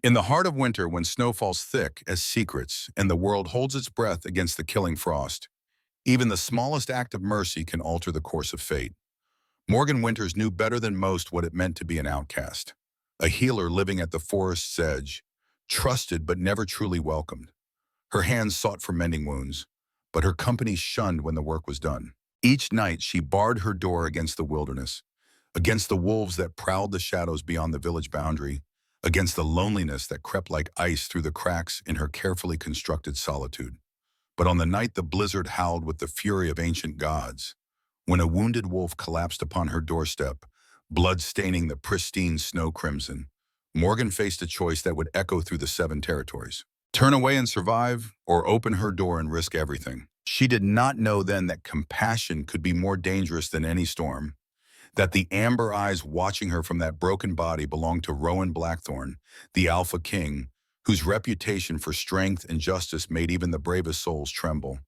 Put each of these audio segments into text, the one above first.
In the heart of winter, when snow falls thick as secrets and the world holds its breath against the killing frost, even the smallest act of mercy can alter the course of fate. Morgan Winters knew better than most what it meant to be an outcast, a healer living at the forest's edge, trusted but never truly welcomed. Her hands sought for mending wounds, but her company shunned when the work was done. Each night she barred her door against the wilderness, against the wolves that prowled the shadows beyond the village boundary, against the loneliness that crept like ice through the cracks in her carefully constructed solitude. But on the night the blizzard howled with the fury of ancient gods, when a wounded wolf collapsed upon her doorstep, blood staining the pristine snow crimson, Morgan faced a choice that would echo through the seven territories. Turn away and survive, or open her door and risk everything. She did not know then that compassion could be more dangerous than any storm, that the amber eyes watching her from that broken body belonged to Rowan Blackthorn, the Alpha King, whose reputation for strength and justice made even the bravest souls tremble.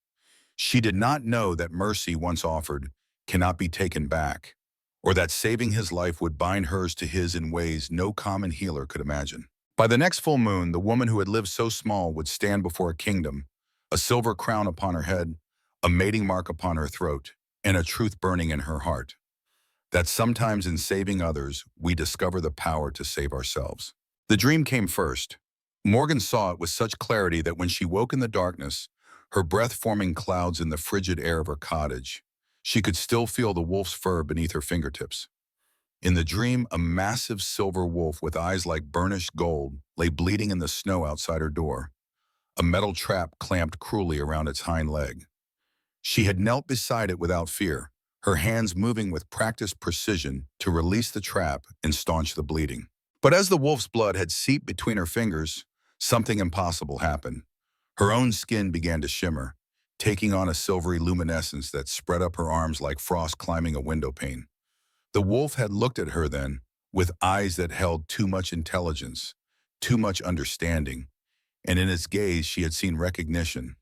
She did not know that mercy once offered cannot be taken back, or that saving his life would bind hers to his in ways no common healer could imagine. By the next full moon, the woman who had lived so small would stand before a kingdom, a silver crown upon her head, a mating mark upon her throat, and a truth burning in her heart, that sometimes in saving others, we discover the power to save ourselves. The dream came first. Morgan saw it with such clarity that when she woke in the darkness, her breath forming clouds in the frigid air of her cottage, she could still feel the wolf's fur beneath her fingertips. In the dream, a massive silver wolf with eyes like burnished gold lay bleeding in the snow outside her door, a metal trap clamped cruelly around its hind leg. She had knelt beside it without fear, her hands moving with practiced precision to release the trap and staunch the bleeding. But as the wolf's blood had seeped between her fingers, something impossible happened. Her own skin began to shimmer, taking on a silvery luminescence that spread up her arms like frost climbing a window pane. The wolf had looked at her then, with eyes that held too much intelligence, too much understanding, and in its gaze she had seen recognition,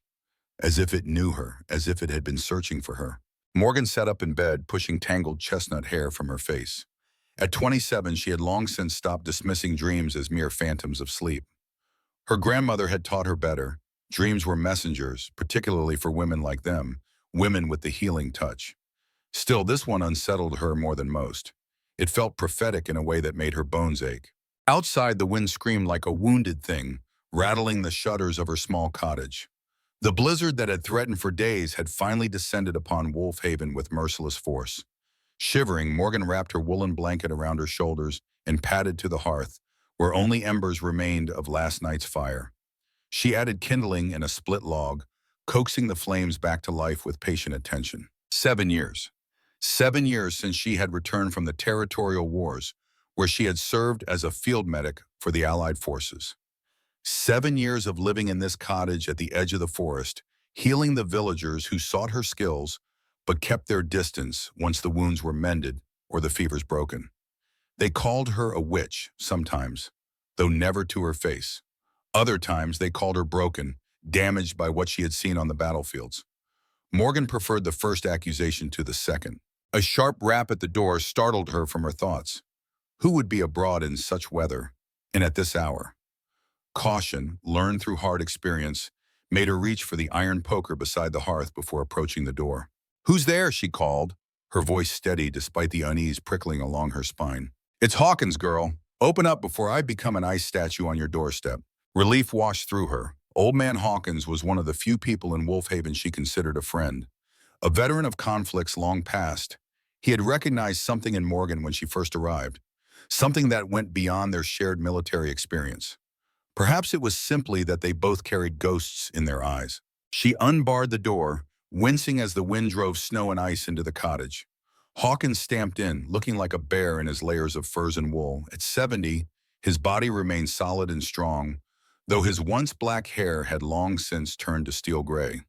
as if it knew her, as if it had been searching for her. Morgan sat up in bed, pushing tangled chestnut hair from her face. At 27, she had long since stopped dismissing dreams as mere phantoms of sleep. Her grandmother had taught her better. Dreams were messengers, particularly for women like them, women with the healing touch. Still, this one unsettled her more than most. It felt prophetic in a way that made her bones ache. Outside, the wind screamed like a wounded thing, rattling the shutters of her small cottage. The blizzard that had threatened for days had finally descended upon Wolf Haven with merciless force. Shivering, Morgan wrapped her woolen blanket around her shoulders and padded to the hearth, where only embers remained of last night's fire. She added kindling and a split log, coaxing the flames back to life with patient attention. 7 years. 7 years since she had returned from the territorial wars, where she had served as a field medic for the Allied forces. 7 years of living in this cottage at the edge of the forest, healing the villagers who sought her skills, but kept their distance once the wounds were mended or the fevers broken. They called her a witch sometimes, though never to her face. Other times they called her broken, damaged by what she had seen on the battlefields. Morgan preferred the first accusation to the second. A sharp rap at the door startled her from her thoughts. Who would be abroad in such weather, and at this hour? Caution, learned through hard experience, made her reach for the iron poker beside the hearth before approaching the door. "Who's there?" she called, her voice steady despite the unease prickling along her spine. "It's Hawkins, girl. Open up before I become an ice statue on your doorstep." Relief washed through her. Old Man Hawkins was one of the few people in Wolf Haven she considered a friend. A veteran of conflicts long past, he had recognized something in Morgan when she first arrived, something that went beyond their shared military experience. Perhaps it was simply that they both carried ghosts in their eyes. She unbarred the door, wincing as the wind drove snow and ice into the cottage. Hawkins stamped in, looking like a bear in his layers of furs and wool. At 70, his body remained solid and strong, though his once black hair had long since turned to steel gray.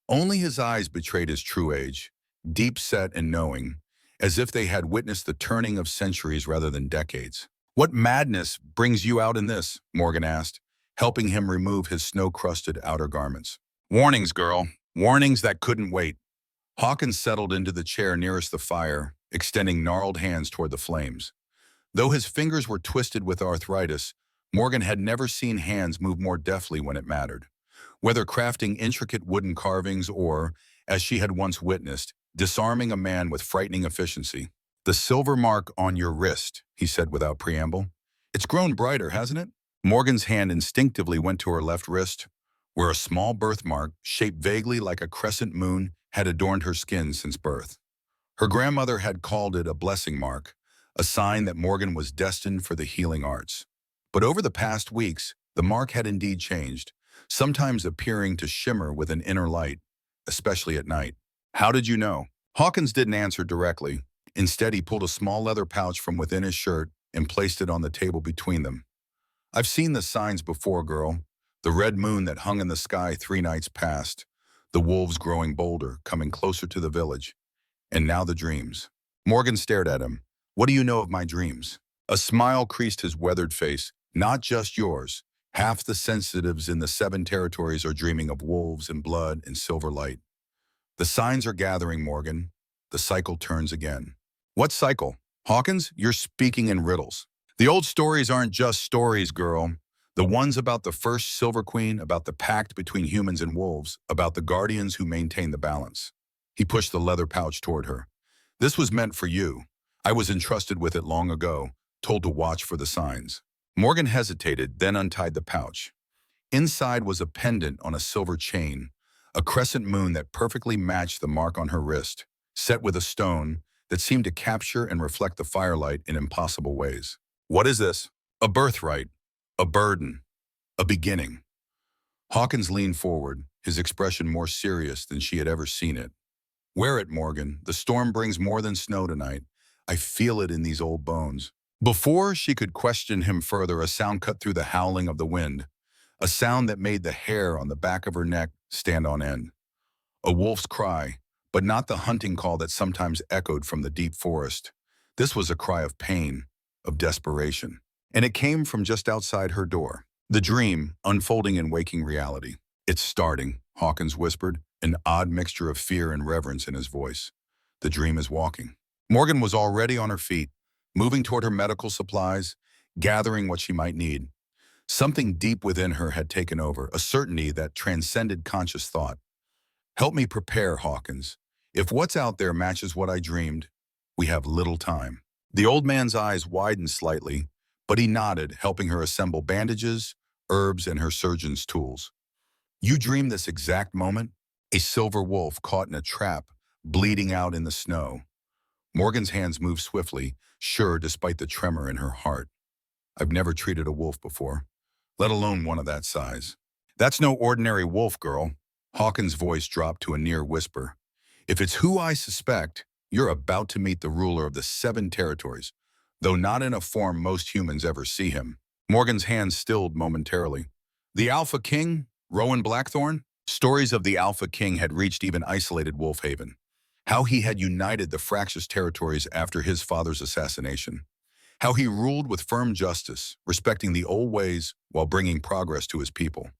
Only his eyes betrayed his true age, deep-set and knowing, as if they had witnessed the turning of centuries rather than decades. "What madness brings you out in this?" Morgan asked, helping him remove his snow-crusted outer garments. "Warnings, girl. Warnings that couldn't wait." Hawkins settled into the chair nearest the fire, extending gnarled hands toward the flames. Though his fingers were twisted with arthritis, Morgan had never seen hands move more deftly when it mattered. Whether crafting intricate wooden carvings or, as she had once witnessed, disarming a man with frightening efficiency. "The silver mark on your wrist," he said without preamble. "It's grown brighter, hasn't it?" Morgan's hand instinctively went to her left wrist, where a small birthmark, shaped vaguely like a crescent moon, had adorned her skin since birth. Her grandmother had called it a blessing mark, a sign that Morgan was destined for the healing arts. But over the past weeks, the mark had indeed changed, sometimes appearing to shimmer with an inner light, especially at night. "How did you know?" Hawkins didn't answer directly. Instead, he pulled a small leather pouch from within his shirt and placed it on the table between them. "I've seen the signs before, girl. The red moon that hung in the sky 3 nights past, the wolves growing bolder, coming closer to the village, and now the dreams." Morgan stared at him. "What do you know of my dreams?" A smile creased his weathered face. "Not just yours. Half the sensitives in the 7 territories are dreaming of wolves and blood and silver light. The signs are gathering, Morgan. The cycle turns again." "What cycle?" "Hawkins, you're speaking in riddles. The old stories aren't just stories, girl. The ones about the first Silver Queen, about the pact between humans and wolves, about the guardians who maintain the balance." He pushed the leather pouch toward her. "This was meant for you. I was entrusted with it long ago, told to watch for the signs." Morgan hesitated, then untied the pouch. Inside was a pendant on a silver chain, a crescent moon that perfectly matched the mark on her wrist, set with a stone that seemed to capture and reflect the firelight in impossible ways. "What is this?" "A birthright, a burden, a beginning." Hawkins leaned forward, his expression more serious than she had ever seen it. "Wear it, Morgan. The storm brings more than snow tonight. I feel it in these old bones." Before she could question him further, a sound cut through the howling of the wind, a sound that made the hair on the back of her neck stand on end. A wolf's cry, but not the hunting call that sometimes echoed from the deep forest. This was a cry of pain, of desperation. And it came from just outside her door. The dream, unfolding in waking reality. "It's starting," Hawkins whispered, an odd mixture of fear and reverence in his voice. "The dream is walking." Morgan was already on her feet, moving toward her medical supplies, gathering what she might need. Something deep within her had taken over, a certainty that transcended conscious thought. "Help me prepare, Hawkins. If what's out there matches what I dreamed, we have little time." The old man's eyes widened slightly, but he nodded, helping her assemble bandages, herbs, and her surgeon's tools. "You dreamed this exact moment? A silver wolf caught in a trap, bleeding out in the snow." Morgan's hands moved swiftly, sure despite the tremor in her heart. "I've never treated a wolf before, let alone one of that size." "That's no ordinary wolf, girl." Hawkins' voice dropped to a near whisper. "If it's who I suspect, you're about to meet the ruler of the 7 territories, though not in a form most humans ever see him." Morgan's hands stilled momentarily. "The Alpha King? Rowan Blackthorn?" Stories of the Alpha King had reached even isolated Wolfhaven. How he had united the fractious territories after his father's assassination. How he ruled with firm justice, respecting the old ways while bringing progress to his people.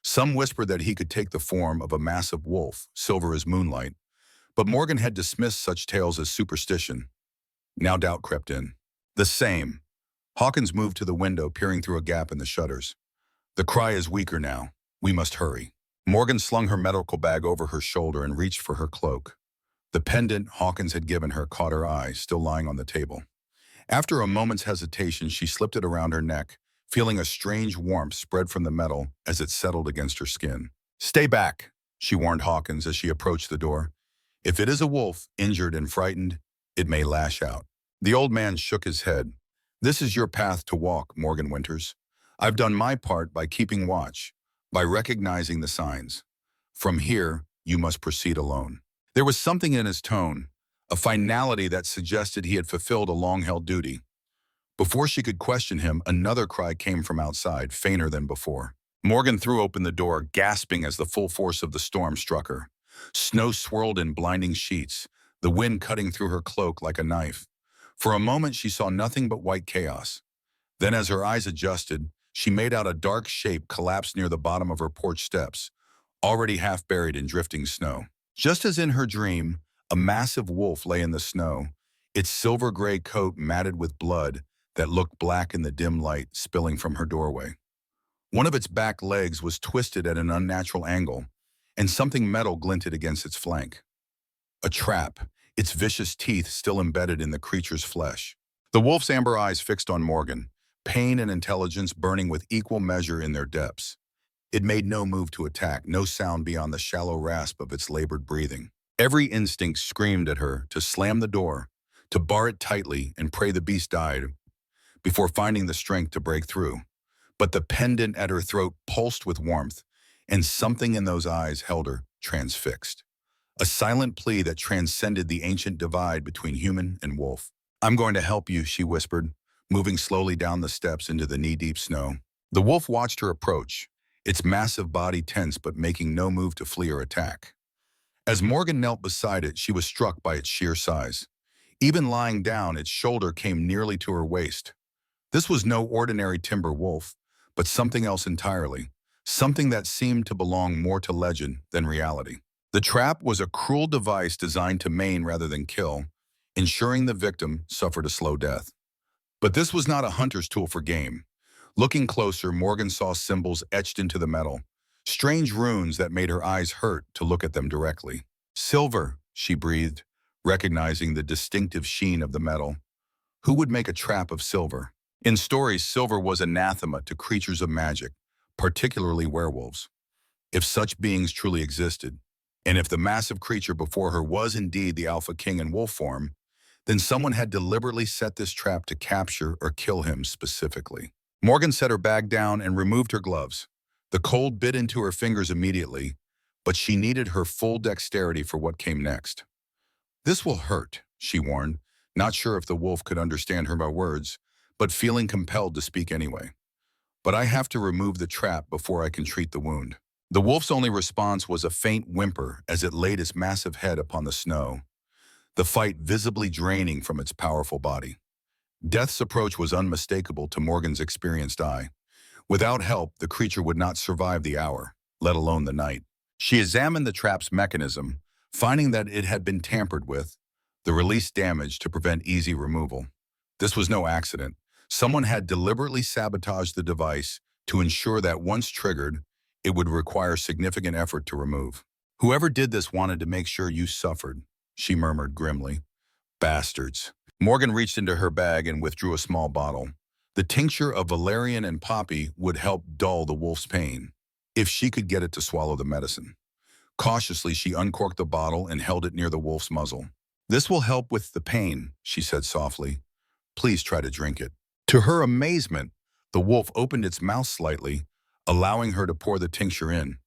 Some whispered that he could take the form of a massive wolf, silver as moonlight, but Morgan had dismissed such tales as superstition. Now doubt crept in. "The same." Hawkins moved to the window, peering through a gap in the shutters. "The cry is weaker now. We must hurry." Morgan slung her medical bag over her shoulder and reached for her cloak. The pendant Hawkins had given her caught her eye, still lying on the table. After a moment's hesitation, she slipped it around her neck, feeling a strange warmth spread from the metal as it settled against her skin. "Stay back," she warned Hawkins as she approached the door. "If it is a wolf, injured and frightened, it may lash out." The old man shook his head. "This is your path to walk, Morgan Winters. I've done my part by keeping watch, by recognizing the signs. From here, you must proceed alone." There was something in his tone, a finality that suggested he had fulfilled a long-held duty. Before she could question him, another cry came from outside, fainter than before. Morgan threw open the door, gasping as the full force of the storm struck her. Snow swirled in blinding sheets, the wind cutting through her cloak like a knife. For a moment, she saw nothing but white chaos. Then, as her eyes adjusted, she made out a dark shape collapse near the bottom of her porch steps, already half buried in drifting snow. Just as in her dream, a massive wolf lay in the snow, its silver-gray coat matted with blood, that looked black in the dim light spilling from her doorway. One of its back legs was twisted at an unnatural angle, and something metal glinted against its flank. A trap, its vicious teeth still embedded in the creature's flesh. The wolf's amber eyes fixed on Morgan, pain and intelligence burning with equal measure in their depths. It made no move to attack, no sound beyond the shallow rasp of its labored breathing. Every instinct screamed at her to slam the door, to bar it tightly and pray the beast died before finding the strength to break through. But the pendant at her throat pulsed with warmth, and something in those eyes held her transfixed. A silent plea that transcended the ancient divide between human and wolf. "I'm going to help you," she whispered, moving slowly down the steps into the knee-deep snow. The wolf watched her approach, its massive body tense but making no move to flee or attack. As Morgan knelt beside it, she was struck by its sheer size. Even lying down, its shoulder came nearly to her waist. This was no ordinary timber wolf, but something else entirely, something that seemed to belong more to legend than reality. The trap was a cruel device designed to maim rather than kill, ensuring the victim suffered a slow death. But this was not a hunter's tool for game. Looking closer, Morgan saw symbols etched into the metal, strange runes that made her eyes hurt to look at them directly. "Silver," she breathed, recognizing the distinctive sheen of the metal. Who would make a trap of silver? In stories, silver was anathema to creatures of magic, particularly werewolves. If such beings truly existed, and if the massive creature before her was indeed the Alpha King in wolf form, then someone had deliberately set this trap to capture or kill him specifically. Morgan set her bag down and removed her gloves. The cold bit into her fingers immediately, but she needed her full dexterity for what came next. "This will hurt," she warned, not sure if the wolf could understand her by words, but feeling compelled to speak anyway. "But I have to remove the trap before I can treat the wound." The wolf's only response was a faint whimper as it laid its massive head upon the snow, the fight visibly draining from its powerful body. Death's approach was unmistakable to Morgan's experienced eye. Without help, the creature would not survive the hour, let alone the night. She examined the trap's mechanism, finding that it had been tampered with, the release damaged to prevent easy removal. This was no accident. Someone had deliberately sabotaged the device to ensure that once triggered, it would require significant effort to remove. "Whoever did this wanted to make sure you suffered," she murmured grimly. "Bastards." Morgan reached into her bag and withdrew a small bottle. The tincture of valerian and poppy would help dull the wolf's pain, if she could get it to swallow the medicine. Cautiously, she uncorked the bottle and held it near the wolf's muzzle. "This will help with the pain," she said softly. "Please try to drink it." To her amazement, the wolf opened its mouth slightly, allowing her to pour the tincture in.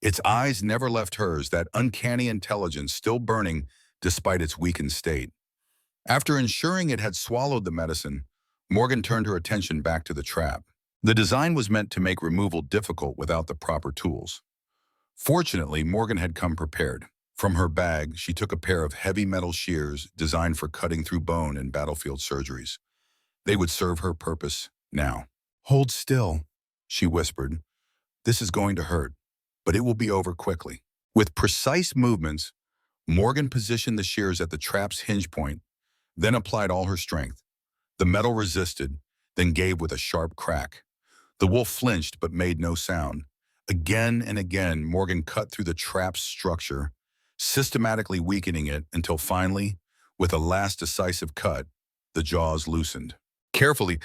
Its eyes never left hers, that uncanny intelligence still burning despite its weakened state. After ensuring it had swallowed the medicine, Morgan turned her attention back to the trap. The design was meant to make removal difficult without the proper tools. Fortunately, Morgan had come prepared. From her bag, she took a pair of heavy metal shears designed for cutting through bone in battlefield surgeries. They would serve her purpose now. "Hold still," she whispered. "This is going to hurt, but it will be over quickly." With precise movements, Morgan positioned the shears at the trap's hinge point, then applied all her strength. The metal resisted, then gave with a sharp crack. The wolf flinched but made no sound. Again and again, Morgan cut through the trap's structure, systematically weakening it until finally, with a last decisive cut, the jaws loosened. Carefully,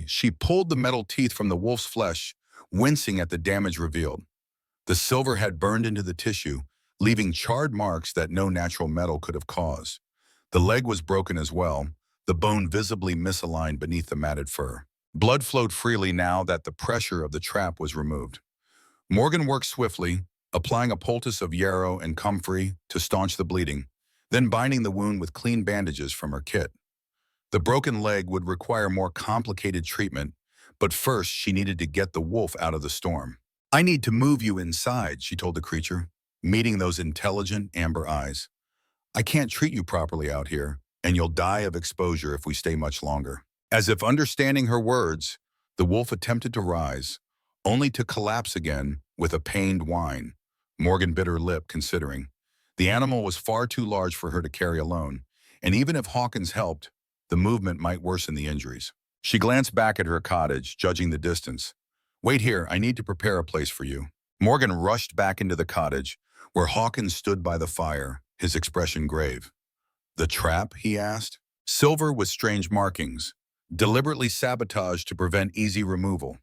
she pulled the metal teeth from the wolf's flesh, wincing at the damage revealed. The silver had burned into the tissue, leaving charred marks that no natural metal could have caused. The leg was broken as well, the bone visibly misaligned beneath the matted fur. Blood flowed freely now that the pressure of the trap was removed. Morgan worked swiftly, applying a poultice of yarrow and comfrey to staunch the bleeding, then binding the wound with clean bandages from her kit. The broken leg would require more complicated treatment, but first she needed to get the wolf out of the storm. "I need to move you inside," she told the creature, meeting those intelligent amber eyes. "I can't treat you properly out here, and you'll die of exposure if we stay much longer." As if understanding her words, the wolf attempted to rise, only to collapse again with a pained whine. Morgan bit her lip, considering. The animal was far too large for her to carry alone, and even if Hawkins helped, the movement might worsen the injuries. She glanced back at her cottage, judging the distance. Wait here, I need to prepare a place for you. Morgan rushed back into the cottage, where Hawkins stood by the fire, his expression grave. The trap, he asked? Silver with strange markings, deliberately sabotaged to prevent easy removal.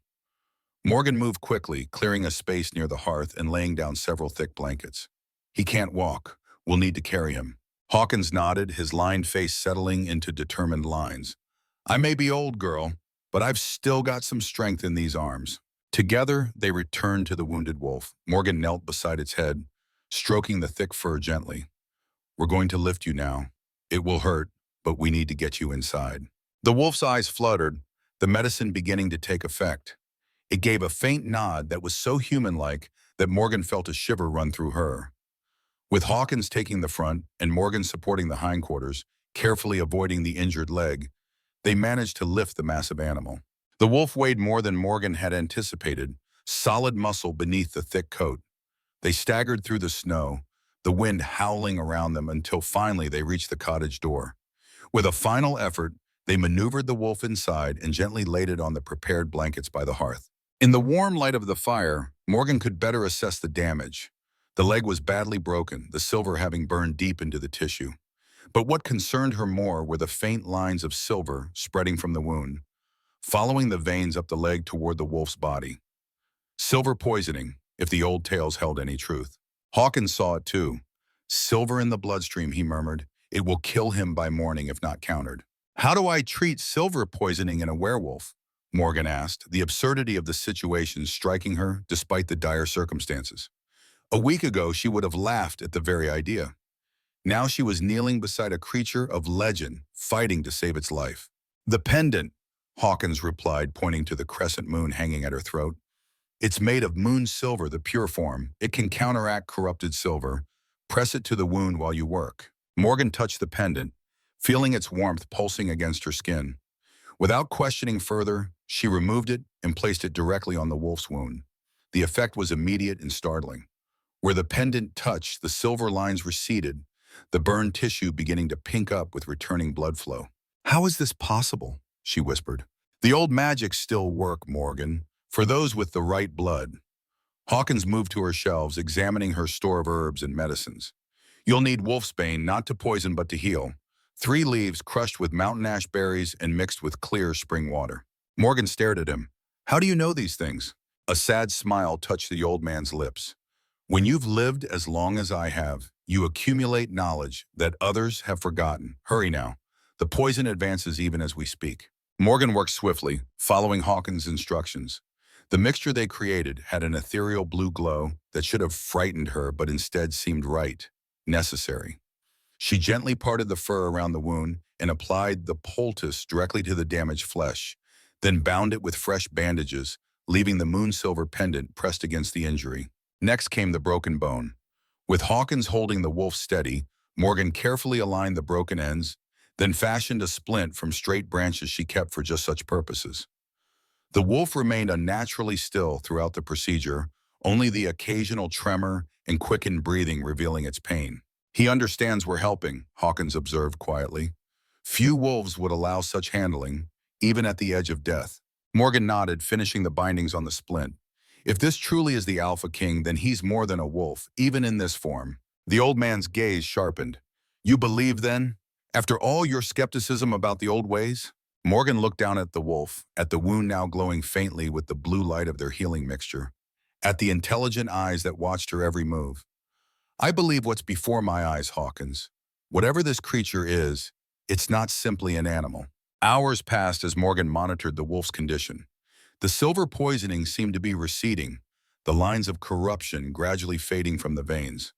Morgan moved quickly, clearing a space near the hearth and laying down several thick blankets. He can't walk. We'll need to carry him. Hawkins nodded, his lined face settling into determined lines. I may be old, girl, but I've still got some strength in these arms. Together, they returned to the wounded wolf. Morgan knelt beside its head, stroking the thick fur gently. We're going to lift you now. It will hurt, but we need to get you inside. The wolf's eyes fluttered, the medicine beginning to take effect. It gave a faint nod that was so human-like that Morgan felt a shiver run through her. With Hawkins taking the front and Morgan supporting the hindquarters, carefully avoiding the injured leg, they managed to lift the massive animal. The wolf weighed more than Morgan had anticipated, solid muscle beneath the thick coat. They staggered through the snow, the wind howling around them until finally they reached the cottage door. With a final effort, they maneuvered the wolf inside and gently laid it on the prepared blankets by the hearth. In the warm light of the fire, Morgan could better assess the damage. The leg was badly broken, the silver having burned deep into the tissue. But what concerned her more were the faint lines of silver spreading from the wound, following the veins up the leg toward the wolf's body. Silver poisoning, if the old tales held any truth. Hawkins saw it too. Silver in the bloodstream, he murmured. It will kill him by morning if not countered. How do I treat silver poisoning in a werewolf? Morgan asked, the absurdity of the situation striking her despite the dire circumstances. A week ago, she would have laughed at the very idea. Now she was kneeling beside a creature of legend, fighting to save its life. The pendant, Hawkins replied, pointing to the crescent moon hanging at her throat. It's made of moon silver, the pure form. It can counteract corrupted silver. Press it to the wound while you work. Morgan touched the pendant, feeling its warmth pulsing against her skin. Without questioning further, she removed it and placed it directly on the wolf's wound. The effect was immediate and startling. Where the pendant touched, the silver lines receded, the burned tissue beginning to pink up with returning blood flow. How is this possible? She whispered. The old magic still work, Morgan, for those with the right blood. Hawkins moved to her shelves, examining her store of herbs and medicines. You'll need wolfsbane, not to poison but to heal. 3 leaves crushed with mountain ash berries and mixed with clear spring water. Morgan stared at him. How do you know these things? A sad smile touched the old man's lips. When you've lived as long as I have, you accumulate knowledge that others have forgotten. Hurry now. The poison advances even as we speak. Morgan worked swiftly, following Hawkins' instructions. The mixture they created had an ethereal blue glow that should have frightened her but instead seemed right, necessary. She gently parted the fur around the wound and applied the poultice directly to the damaged flesh, then bound it with fresh bandages, leaving the moon silver pendant pressed against the injury. Next came the broken bone. With Hawkins holding the wolf steady, Morgan carefully aligned the broken ends, then fashioned a splint from straight branches she kept for just such purposes. The wolf remained unnaturally still throughout the procedure, only the occasional tremor and quickened breathing revealing its pain. He understands we're helping, Hawkins observed quietly. Few wolves would allow such handling, even at the edge of death. Morgan nodded, finishing the bindings on the splint. If this truly is the Alpha King, then he's more than a wolf, even in this form. The old man's gaze sharpened. You believe then? After all your skepticism about the old ways? Morgan looked down at the wolf, at the wound now glowing faintly with the blue light of their healing mixture, at the intelligent eyes that watched her every move. I believe what's before my eyes, Hawkins. Whatever this creature is, it's not simply an animal. Hours passed as Morgan monitored the wolf's condition. The silver poisoning seemed to be receding, the lines of corruption gradually fading from the veins.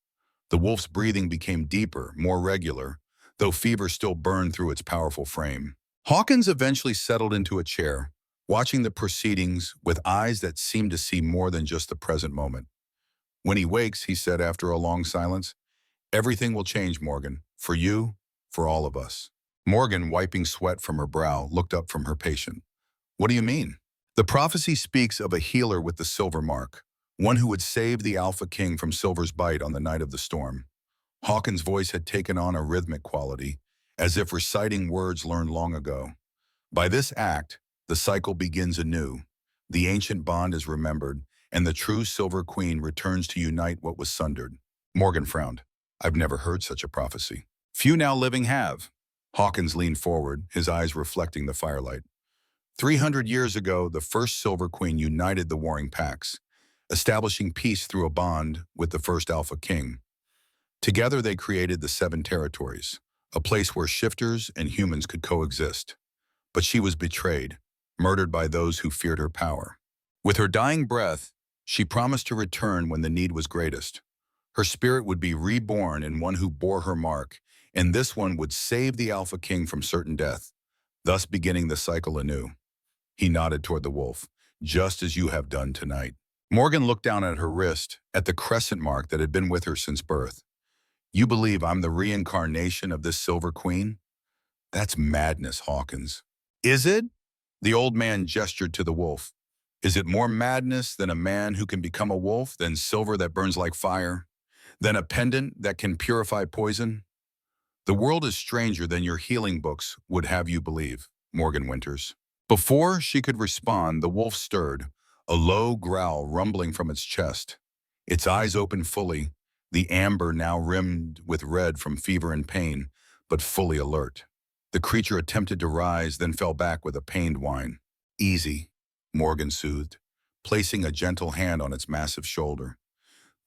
The wolf's breathing became deeper, more regular, though fever still burned through its powerful frame. Hawkins eventually settled into a chair, watching the proceedings with eyes that seemed to see more than just the present moment. When he wakes, he said after a long silence, everything will change, Morgan, for you, for all of us. Morgan, wiping sweat from her brow, looked up from her patient. What do you mean? The prophecy speaks of a healer with the silver mark, one who would save the Alpha King from Silver's bite on the night of the storm. Hawkins' voice had taken on a rhythmic quality, as if reciting words learned long ago. By this act, The cycle begins anew. The ancient bond is remembered, and the true Silver Queen returns to unite what was sundered. Morgan frowned. I've never heard such a prophecy. Few now living have. Hawkins leaned forward, his eyes reflecting the firelight. 300 years ago, the first Silver Queen united the warring packs, establishing peace through a bond with the first Alpha King. Together they created the Seven Territories, a place where shifters and humans could coexist. But she was betrayed, murdered by those who feared her power. With her dying breath, she promised to return when the need was greatest. Her spirit would be reborn in one who bore her mark, and this one would save the Alpha King from certain death, thus beginning the cycle anew. He nodded toward the wolf, just as you have done tonight. Morgan looked down at her wrist, at the crescent mark that had been with her since birth. You believe I'm the reincarnation of this Silver Queen? That's madness, Hawkins. Is it? The old man gestured to the wolf. Is it more madness than a man who can become a wolf, than silver that burns like fire, than a pendant that can purify poison? The world is stranger than your healing books would have you believe, Morgan Winters. Before she could respond, the wolf stirred, a low growl rumbling from its chest. Its eyes opened fully, the amber now rimmed with red from fever and pain, but fully alert. The creature attempted to rise, then fell back with a pained whine. Easy, Morgan soothed, placing a gentle hand on its massive shoulder.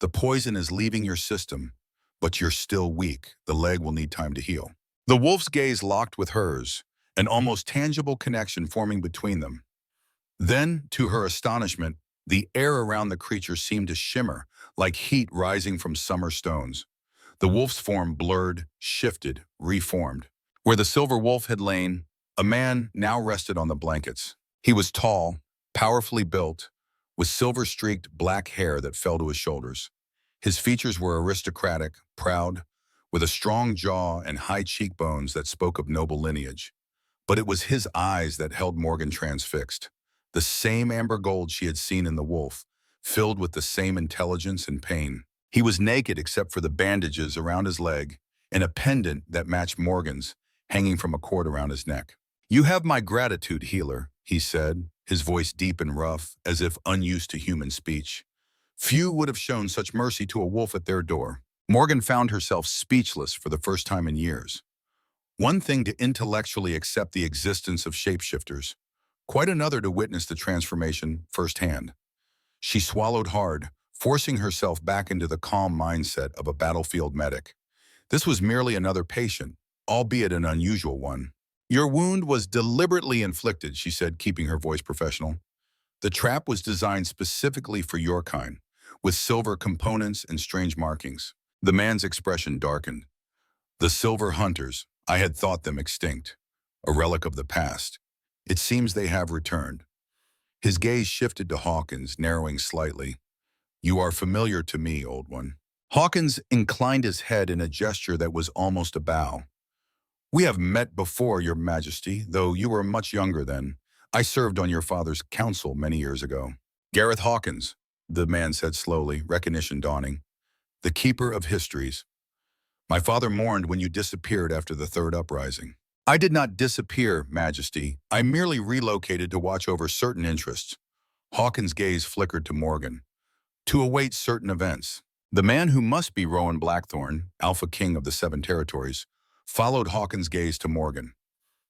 The poison is leaving your system, but you're still weak. The leg will need time to heal. The wolf's gaze locked with hers, an almost tangible connection forming between them. Then, to her astonishment, the air around the creature seemed to shimmer, like heat rising from summer stones. The wolf's form blurred, shifted, reformed. Where the silver wolf had lain, a man now rested on the blankets. He was tall, powerfully built, with silver-streaked black hair that fell to his shoulders. His features were aristocratic, proud, with a strong jaw and high cheekbones that spoke of noble lineage. But it was his eyes that held Morgan transfixed. The same amber gold she had seen in the wolf, filled with the same intelligence and pain. He was naked except for the bandages around his leg and a pendant that matched Morgan's, hanging from a cord around his neck. You have my gratitude, healer, he said, his voice deep and rough, as if unused to human speech. Few would have shown such mercy to a wolf at their door. Morgan found herself speechless for the first time in years. One thing to intellectually accept the existence of shapeshifters, quite another to witness the transformation firsthand. She swallowed hard, forcing herself back into the calm mindset of a battlefield medic. This was merely another patient, albeit an unusual one. Your wound was deliberately inflicted, she said, keeping her voice professional. The trap was designed specifically for your kind, with silver components and strange markings. The man's expression darkened. The silver hunters, I had thought them extinct, a relic of the past. It seems they have returned. His gaze shifted to Hawkins, narrowing slightly. You are familiar to me, old one. Hawkins inclined his head in a gesture that was almost a bow. We have met before, Your Majesty, though you were much younger then. I served on your father's council many years ago. Gareth Hawkins, the man said slowly, recognition dawning. The keeper of histories. My father mourned when you disappeared after the third uprising. I did not disappear, Majesty. I merely relocated to watch over certain interests. Hawkins' gaze flickered to Morgan. To await certain events. The man who must be Rowan Blackthorne, Alpha King of the Seven Territories, followed Hawkins' gaze to Morgan.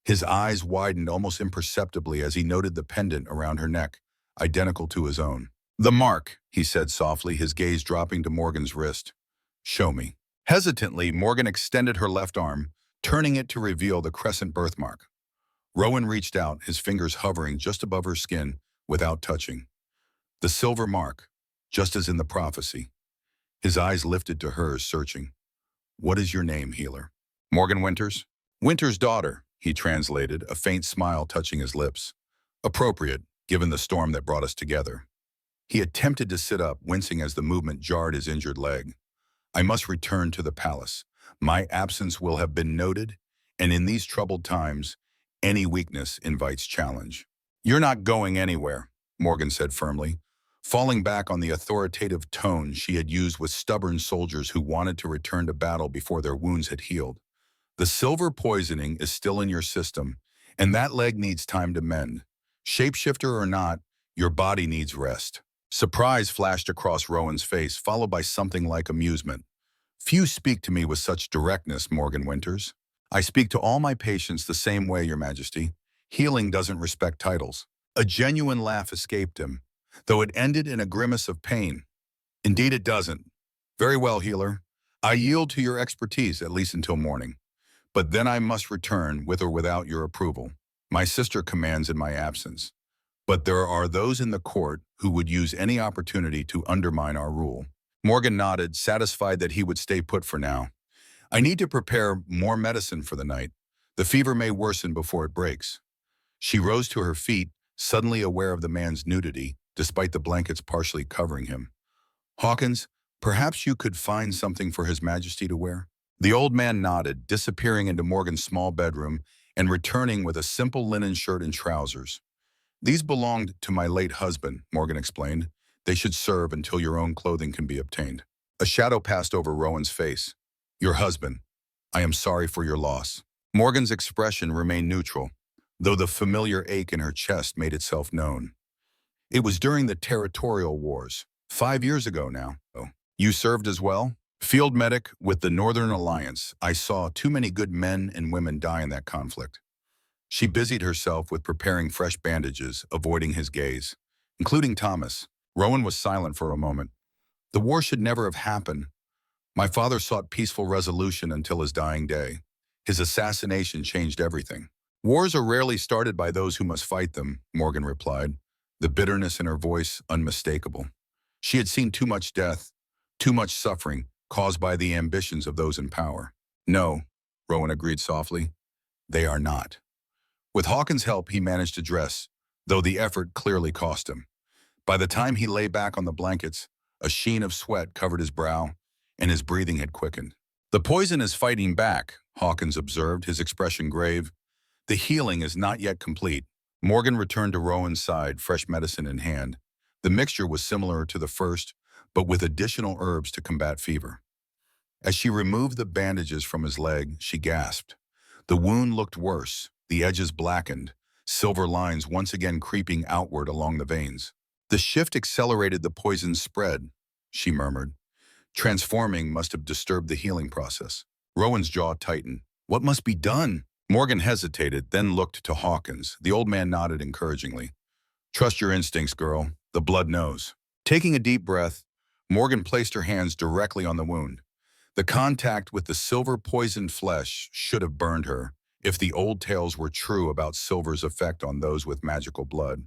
His eyes widened almost imperceptibly as he noted the pendant around her neck, identical to his own. The mark, he said softly, his gaze dropping to Morgan's wrist. Show me. Hesitantly, Morgan extended her left arm, turning it to reveal the crescent birthmark. Rowan reached out, his fingers hovering just above her skin without touching. The silver mark, just as in the prophecy. His eyes lifted to hers, searching. What is your name, healer? Morgan Winters? Winters' daughter, he translated, a faint smile touching his lips. Appropriate, given the storm that brought us together. He attempted to sit up, wincing as the movement jarred his injured leg. I must return to the palace. My absence will have been noted, and in these troubled times, any weakness invites challenge. You're not going anywhere, Morgan said firmly, falling back on the authoritative tone she had used with stubborn soldiers who wanted to return to battle before their wounds had healed. The silver poisoning is still in your system, and that leg needs time to mend. Shapeshifter or not, your body needs rest. Surprise flashed across Rowan's face, followed by something like amusement. Few speak to me with such directness, Morgan Winters. I speak to all my patients the same way, Your Majesty. Healing doesn't respect titles. A genuine laugh escaped him, though it ended in a grimace of pain. Indeed it doesn't. Very well, healer. I yield to your expertise, at least until morning. But then I must return, with or without your approval. My sister commands in my absence. But there are those in the court who would use any opportunity to undermine our rule. Morgan nodded, satisfied that he would stay put for now. I need to prepare more medicine for the night. The fever may worsen before it breaks. She rose to her feet, suddenly aware of the man's nudity, despite the blankets partially covering him. Hawkins, perhaps you could find something for His Majesty to wear? The old man nodded, disappearing into Morgan's small bedroom and returning with a simple linen shirt and trousers. These belonged to my late husband, Morgan explained. They should serve until your own clothing can be obtained. A shadow passed over Rowan's face. Your husband. I am sorry for your loss. Morgan's expression remained neutral, though the familiar ache in her chest made itself known. It was during the territorial wars, 5 years ago now. Oh. You served as well? Field medic with the Northern Alliance, I saw too many good men and women die in that conflict. She busied herself with preparing fresh bandages, avoiding his gaze, including Thomas. Rowan was silent for a moment. The war should never have happened. My father sought peaceful resolution until his dying day. His assassination changed everything. Wars are rarely started by those who must fight them, Morgan replied, the bitterness in her voice unmistakable. She had seen too much death, too much suffering, caused by the ambitions of those in power. No, Rowan agreed softly, they are not. With Hawkins' help, he managed to dress, though the effort clearly cost him. By the time he lay back on the blankets, a sheen of sweat covered his brow, and his breathing had quickened. The poison is fighting back, Hawkins observed, his expression grave. The healing is not yet complete. Morgan returned to Rowan's side, fresh medicine in hand. The mixture was similar to the first, but with additional herbs to combat fever. As she removed the bandages from his leg, she gasped. The wound looked worse, the edges blackened, silver lines once again creeping outward along the veins. The shift accelerated the poison's spread, she murmured. Transforming must have disturbed the healing process. Rowan's jaw tightened. What must be done? Morgan hesitated, then looked to Hawkins. The old man nodded encouragingly. Trust your instincts, girl. The blood knows. Taking a deep breath, Morgan placed her hands directly on the wound. The contact with the silver-poisoned flesh should have burned her, if the old tales were true about silver's effect on those with magical blood.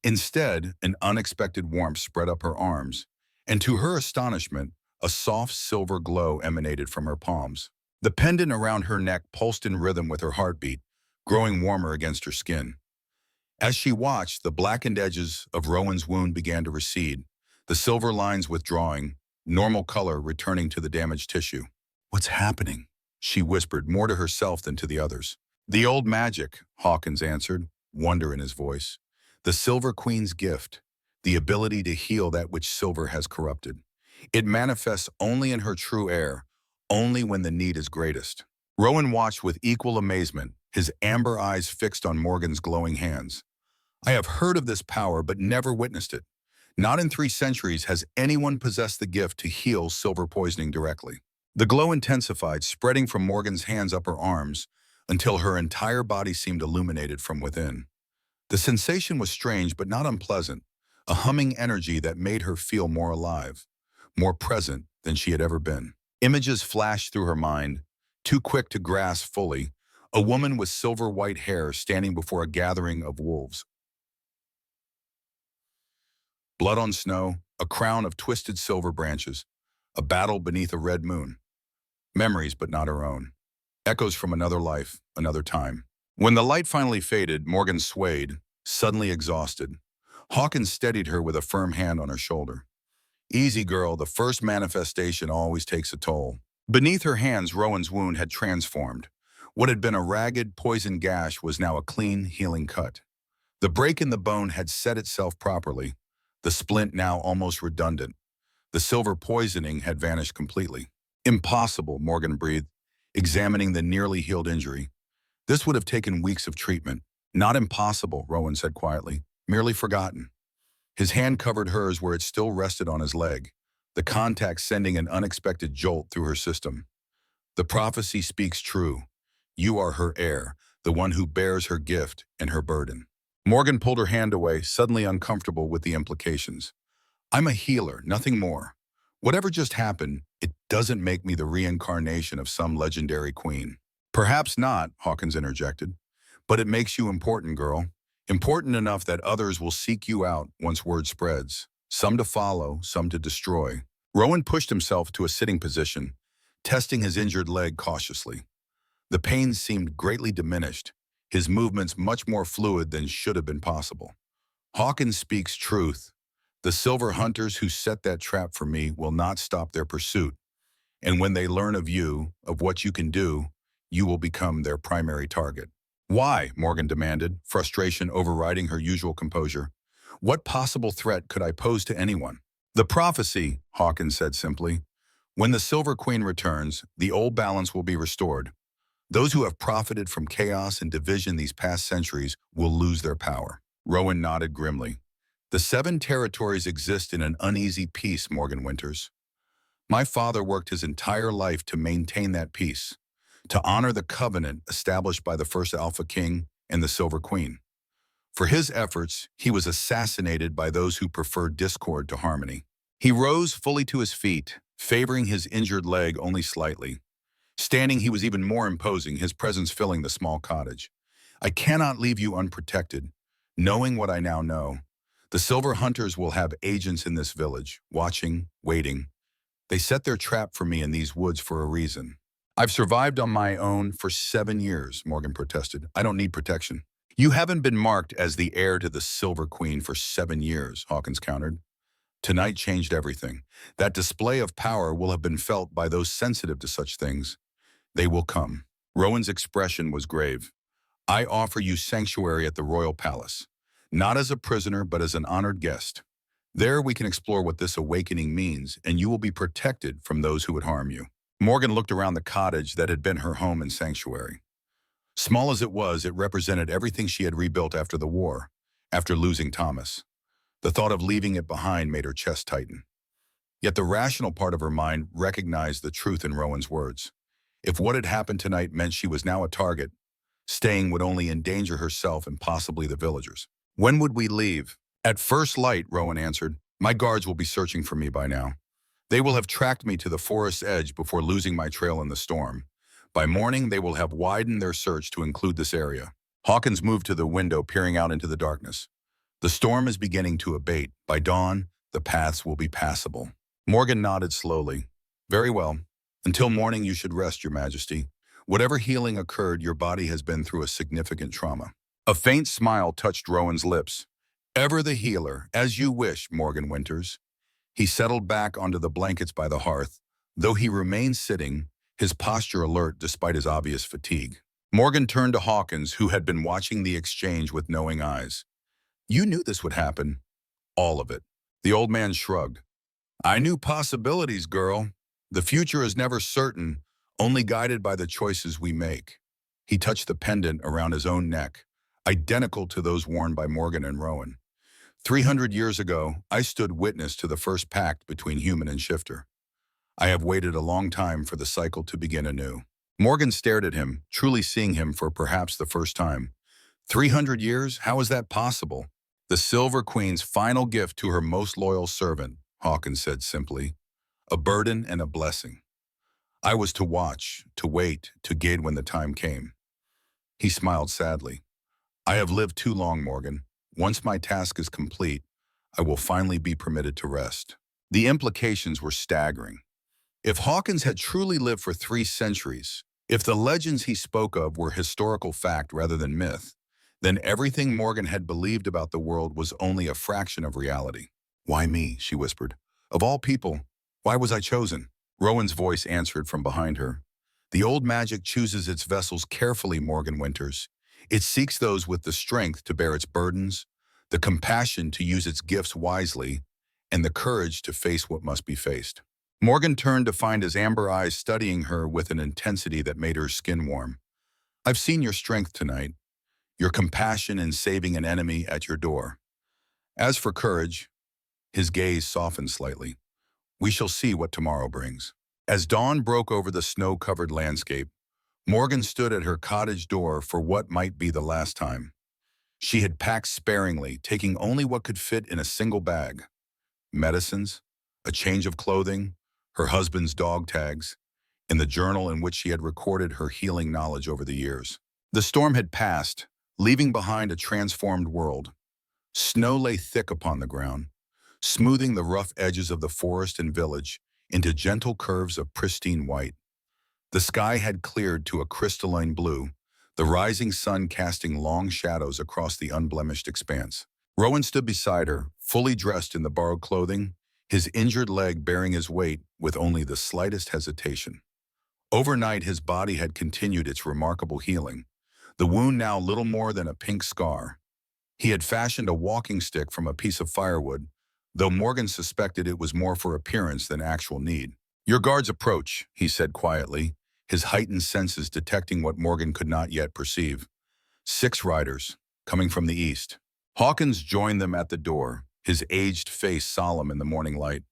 Instead, an unexpected warmth spread up her arms, and to her astonishment, a soft silver glow emanated from her palms. The pendant around her neck pulsed in rhythm with her heartbeat, growing warmer against her skin. As she watched, the blackened edges of Rowan's wound began to recede, the silver lines withdrawing, normal color returning to the damaged tissue. What's happening? She whispered, more to herself than to the others. The old magic, Hawkins answered, wonder in his voice. The Silver Queen's gift, the ability to heal that which silver has corrupted. It manifests only in her true air, only when the need is greatest. Rowan watched with equal amazement, his amber eyes fixed on Morgan's glowing hands. I have heard of this power, but never witnessed it. Not in 3 centuries has anyone possessed the gift to heal silver poisoning directly. The glow intensified, spreading from Morgan's hands up her arms, until her entire body seemed illuminated from within. The sensation was strange but not unpleasant, a humming energy that made her feel more alive, more present than she had ever been. Images flashed through her mind, too quick to grasp fully, a woman with silver-white hair standing before a gathering of wolves. Blood on snow, a crown of twisted silver branches, a battle beneath a red moon. Memories, but not her own. Echoes from another life, another time. When the light finally faded, Morgan swayed, suddenly exhausted. Hawkins steadied her with a firm hand on her shoulder. Easy, girl, the first manifestation always takes a toll. Beneath her hands, Rowan's wound had transformed. What had been a ragged, poisoned gash was now a clean, healing cut. The break in the bone had set itself properly, the splint now almost redundant. The silver poisoning had vanished completely. Impossible, Morgan breathed, examining the nearly healed injury. This would have taken weeks of treatment. Not impossible, Rowan said quietly, merely forgotten. His hand covered hers where it still rested on his leg, the contact sending an unexpected jolt through her system. The prophecy speaks true. You are her heir, the one who bears her gift and her burden. Morgan pulled her hand away, suddenly uncomfortable with the implications. I'm a healer, nothing more. Whatever just happened, it doesn't make me the reincarnation of some legendary queen. Perhaps not, Hawkins interjected. But it makes you important, girl. Important enough that others will seek you out once word spreads. Some to follow, some to destroy. Rowan pushed himself to a sitting position, testing his injured leg cautiously. The pain seemed greatly diminished, his movements much more fluid than should have been possible. Hawkins speaks truth. The silver hunters who set that trap for me will not stop their pursuit. And when they learn of you, of what you can do, you will become their primary target. Why? Morgan demanded, frustration overriding her usual composure. What possible threat could I pose to anyone? The prophecy, Hawkins said simply. When the Silver Queen returns, the old balance will be restored. Those who have profited from chaos and division these past centuries will lose their power. Rowan nodded grimly. The 7 territories exist in an uneasy peace, Morgan Winters. My father worked his entire life to maintain that peace, to honor the covenant established by the first Alpha King and the Silver Queen. For his efforts, he was assassinated by those who preferred discord to harmony. He rose fully to his feet, favoring his injured leg only slightly. Standing, he was even more imposing, his presence filling the small cottage. I cannot leave you unprotected. Knowing what I now know, the Silver Hunters will have agents in this village, watching, waiting. They set their trap for me in these woods for a reason. I've survived on my own for 7 years, Morgan protested. I don't need protection. You haven't been marked as the heir to the Silver Queen for 7 years, Hawkins countered. Tonight changed everything. That display of power will have been felt by those sensitive to such things. They will come. Rowan's expression was grave. I offer you sanctuary at the royal palace, not as a prisoner, but as an honored guest. There we can explore what this awakening means, and you will be protected from those who would harm you. Morgan looked around the cottage that had been her home and sanctuary. Small as it was, it represented everything she had rebuilt after the war, after losing Thomas. The thought of leaving it behind made her chest tighten. Yet the rational part of her mind recognized the truth in Rowan's words. If what had happened tonight meant she was now a target, staying would only endanger herself and possibly the villagers. When would we leave? At first light, Rowan answered. My guards will be searching for me by now. They will have tracked me to the forest's edge before losing my trail in the storm. By morning, they will have widened their search to include this area. Hawkins moved to the window, peering out into the darkness. The storm is beginning to abate. By dawn, the paths will be passable. Morgan nodded slowly. Very well. Until morning, you should rest, Your Majesty. Whatever healing occurred, your body has been through a significant trauma. A faint smile touched Rowan's lips. Ever the healer, as you wish, Morgan Winters. He settled back onto the blankets by the hearth, though he remained sitting, his posture alert despite his obvious fatigue. Morgan turned to Hawkins, who had been watching the exchange with knowing eyes. You knew this would happen. All of it. The old man shrugged. I knew possibilities, girl. The future is never certain, only guided by the choices we make. He touched the pendant around his own neck, identical to those worn by Morgan and Rowan. 300 years ago, I stood witness to the first pact between human and shifter. I have waited a long time for the cycle to begin anew. Morgan stared at him, truly seeing him for perhaps the first time. 300 years? How is that possible? The Silver Queen's final gift to her most loyal servant, Hawkins said simply. A burden and a blessing. I was to watch, to wait, to guide when the time came. He smiled sadly. I have lived too long, Morgan. Once my task is complete, I will finally be permitted to rest. The implications were staggering. If Hawkins had truly lived for 3 centuries, if the legends he spoke of were historical fact rather than myth, then everything Morgan had believed about the world was only a fraction of reality. Why me? She whispered. Of all people, why was I chosen? Rowan's voice answered from behind her. The old magic chooses its vessels carefully, Morgan Winters. It seeks those with the strength to bear its burdens, the compassion to use its gifts wisely, and the courage to face what must be faced. Morgan turned to find his amber eyes studying her with an intensity that made her skin warm. I've seen your strength tonight. your compassion in saving an enemy at your door. As for courage, his gaze softened slightly. We shall see what tomorrow brings. As dawn broke over the snow-covered landscape, Morgan stood at her cottage door for what might be the last time. She had packed sparingly, taking only what could fit in a single bag: medicines, a change of clothing, her husband's dog tags, and the journal in which she had recorded her healing knowledge over the years. The storm had passed, leaving behind a transformed world. Snow lay thick upon the ground, smoothing the rough edges of the forest and village into gentle curves of pristine white. The sky had cleared to a crystalline blue, the rising sun casting long shadows across the unblemished expanse. Rowan stood beside her, fully dressed in the borrowed clothing, his injured leg bearing his weight with only the slightest hesitation. Overnight, his body had continued its remarkable healing, the wound now little more than a pink scar. He had fashioned a walking stick from a piece of firewood, though Morgan suspected it was more for appearance than actual need. "Your guards approach," he said quietly, his heightened senses detecting what Morgan could not yet perceive. 6 riders, coming from the east. Hawkins joined them at the door, his aged face solemn in the morning light.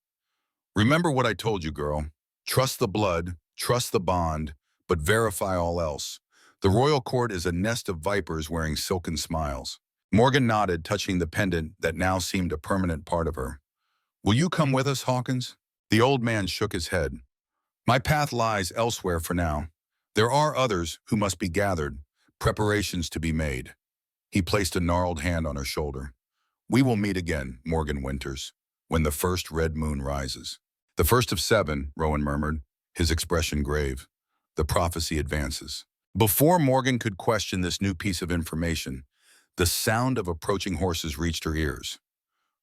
"Remember what I told you, girl. Trust the blood, trust the bond, but verify all else. The royal court is a nest of vipers wearing silken smiles." Morgan nodded, touching the pendant that now seemed a permanent part of her. "Will you come with us, Hawkins?" The old man shook his head. "My path lies elsewhere for now. There are others who must be gathered, preparations to be made." He placed a gnarled hand on her shoulder. "We will meet again, Morgan Winters, when the first red moon rises." "The first of 7, Rowan murmured, his expression grave. "The prophecy advances." Before Morgan could question this new piece of information, the sound of approaching horses reached her ears.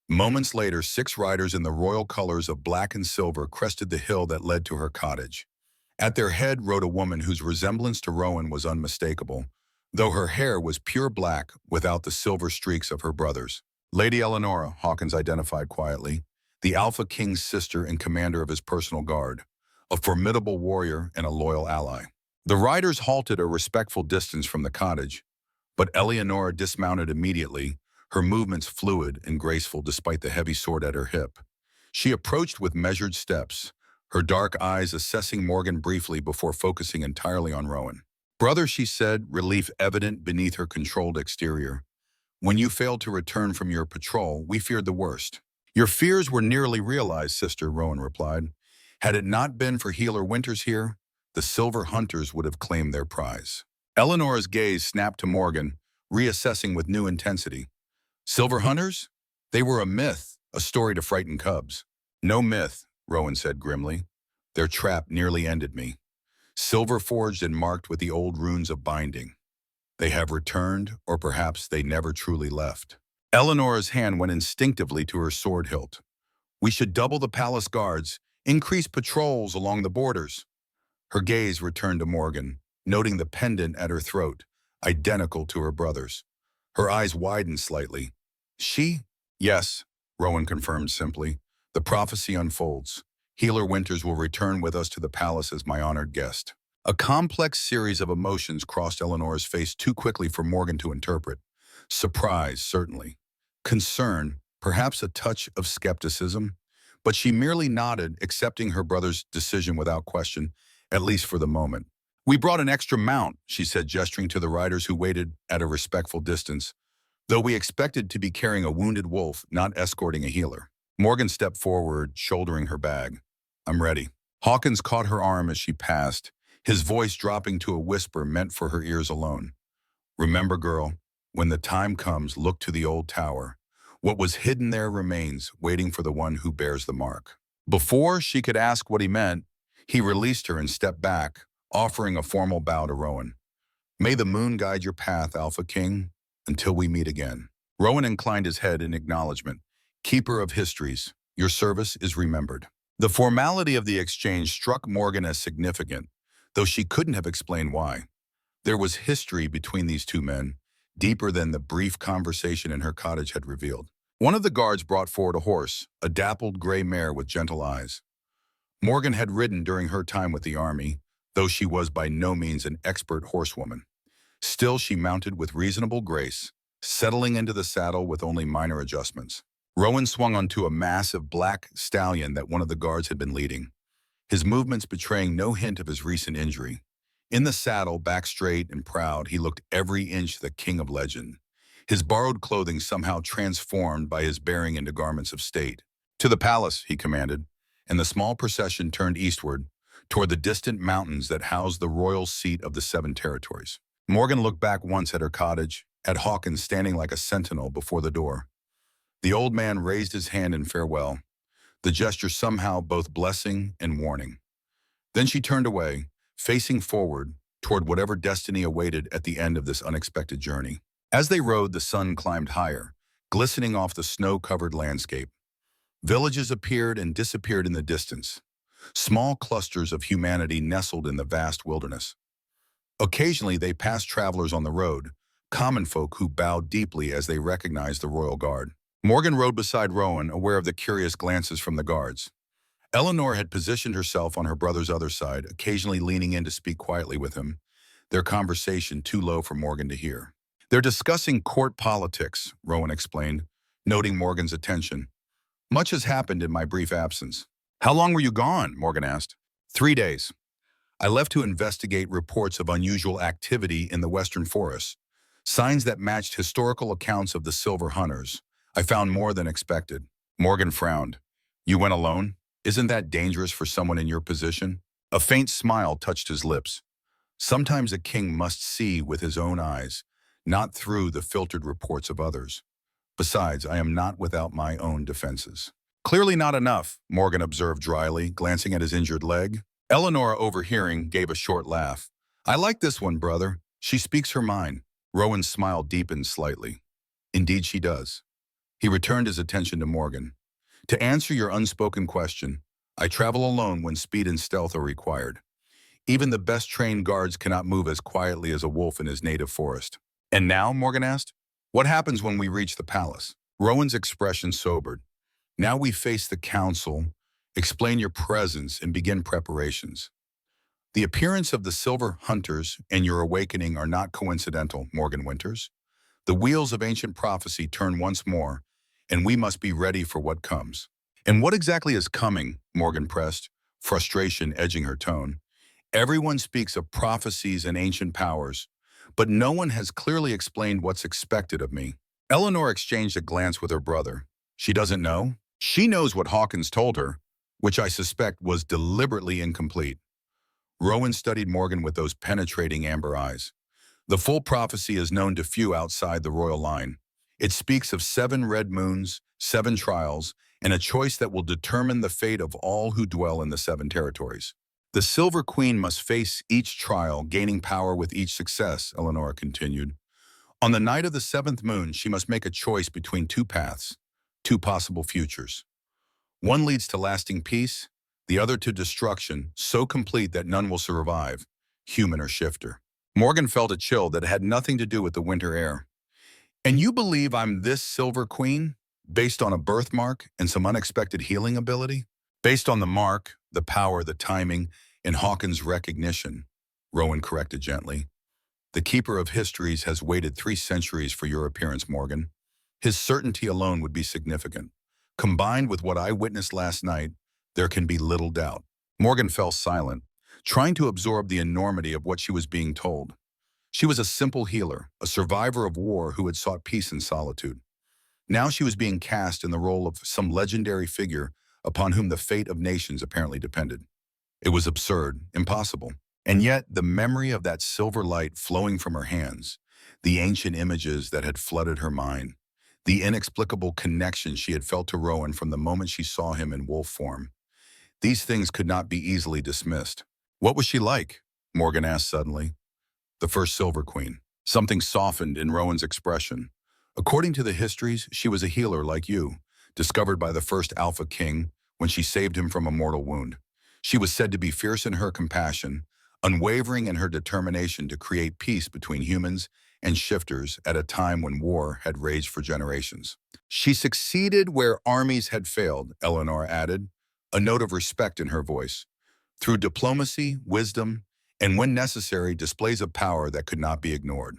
Moments later, 6 riders in the royal colors of black and silver crested the hill that led to her cottage. At their head rode a woman whose resemblance to Rowan was unmistakable, though her hair was pure black without the silver streaks of her brother's. Lady Eleonora, Hawkins identified quietly, the Alpha King's sister and commander of his personal guard, a formidable warrior and a loyal ally. The riders halted a respectful distance from the cottage, but Eleonora dismounted immediately, her movements fluid and graceful despite the heavy sword at her hip. She approached with measured steps, her dark eyes assessing Morgan briefly before focusing entirely on Rowan. "Brother," she said, relief evident beneath her controlled exterior. "When you failed to return from your patrol, we feared the worst." "Your fears were nearly realized, sister," Rowan replied. "Had it not been for Healer Winters here, the Silver Hunters would have claimed their prize." Eleanor's gaze snapped to Morgan, reassessing with new intensity. "Silver Hunters? They were a myth, a story to frighten cubs." "No myth," Rowan said grimly. "Their trap nearly ended me. Silver forged and marked with the old runes of binding. They have returned, or perhaps they never truly left." Eleanor's hand went instinctively to her sword hilt. "We should double the palace guards, increase patrols along the borders." Her gaze returned to Morgan, noting the pendant at her throat, identical to her brother's. Her eyes widened slightly. "She?" "Yes," Rowan confirmed simply. "The prophecy unfolds. Healer Winters will return with us to the palace as my honored guest." A complex series of emotions crossed Eleanor's face too quickly for Morgan to interpret. Surprise, certainly. Concern, perhaps a touch of skepticism. But she merely nodded, accepting her brother's decision without question, at least for the moment. "We brought an extra mount," she said, gesturing to the riders who waited at a respectful distance, "though we expected to be carrying a wounded wolf, not escorting a healer." Morgan stepped forward, shouldering her bag. "I'm ready." Hawkins caught her arm as she passed, his voice dropping to a whisper meant for her ears alone. "Remember, girl, when the time comes, look to the old tower. What was hidden there remains, waiting for the one who bears the mark." Before she could ask what he meant, he released her and stepped back, offering a formal bow to Rowan. "May the moon guide your path, Alpha King, until we meet again." Rowan inclined his head in acknowledgement. "Keeper of histories, your service is remembered." The formality of the exchange struck Morgan as significant, though she couldn't have explained why. There was history between these two men, deeper than the brief conversation in her cottage had revealed. One of the guards brought forward a horse, a dappled gray mare with gentle eyes. Morgan had ridden during her time with the army, though she was by no means an expert horsewoman. Still, she mounted with reasonable grace, settling into the saddle with only minor adjustments. Rowan swung onto a massive black stallion that one of the guards had been leading, his movements betraying no hint of his recent injury. In the saddle, back straight and proud, he looked every inch the king of legend, his borrowed clothing somehow transformed by his bearing into garments of state. "To the palace," he commanded, and the small procession turned eastward, toward the distant mountains that housed the royal seat of the Seven Territories. Morgan looked back once at her cottage, at Hawkins standing like a sentinel before the door. The old man raised his hand in farewell, the gesture somehow both blessing and warning. Then she turned away, facing forward toward whatever destiny awaited at the end of this unexpected journey. As they rode, the sun climbed higher, glistening off the snow-covered landscape. Villages appeared and disappeared in the distance, small clusters of humanity nestled in the vast wilderness. Occasionally, they passed travelers on the road, common folk who bowed deeply as they recognized the royal guard. Morgan rode beside Rowan, aware of the curious glances from the guards. Eleanor had positioned herself on her brother's other side, occasionally leaning in to speak quietly with him, their conversation too low for Morgan to hear. "They're discussing court politics," Rowan explained, noting Morgan's attention. "Much has happened in my brief absence." "How long were you gone?" Morgan asked. 3 days. I left to investigate reports of unusual activity in the western forests, signs that matched historical accounts of the Silver Hunters. I found more than expected." Morgan frowned. "You went alone? Isn't that dangerous for someone in your position?" A faint smile touched his lips. "Sometimes a king must see with his own eyes, not through the filtered reports of others. Besides, I am not without my own defenses." "Clearly not enough," Morgan observed dryly, glancing at his injured leg. Eleanor, overhearing, gave a short laugh. "I like this one, brother. She speaks her mind." Rowan's smile deepened slightly. "Indeed she does." He returned his attention to Morgan. "To answer your unspoken question, I travel alone when speed and stealth are required. Even the best trained guards cannot move as quietly as a wolf in his native forest." "And now?" Morgan asked. "What happens when we reach the palace?" Rowan's expression sobered. "Now we face the council, explain your presence, and begin preparations. The appearance of the Silver Hunters and your awakening are not coincidental, Morgan Winters. The wheels of ancient prophecy turn once more, and we must be ready for what comes." "And what exactly is coming?" Morgan pressed, frustration edging her tone. "Everyone speaks of prophecies and ancient powers, but no one has clearly explained what's expected of me." Eleanor exchanged a glance with her brother. "She doesn't know?" "She knows what Hawkins told her, which I suspect was deliberately incomplete." Rowan studied Morgan with those penetrating amber eyes. "The full prophecy is known to few outside the royal line. It speaks of 7 red moons, 7 trials, and a choice that will determine the fate of all who dwell in the 7 territories. The Silver Queen must face each trial, gaining power with each success," Eleanor continued. "On the night of the 7th moon, she must make a choice between 2 paths, 2 possible futures. One leads to lasting peace, the other to destruction, so complete that none will survive, human or shifter." Morgan felt a chill that had nothing to do with the winter air. "And you believe I'm this Silver Queen, based on a birthmark and some unexpected healing ability?" "Based on the mark, the power, the timing, and Hawkins' recognition," Rowan corrected gently. "The Keeper of Histories has waited 3 centuries for your appearance, Morgan. His certainty alone would be significant. Combined with what I witnessed last night, there can be little doubt." Morgan fell silent, trying to absorb the enormity of what she was being told. She was a simple healer, a survivor of war who had sought peace in solitude. Now she was being cast in the role of some legendary figure upon whom the fate of nations apparently depended. It was absurd, impossible. And yet, the memory of that silver light flowing from her hands, the ancient images that had flooded her mind, the inexplicable connection she had felt to Rowan from the moment she saw him in wolf form, these things could not be easily dismissed. "What was she like?" Morgan asked suddenly. "The first Silver Queen." Something softened in Rowan's expression. "According to the histories, she was a healer like you, discovered by the first Alpha King when she saved him from a mortal wound. She was said to be fierce in her compassion, unwavering in her determination to create peace between humans and shifters at a time when war had raged for generations. She succeeded where armies had failed," Eleanor added, a note of respect in her voice. "Through diplomacy, wisdom, and when necessary, displays of power that could not be ignored.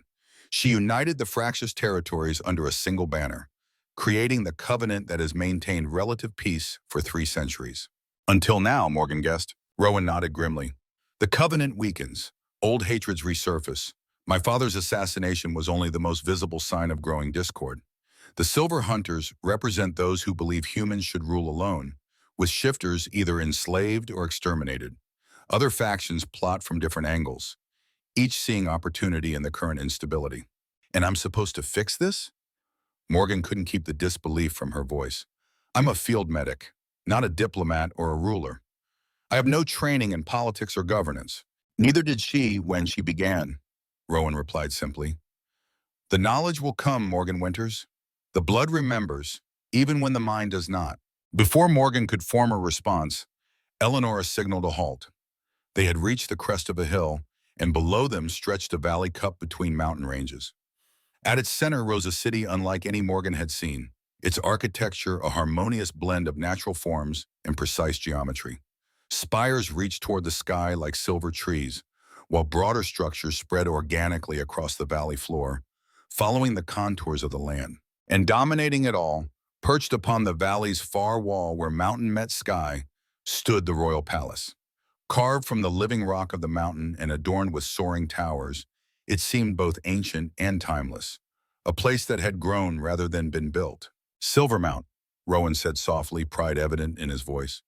She united the fractious territories under a single banner, creating the covenant that has maintained relative peace for 3 centuries. Until now, Morgan guessed. Rowan nodded grimly. The covenant weakens. Old hatreds resurface. My father's assassination was only the most visible sign of growing discord. The Silver Hunters represent those who believe humans should rule alone, with shifters either enslaved or exterminated. Other factions plot from different angles, each seeing opportunity in the current instability. And I'm supposed to fix this? Morgan couldn't keep the disbelief from her voice. I'm a field medic, not a diplomat or a ruler. I have no training in politics or governance. Neither did she when she began, Rowan replied simply. The knowledge will come, Morgan Winters. The blood remembers, even when the mind does not. Before Morgan could form a response, Eleanor signaled a halt. They had reached the crest of a hill, and below them stretched a valley cupped between mountain ranges. At its center rose a city unlike any Morgan had seen, its architecture a harmonious blend of natural forms and precise geometry. Spires reached toward the sky like silver trees, while broader structures spread organically across the valley floor, following the contours of the land. And dominating it all, perched upon the valley's far wall where mountain met sky, stood the royal palace. Carved from the living rock of the mountain and adorned with soaring towers, it seemed both ancient and timeless, a place that had grown rather than been built. Silvermount, Rowan said softly, pride evident in his voice.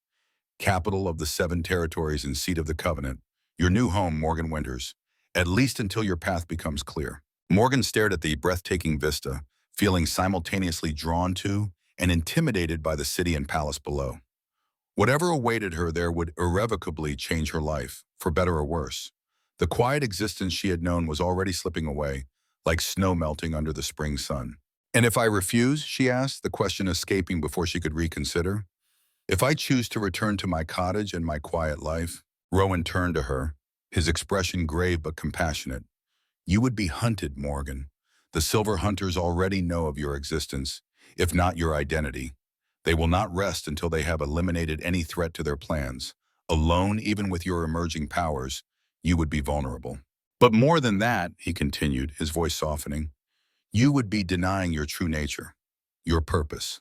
Capital of the 7 territories and seat of the covenant. Your new home, Morgan Winters, at least until your path becomes clear. Morgan stared at the breathtaking vista, feeling simultaneously drawn to and intimidated by the city and palace below. Whatever awaited her there would irrevocably change her life, for better or worse. The quiet existence she had known was already slipping away, like snow melting under the spring sun. And if I refuse, she asked, the question escaping before she could reconsider. If I choose to return to my cottage and my quiet life, Rowan turned to her, his expression grave but compassionate. You would be hunted, Morgan. The Silver Hunters already know of your existence, if not your identity. They will not rest until they have eliminated any threat to their plans. Alone, even with your emerging powers, you would be vulnerable. But more than that, he continued, his voice softening, you would be denying your true nature, your purpose.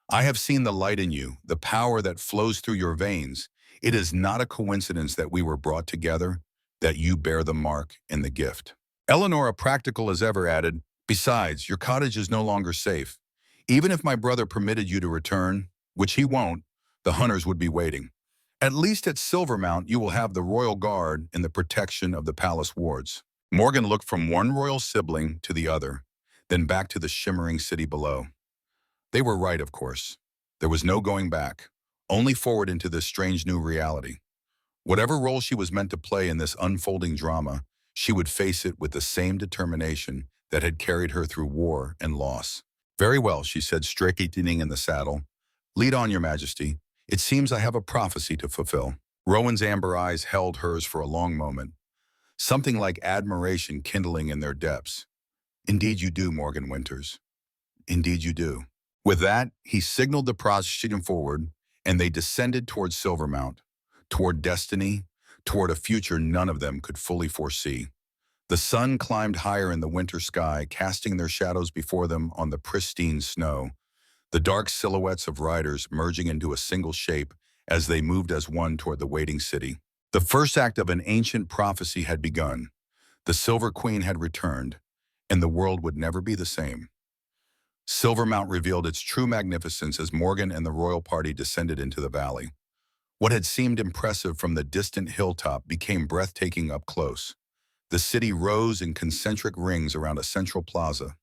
I have seen the light in you, the power that flows through your veins. It is not a coincidence that we were brought together, that you bear the mark and the gift. Eleanor, practical as ever, added, besides, your cottage is no longer safe. Even if my brother permitted you to return, which he won't, the hunters would be waiting. At least at Silvermount, you will have the royal guard and the protection of the palace wards. Morgan looked from one royal sibling to the other, then back to the shimmering city below. They were right, of course. There was no going back, only forward into this strange new reality. Whatever role she was meant to play in this unfolding drama, she would face it with the same determination that had carried her through war and loss. Very well, she said, straightening in the saddle. Lead on, Your Majesty. It seems I have a prophecy to fulfill. Rowan's amber eyes held hers for a long moment, something like admiration kindling in their depths. Indeed you do, Morgan Winters. Indeed you do. With that, he signaled the procession forward, and they descended toward Silvermount, toward destiny, toward a future none of them could fully foresee. The sun climbed higher in the winter sky, casting their shadows before them on the pristine snow, the dark silhouettes of riders merging into a single shape as they moved as one toward the waiting city. The first act of an ancient prophecy had begun. The Silver Queen had returned, and the world would never be the same. Silvermount revealed its true magnificence as Morgan and the royal party descended into the valley. What had seemed impressive from the distant hilltop became breathtaking up close. The city rose in concentric rings around a central plaza,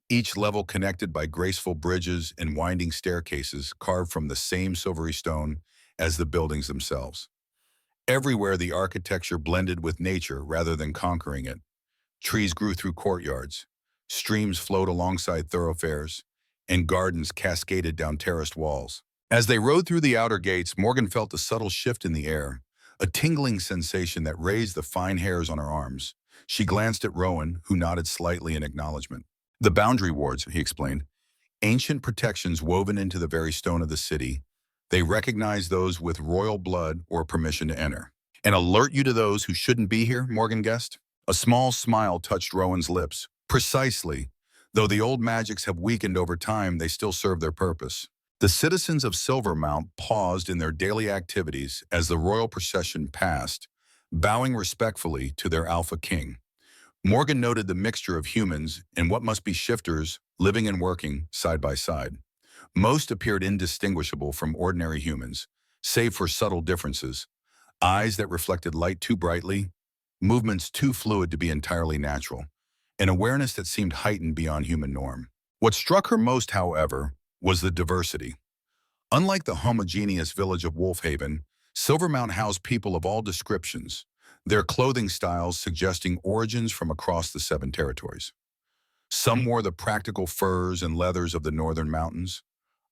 each level connected by graceful bridges and winding staircases carved from the same silvery stone as the buildings themselves. Everywhere the architecture blended with nature rather than conquering it. Trees grew through courtyards, streams flowed alongside thoroughfares, and gardens cascaded down terraced walls. As they rode through the outer gates, Morgan felt a subtle shift in the air, a tingling sensation that raised the fine hairs on her arms. She glanced at Rowan, who nodded slightly in acknowledgement. The boundary wards, he explained, ancient protections woven into the very stone of the city. They recognized those with royal blood or permission to enter. And alert you to those who shouldn't be here, Morgan guessed. A small smile touched Rowan's lips. Precisely. Though the old magics have weakened over time, they still serve their purpose. The citizens of Silvermount paused in their daily activities as the royal procession passed, bowing respectfully to their Alpha King. Morgan noted the mixture of humans and what must be shifters living and working side by side. Most appeared indistinguishable from ordinary humans, save for subtle differences. Eyes that reflected light too brightly, movements too fluid to be entirely natural, an awareness that seemed heightened beyond human norm. What struck her most, however, was the diversity. Unlike the homogeneous village of Wolfhaven, Silvermount housed people of all descriptions, their clothing styles suggesting origins from across the 7 territories. Some wore the practical furs and leathers of the northern mountains,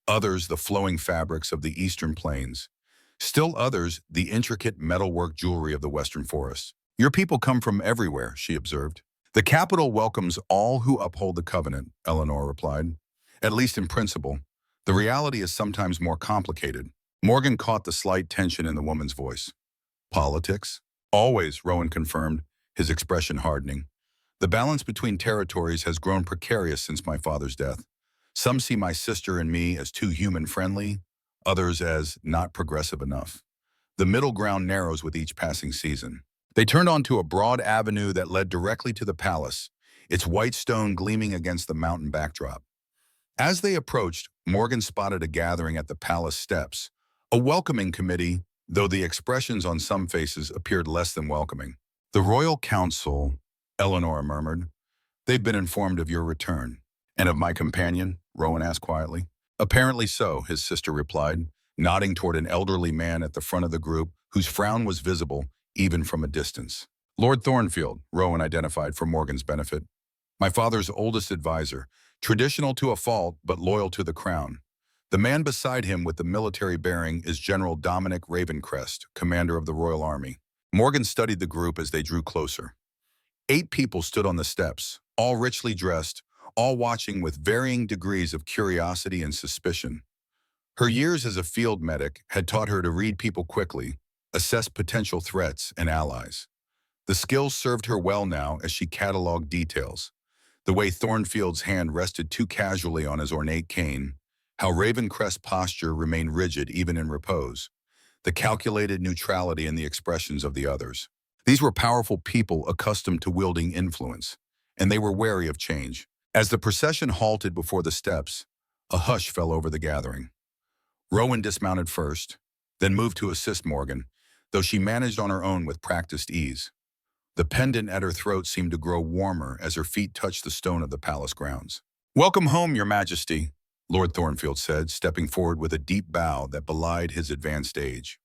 others the flowing fabrics of the eastern plains, still others the intricate metalwork jewelry of the western forests. Your people come from everywhere, she observed. The capital welcomes all who uphold the covenant, Eleanor replied. At least in principle. The reality is sometimes more complicated. Morgan caught the slight tension in the woman's voice. Politics? Always, Rowan confirmed, his expression hardening. The balance between territories has grown precarious since my father's death. Some see my sister and me as too human-friendly, others as not progressive enough. The middle ground narrows with each passing season. They turned onto a broad avenue that led directly to the palace, its white stone gleaming against the mountain backdrop. As they approached, Morgan spotted a gathering at the palace steps, a welcoming committee, though the expressions on some faces appeared less than welcoming. The Royal Council, Eleanor murmured. They've been informed of your return. And of my companion? Rowan asked quietly. Apparently so, his sister replied, nodding toward an elderly man at the front of the group whose frown was visible even from a distance. Lord Thornfield, Rowan identified for Morgan's benefit. My father's oldest advisor, traditional to a fault but loyal to the crown. The man beside him with the military bearing is General Dominic Ravencrest, commander of the Royal Army. Morgan studied the group as they drew closer. 8 people stood on the steps, all richly dressed, all watching with varying degrees of curiosity and suspicion. Her years as a field medic had taught her to read people quickly, assess potential threats and allies. The skills served her well now as she cataloged details. The way Thornfield's hand rested too casually on his ornate cane, how Ravencrest's posture remained rigid even in repose, the calculated neutrality in the expressions of the others. These were powerful people accustomed to wielding influence, and they were wary of change. As the procession halted before the steps, a hush fell over the gathering. Rowan dismounted first, then moved to assist Morgan, though she managed on her own with practiced ease. The pendant at her throat seemed to grow warmer as her feet touched the stone of the palace grounds. Welcome home, Your Majesty, Lord Thornfield said, stepping forward with a deep bow that belied his advanced age.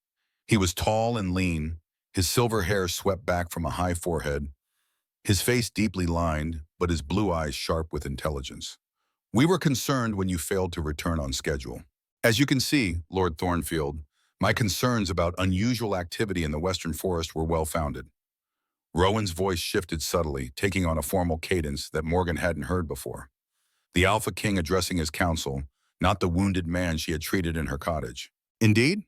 He was tall and lean, his silver hair swept back from a high forehead, his face deeply lined, but his blue eyes sharp with intelligence. We were concerned when you failed to return on schedule. As you can see, Lord Thornfield, my concerns about unusual activity in the Western Forest were well-founded. Rowan's voice shifted subtly, taking on a formal cadence that Morgan hadn't heard before. The Alpha King addressing his council, not the wounded man she had treated in her cottage. Indeed?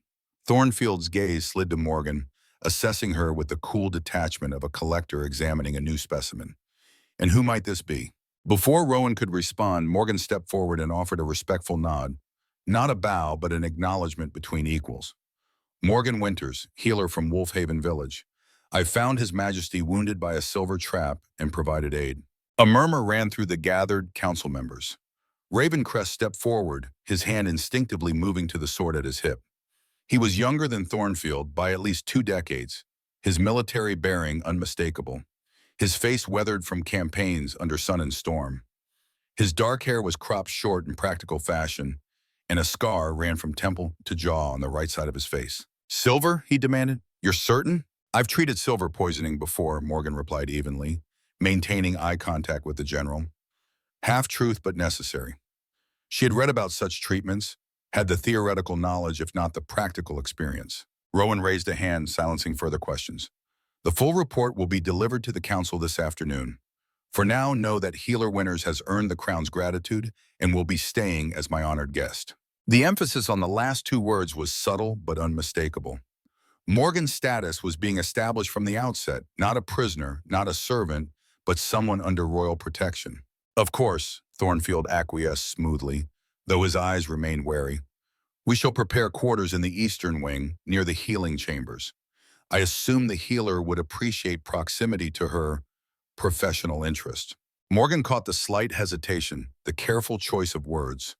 Thornfield's gaze slid to Morgan, assessing her with the cool detachment of a collector examining a new specimen. And who might this be? Before Rowan could respond, Morgan stepped forward and offered a respectful nod. Not a bow, but an acknowledgement between equals. Morgan Winters, healer from Wolfhaven Village. I found His Majesty wounded by a silver trap and provided aid. A murmur ran through the gathered council members. Ravencrest stepped forward, his hand instinctively moving to the sword at his hip. He was younger than Thornfield by at least 2 decades, his military bearing unmistakable, his face weathered from campaigns under sun and storm. His dark hair was cropped short in practical fashion, and a scar ran from temple to jaw on the right side of his face. Silver? He demanded. You're certain? I've treated silver poisoning before, Morgan replied evenly, maintaining eye contact with the general. Half-truth but necessary. She had read about such treatments, had the theoretical knowledge if not the practical experience. Rowan raised a hand, silencing further questions. The full report will be delivered to the council this afternoon. For now, know that Healer Winters has earned the crown's gratitude and will be staying as my honored guest. The emphasis on the last 2 words was subtle but unmistakable. Morgan's status was being established from the outset, not a prisoner, not a servant, but someone under royal protection. Of course, Thornfield acquiesced smoothly, though his eyes remained wary. We shall prepare quarters in the eastern wing, near the healing chambers. I assume the healer would appreciate proximity to her professional interest. Morgan caught the slight hesitation, the careful choice of words.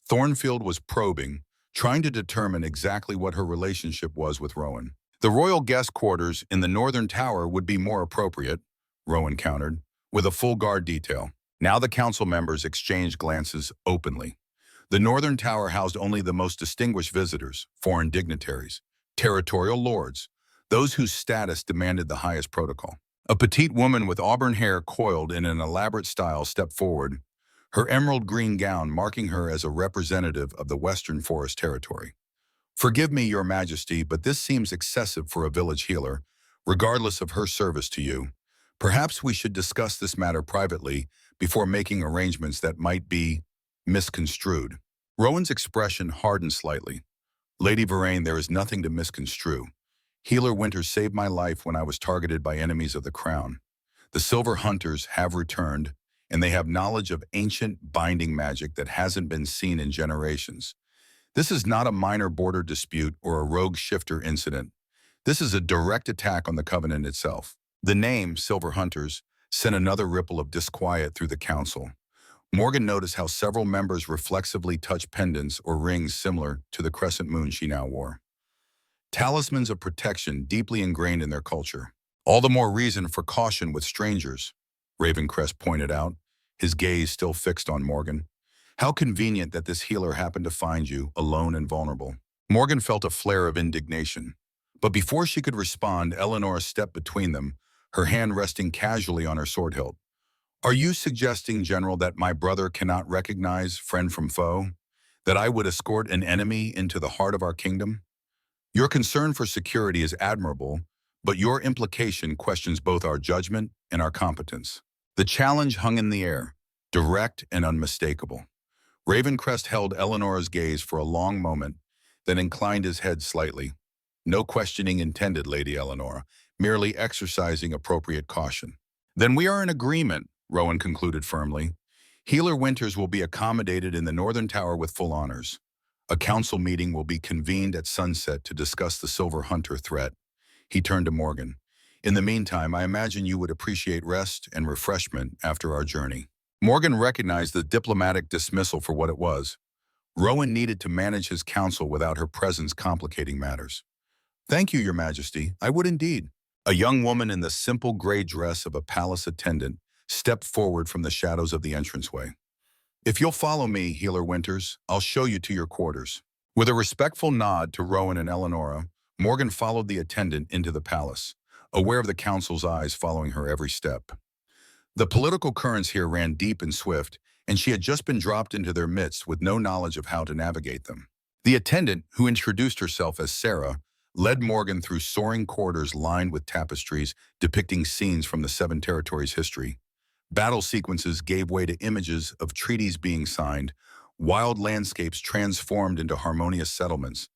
Thornfield was probing, trying to determine exactly what her relationship was with Rowan. The royal guest quarters in the northern tower would be more appropriate, Rowan countered, with a full guard detail. Now the council members exchanged glances openly. The northern tower housed only the most distinguished visitors, foreign dignitaries, territorial lords, those whose status demanded the highest protocol. A petite woman with auburn hair coiled in an elaborate style stepped forward, her emerald green gown marking her as a representative of the Western Forest Territory. Forgive me, Your Majesty, but this seems excessive for a village healer, regardless of her service to you. Perhaps we should discuss this matter privately before making arrangements that might be misconstrued. Rowan's expression hardened slightly. Lady Varaine, there is nothing to misconstrue. Healer Winters saved my life when I was targeted by enemies of the crown. The Silver Hunters have returned, and they have knowledge of ancient binding magic that hasn't been seen in generations. This is not a minor border dispute or a rogue shifter incident. This is a direct attack on the Covenant itself. The name, Silver Hunters, sent another ripple of disquiet through the council. Morgan noticed how several members reflexively touched pendants or rings similar to the crescent moon she now wore. Talismans of protection deeply ingrained in their culture. All the more reason for caution with strangers, Ravencrest pointed out, his gaze still fixed on Morgan. How convenient that this healer happened to find you, alone and vulnerable. Morgan felt a flare of indignation. But before she could respond, Eleanor stepped between them, her hand resting casually on her sword hilt. Are you suggesting, General, that my brother cannot recognize friend from foe? That I would escort an enemy into the heart of our kingdom? Your concern for security is admirable, but your implication questions both our judgment and our competence. The challenge hung in the air, direct and unmistakable. Ravencrest held Eleanor's gaze for a long moment, then inclined his head slightly. No questioning intended, Lady Eleanor, merely exercising appropriate caution. Then we are in agreement, Rowan concluded firmly. Healer Winters will be accommodated in the Northern Tower with full honors. A council meeting will be convened at sunset to discuss the Silver Hunter threat. He turned to Morgan. In the meantime, I imagine you would appreciate rest and refreshment after our journey. Morgan recognized the diplomatic dismissal for what it was. Rowan needed to manage his council without her presence complicating matters. Thank you, Your Majesty. I would indeed. A young woman in the simple gray dress of a palace attendant stepped forward from the shadows of the entranceway. If you'll follow me, Healer Winters, I'll show you to your quarters. With a respectful nod to Rowan and Eleonora, Morgan followed the attendant into the palace, aware of the council's eyes following her every step. The political currents here ran deep and swift, and she had just been dropped into their midst with no knowledge of how to navigate them. The attendant, who introduced herself as Sarah, led Morgan through soaring corridors lined with tapestries depicting scenes from the Seven Territories' history. Battle sequences gave way to images of treaties being signed, wild landscapes transformed into harmonious settlements,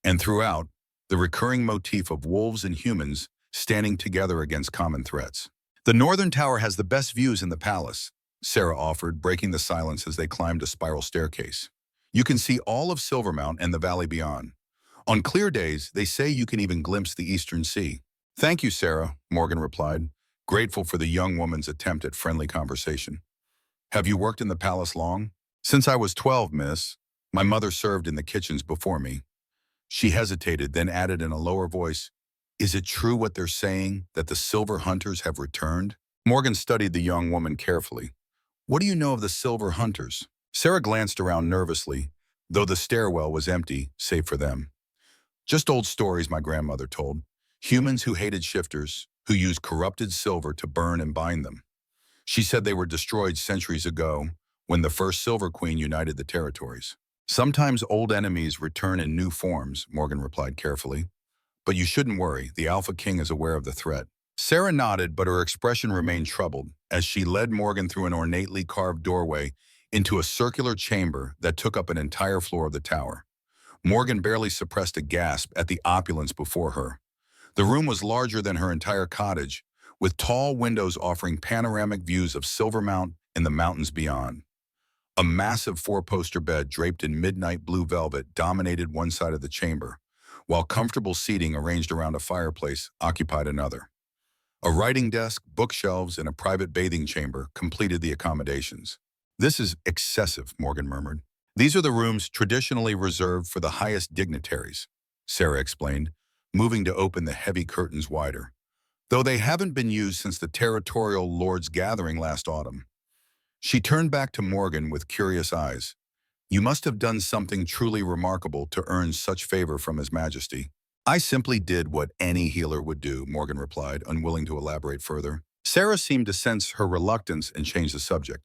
and throughout, the recurring motif of wolves and humans standing together against common threats. The Northern Tower has the best views in the palace, Sarah offered, breaking the silence as they climbed a spiral staircase. You can see all of Silvermount and the valley beyond. On clear days, they say you can even glimpse the eastern sea. Thank you, Sarah, Morgan replied, grateful for the young woman's attempt at friendly conversation. Have you worked in the palace long? Since I was 12, miss. My mother served in the kitchens before me. She hesitated, then added in a lower voice, Is it true what they're saying, that the Silver Hunters have returned? Morgan studied the young woman carefully. What do you know of the Silver Hunters? Sarah glanced around nervously, though the stairwell was empty, save for them. Just old stories my grandmother told. Humans who hated shifters, who used corrupted silver to burn and bind them. She said they were destroyed centuries ago when the first Silver Queen united the territories. Sometimes old enemies return in new forms, Morgan replied carefully. But you shouldn't worry, the Alpha King is aware of the threat. Sarah nodded, but her expression remained troubled as she led Morgan through an ornately carved doorway into a circular chamber that took up an entire floor of the tower. Morgan barely suppressed a gasp at the opulence before her. The room was larger than her entire cottage, with tall windows offering panoramic views of Silvermount and the mountains beyond. A massive four-poster bed draped in midnight blue velvet dominated one side of the chamber, while comfortable seating arranged around a fireplace occupied another. A writing desk, bookshelves, and a private bathing chamber completed the accommodations. "This is excessive," Morgan murmured. "These are the rooms traditionally reserved for the highest dignitaries," Sarah explained, moving to open the heavy curtains wider, though they haven't been used since the territorial lords' gathering last autumn. She turned back to Morgan with curious eyes. "You must have done something truly remarkable to earn such favor from His Majesty." "I simply did what any healer would do," Morgan replied, unwilling to elaborate further. Sarah seemed to sense her reluctance and changed the subject.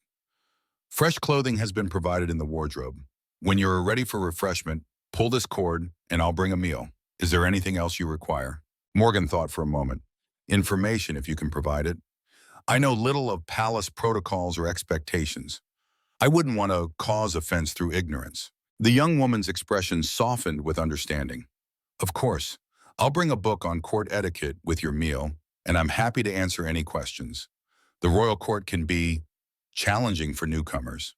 "Fresh clothing has been provided in the wardrobe. When you're ready for refreshment, pull this cord and I'll bring a meal. Is there anything else you require?" Morgan thought for a moment. "Information, if you can provide it. I know little of palace protocols or expectations. I wouldn't want to cause offense through ignorance." The young woman's expression softened with understanding. "Of course, I'll bring a book on court etiquette with your meal, and I'm happy to answer any questions. The royal court can be challenging for newcomers."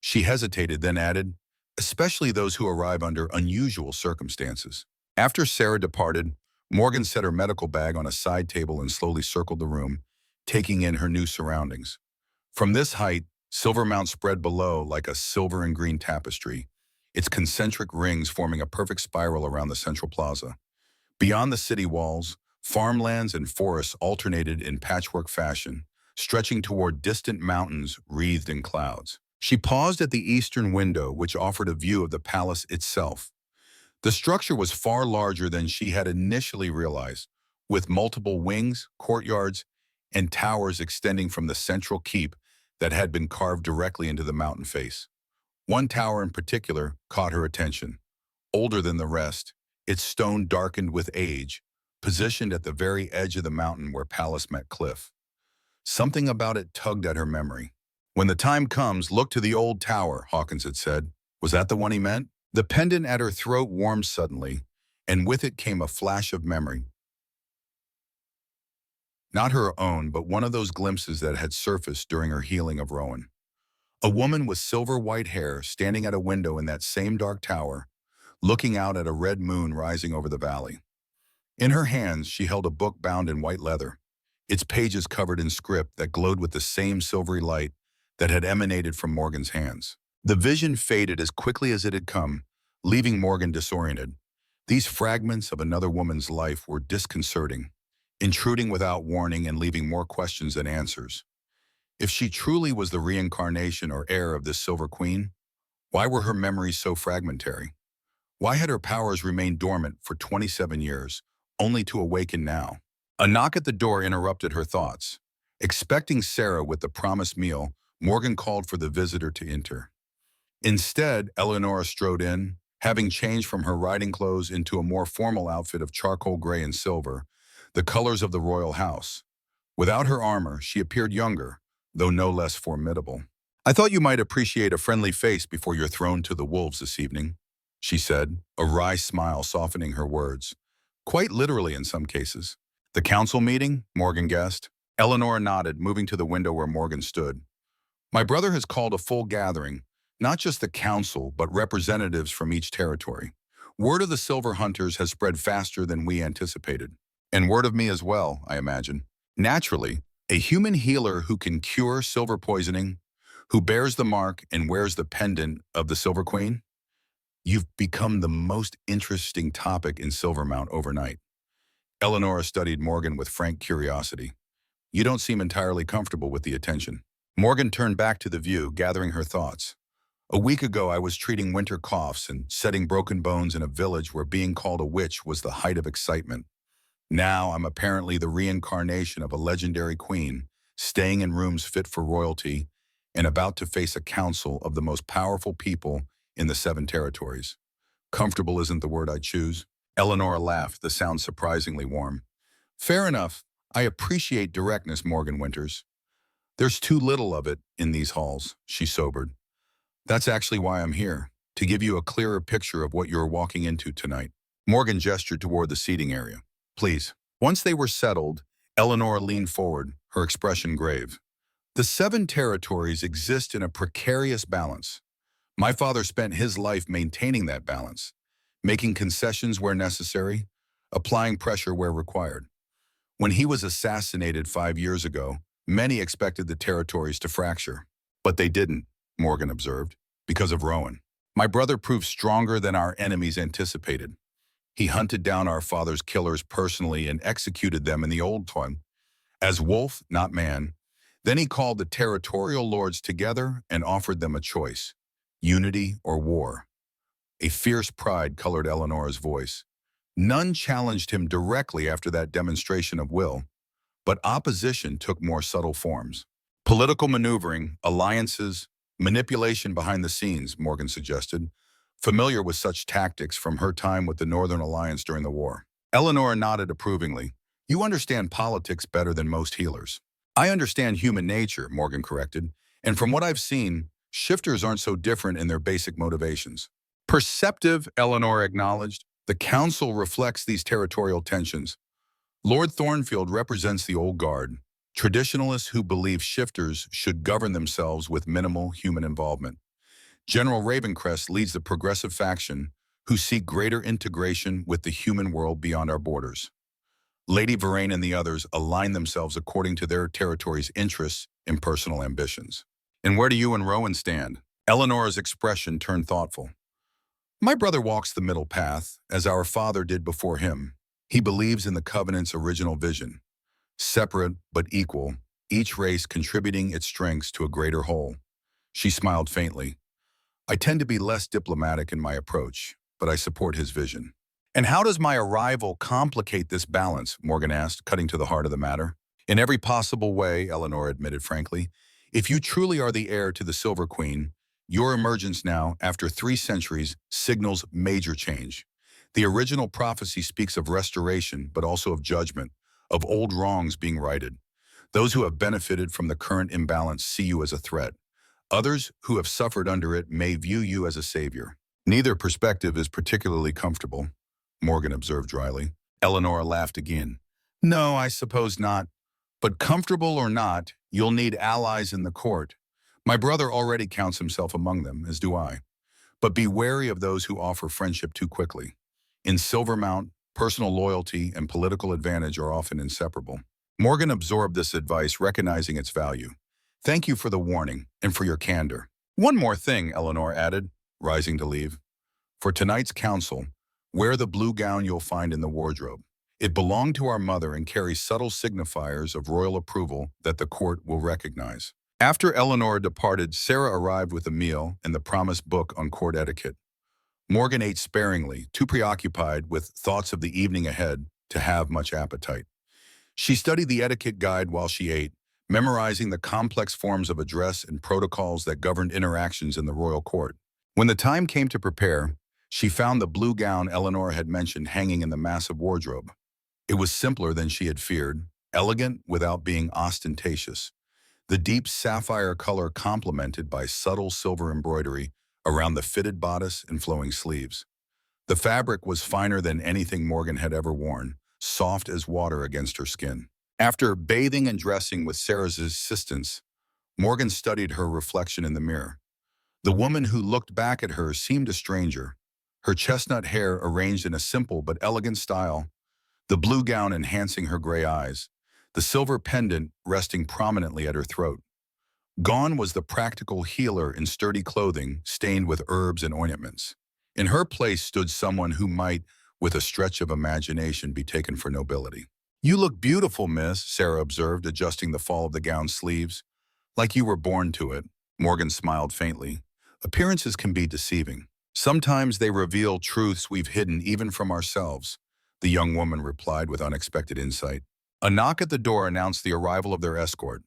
She hesitated, then added, "especially those who arrive under unusual circumstances." After Sarah departed, Morgan set her medical bag on a side table and slowly circled the room, taking in her new surroundings. From this height, Silvermount spread below like a silver and green tapestry, its concentric rings forming a perfect spiral around the central plaza. Beyond the city walls, farmlands and forests alternated in patchwork fashion, stretching toward distant mountains wreathed in clouds. She paused at the eastern window, which offered a view of the palace itself. The structure was far larger than she had initially realized, with multiple wings, courtyards, and towers extending from the central keep that had been carved directly into the mountain face. One tower in particular caught her attention. Older than the rest, its stone darkened with age, positioned at the very edge of the mountain where palace met cliff. Something about it tugged at her memory. "When the time comes, look to the old tower," Hawkins had said. Was that the one he meant? The pendant at her throat warmed suddenly, and with it came a flash of memory. Not her own, but one of those glimpses that had surfaced during her healing of Rowan. A woman with silver white hair standing at a window in that same dark tower, looking out at a red moon rising over the valley. In her hands, she held a book bound in white leather, its pages covered in script that glowed with the same silvery light that had emanated from Morgan's hands. The vision faded as quickly as it had come, leaving Morgan disoriented. These fragments of another woman's life were disconcerting, intruding without warning and leaving more questions than answers. If she truly was the reincarnation or heir of this Silver Queen, why were her memories so fragmentary? Why had her powers remained dormant for 27 years, only to awaken now? A knock at the door interrupted her thoughts. Expecting Sarah with the promised meal, Morgan called for the visitor to enter. Instead, Eleonora strode in, having changed from her riding clothes into a more formal outfit of charcoal gray and silver, the colors of the royal house. Without her armor, she appeared younger, though no less formidable. "I thought you might appreciate a friendly face before you're thrown to the wolves this evening," she said, a wry smile softening her words. Quite literally in some cases. "The council meeting?" Morgan guessed. Eleanor nodded, moving to the window where Morgan stood. "My brother has called a full gathering, not just the council, but representatives from each territory. Word of the Silver Hunters has spread faster than we anticipated. And word of me as well, I imagine. Naturally, a human healer who can cure silver poisoning, who bears the mark and wears the pendant of the Silver Queen? You've become the most interesting topic in Silvermount overnight." Eleanor studied Morgan with frank curiosity. "You don't seem entirely comfortable with the attention." Morgan turned back to the view, gathering her thoughts. "A week ago, I was treating winter coughs and setting broken bones in a village where being called a witch was the height of excitement. Now I'm apparently the reincarnation of a legendary queen, staying in rooms fit for royalty and about to face a council of the most powerful people in the 7 territories. Comfortable isn't the word I'd choose." Eleanor laughed, the sound surprisingly warm. "Fair enough. I appreciate directness, Morgan Winters. There's too little of it in these halls," she sobered. "That's actually why I'm here, to give you a clearer picture of what you're walking into tonight." Morgan gestured toward the seating area. please." Once they were settled, Eleanor leaned forward, her expression grave. The 7 territories exist in a precarious balance. My father spent his life maintaining that balance, making concessions where necessary, applying pressure where required. When he was assassinated 5 years ago, many expected the territories to fracture. But they didn't, Morgan observed, because of Rowan. My brother proved stronger than our enemies anticipated. He hunted down our father's killers personally and executed them in the old time, as wolf, not man. Then he called the territorial lords together and offered them a choice: unity or war. A fierce pride colored Eleanor's voice. None challenged him directly after that demonstration of will, but opposition took more subtle forms. Political maneuvering, alliances, manipulation behind the scenes, Morgan suggested, familiar with such tactics from her time with the Northern Alliance during the war. Eleanor nodded approvingly. You understand politics better than most healers. I understand human nature, Morgan corrected, and from what I've seen, shifters aren't so different in their basic motivations. Perceptive, Eleanor acknowledged. The council reflects these territorial tensions. Lord Thornfield represents the old guard, traditionalists who believe shifters should govern themselves with minimal human involvement. General Ravencrest leads the progressive faction, who seek greater integration with the human world beyond our borders. Lady Verraine and the others align themselves according to their territory's interests and personal ambitions. And where do you and Rowan stand? Eleanor's expression turned thoughtful. My brother walks the middle path, as our father did before him. He believes in the Covenant's original vision. Separate but equal, each race contributing its strengths to a greater whole. She smiled faintly. I tend to be less diplomatic in my approach, but I support his vision. And how does my arrival complicate this balance? Morgan asked, cutting to the heart of the matter. In every possible way, Eleanor admitted frankly. If you truly are the heir to the Silver Queen, your emergence now, after 3 centuries, signals major change. The original prophecy speaks of restoration, but also of judgment, of old wrongs being righted. Those who have benefited from the current imbalance see you as a threat. Others who have suffered under it may view you as a savior. Neither perspective is particularly comfortable, Morgan observed dryly. Eleanor laughed again. No, I suppose not. But comfortable or not, you'll need allies in the court. My brother already counts himself among them, as do I. But be wary of those who offer friendship too quickly. In Silvermount, personal loyalty and political advantage are often inseparable. Morgan absorbed this advice, recognizing its value. Thank you for the warning and for your candor. One more thing, Eleanor added, rising to leave. For tonight's council, wear the blue gown you'll find in the wardrobe. It belonged to our mother and carries subtle signifiers of royal approval that the court will recognize. After Eleanor departed, Sarah arrived with a meal and the promised book on court etiquette. Morgan ate sparingly, too preoccupied with thoughts of the evening ahead to have much appetite. She studied the etiquette guide while she ate, memorizing the complex forms of address and protocols that governed interactions in the royal court. When the time came to prepare, she found the blue gown Eleanor had mentioned hanging in the massive wardrobe. It was simpler than she had feared, elegant without being ostentatious. The deep sapphire color complemented by subtle silver embroidery around the fitted bodice and flowing sleeves. The fabric was finer than anything Morgan had ever worn, soft as water against her skin. After bathing and dressing with Sarah's assistance, Morgan studied her reflection in the mirror. The woman who looked back at her seemed a stranger, her chestnut hair arranged in a simple but elegant style, the blue gown enhancing her gray eyes, the silver pendant resting prominently at her throat. Gone was the practical healer in sturdy clothing stained with herbs and ointments. In her place stood someone who might, with a stretch of imagination, be taken for nobility. You look beautiful, miss, Sarah observed, adjusting the fall of the gown's sleeves. Like you were born to it. Morgan smiled faintly. Appearances can be deceiving. Sometimes they reveal truths we've hidden even from ourselves, the young woman replied with unexpected insight. A knock at the door announced the arrival of their escort.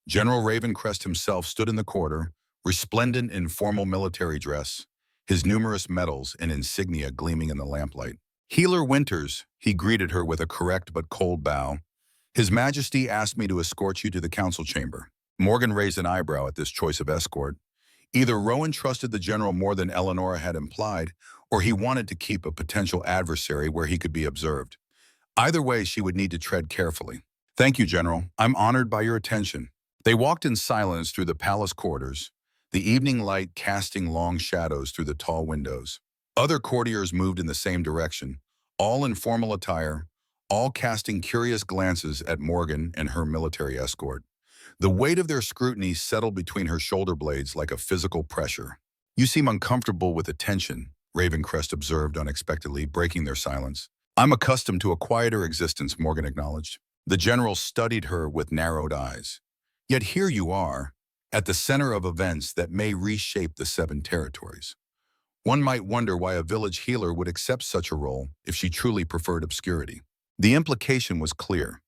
General Ravencrest himself stood in the corridor, resplendent in formal military dress, his numerous medals and insignia gleaming in the lamplight. Healer Winters, he greeted her with a correct but cold bow. His Majesty asked me to escort you to the council chamber. Morgan raised an eyebrow at this choice of escort. Either Rowan trusted the general more than Eleanor had implied, or he wanted to keep a potential adversary where he could be observed. Either way, she would need to tread carefully. Thank you, General. I'm honored by your attention. They walked in silence through the palace corridors, the evening light casting long shadows through the tall windows. Other courtiers moved in the same direction, all in formal attire, all casting curious glances at Morgan and her military escort. The weight of their scrutiny settled between her shoulder blades like a physical pressure. You seem uncomfortable with attention, Ravencrest observed unexpectedly, breaking their silence. I'm accustomed to a quieter existence, Morgan acknowledged. The general studied her with narrowed eyes. Yet here you are, at the center of events that may reshape the seven territories. One might wonder why a village healer would accept such a role if she truly preferred obscurity. The implication was clear.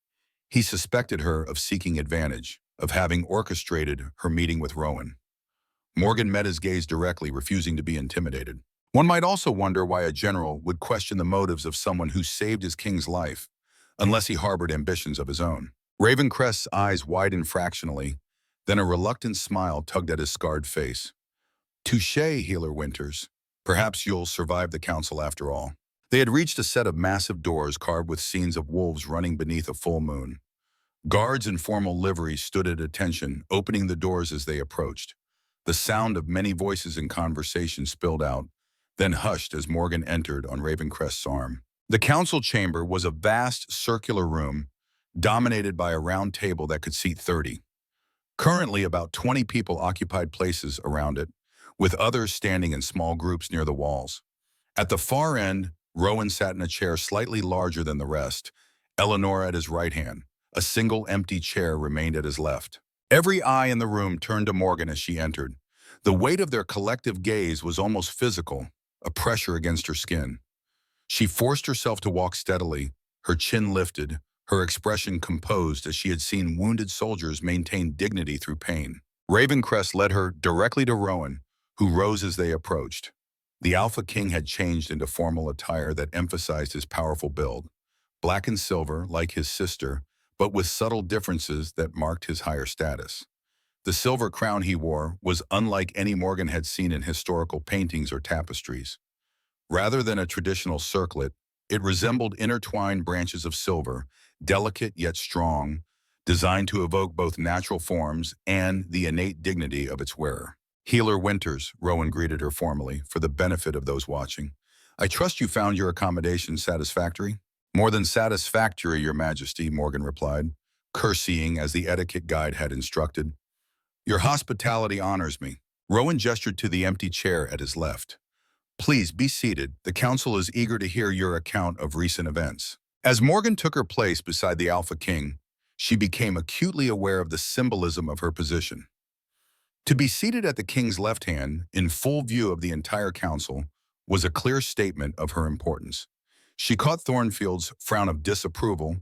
He suspected her of seeking advantage, of having orchestrated her meeting with Rowan. Morgan met his gaze directly, refusing to be intimidated. One might also wonder why a general would question the motives of someone who saved his king's life, unless he harbored ambitions of his own. Ravencrest's eyes widened fractionally, then a reluctant smile tugged at his scarred face. Touché, Healer Winters. Perhaps you'll survive the council after all. They had reached a set of massive doors carved with scenes of wolves running beneath a full moon. Guards in formal livery stood at attention, opening the doors as they approached. The sound of many voices in conversation spilled out, then hushed as Morgan entered on Ravencrest's arm. The council chamber was a vast circular room, dominated by a round table that could seat 30. Currently, about 20 people occupied places around it, with others standing in small groups near the walls. At the far end, Rowan sat in a chair slightly larger than the rest, Eleanor at his right hand. A single empty chair remained at his left. Every eye in the room turned to Morgan as she entered. The weight of their collective gaze was almost physical, a pressure against her skin. She forced herself to walk steadily, her chin lifted, her expression composed as she had seen wounded soldiers maintain dignity through pain. Ravencrest led her directly to Rowan, who rose as they approached. The Alpha King had changed into formal attire that emphasized his powerful build, black and silver like his sister, but with subtle differences that marked his higher status. The silver crown he wore was unlike any Morgan had seen in historical paintings or tapestries. Rather than a traditional circlet, it resembled intertwined branches of silver, delicate yet strong, designed to evoke both natural forms and the innate dignity of its wearer. Healer Winters, Rowan greeted her formally, for the benefit of those watching. I trust you found your accommodation satisfactory? More than satisfactory, Your Majesty, Morgan replied, curtsying as the etiquette guide had instructed. Your hospitality honors me. Rowan gestured to the empty chair at his left. Please be seated. The council is eager to hear your account of recent events. As Morgan took her place beside the Alpha King, she became acutely aware of the symbolism of her position. To be seated at the king's left hand, in full view of the entire council, was a clear statement of her importance. She caught Thornfield's frown of disapproval,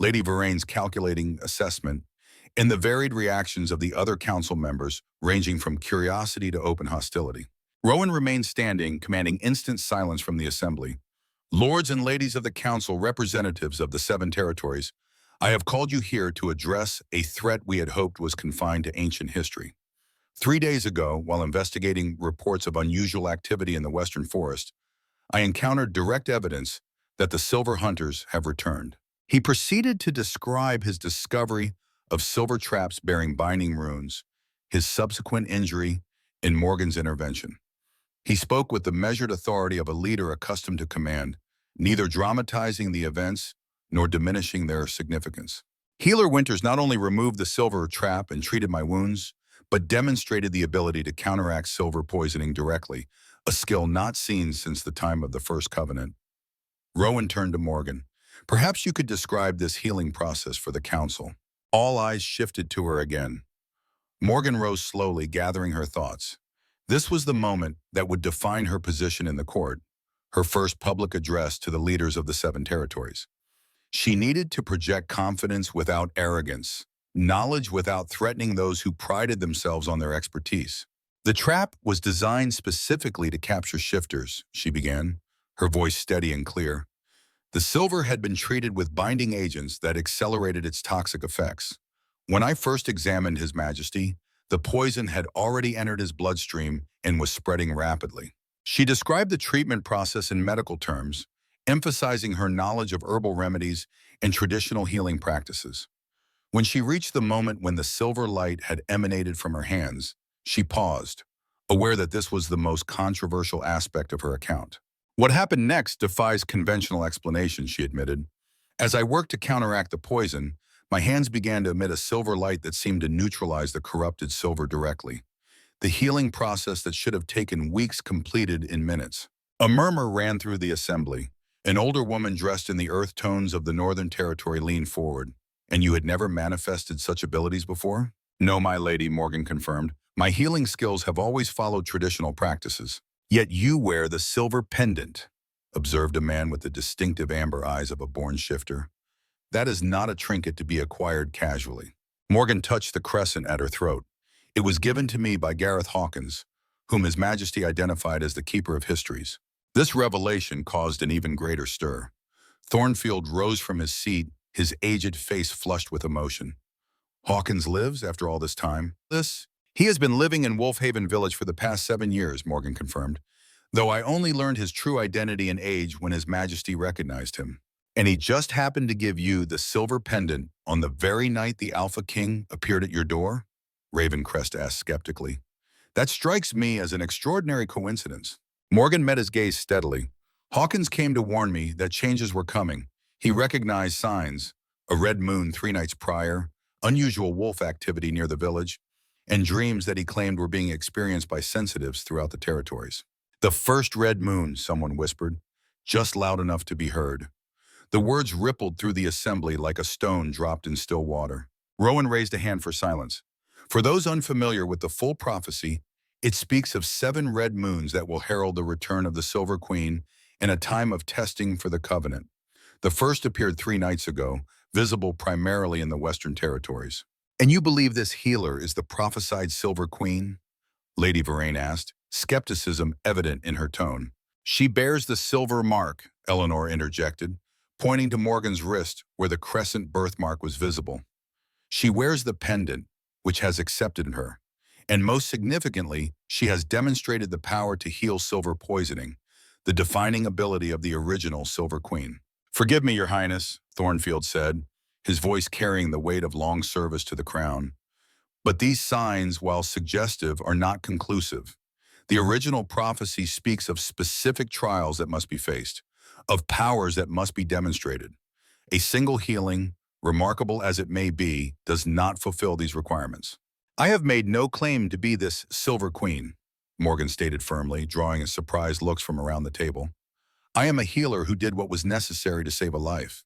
Lady Varane's calculating assessment, and the varied reactions of the other council members, ranging from curiosity to open hostility. Rowan remained standing, commanding instant silence from the assembly. Lords and ladies of the council, representatives of the seven territories, I have called you here to address a threat we had hoped was confined to ancient history. 3 days ago, while investigating reports of unusual activity in the Western Forest, I encountered direct evidence that the Silver Hunters have returned. He proceeded to describe his discovery of silver traps bearing binding runes, his subsequent injury, and Morgan's intervention. He spoke with the measured authority of a leader accustomed to command, neither dramatizing the events nor diminishing their significance. Healer Winters not only removed the silver trap and treated my wounds, but demonstrated the ability to counteract silver poisoning directly, a skill not seen since the time of the First Covenant. Rowan turned to Morgan. Perhaps you could describe this healing process for the council. All eyes shifted to her again. Morgan rose slowly, gathering her thoughts. This was the moment that would define her position in the court, her first public address to the leaders of the seven territories. She needed to project confidence without arrogance, knowledge without threatening those who prided themselves on their expertise. The trap was designed specifically to capture shifters, she began, her voice steady and clear. The silver had been treated with binding agents that accelerated its toxic effects. When I first examined His Majesty, the poison had already entered his bloodstream and was spreading rapidly. She described the treatment process in medical terms, emphasizing her knowledge of herbal remedies and traditional healing practices. When she reached the moment when the silver light had emanated from her hands, she paused, aware that this was the most controversial aspect of her account. What happened next defies conventional explanation, she admitted. As I worked to counteract the poison, my hands began to emit a silver light that seemed to neutralize the corrupted silver directly. The healing process that should have taken weeks completed in minutes. A murmur ran through the assembly. An older woman dressed in the earth tones of the Northern Territory leaned forward. And you had never manifested such abilities before? No, my lady, Morgan confirmed. My healing skills have always followed traditional practices. Yet you wear the silver pendant, observed a man with the distinctive amber eyes of a born shifter. That is not a trinket to be acquired casually. Morgan touched the crescent at her throat. It was given to me by Gareth Hawkins, whom His Majesty identified as the Keeper of Histories. This revelation caused an even greater stir. Thornfield rose from his seat, his aged face flushed with emotion. Hawkins lives after all this time? He has been living in Wolfhaven Village for the past 7 years, Morgan confirmed, though I only learned his true identity and age when His Majesty recognized him. And he just happened to give you the silver pendant on the very night the Alpha King appeared at your door? Ravencrest asked skeptically. That strikes me as an extraordinary coincidence. Morgan met his gaze steadily. Hawkins came to warn me that changes were coming. He recognized signs, a red moon 3 nights prior, unusual wolf activity near the village, and dreams that he claimed were being experienced by sensitives throughout the territories. The first red moon, someone whispered, just loud enough to be heard. The words rippled through the assembly like a stone dropped in still water. Rowan raised a hand for silence. For those unfamiliar with the full prophecy, it speaks of 7 red moons that will herald the return of the Silver Queen and a time of testing for the Covenant. The first appeared 3 nights ago, visible primarily in the Western Territories. And you believe this healer is the prophesied Silver Queen? Lady Verraine asked, skepticism evident in her tone. She bears the silver mark, Eleanor interjected, pointing to Morgan's wrist where the crescent birthmark was visible. She wears the pendant, which has accepted her. And most significantly, she has demonstrated the power to heal silver poisoning, the defining ability of the original Silver Queen. Forgive me, Your Highness, Thornfield said, his voice carrying the weight of long service to the crown. But these signs, while suggestive, are not conclusive. The original prophecy speaks of specific trials that must be faced, of powers that must be demonstrated. A single healing, remarkable as it may be, does not fulfill these requirements. I have made no claim to be this Silver Queen, Morgan stated firmly, drawing surprised looks from around the table. I am a healer who did what was necessary to save a life.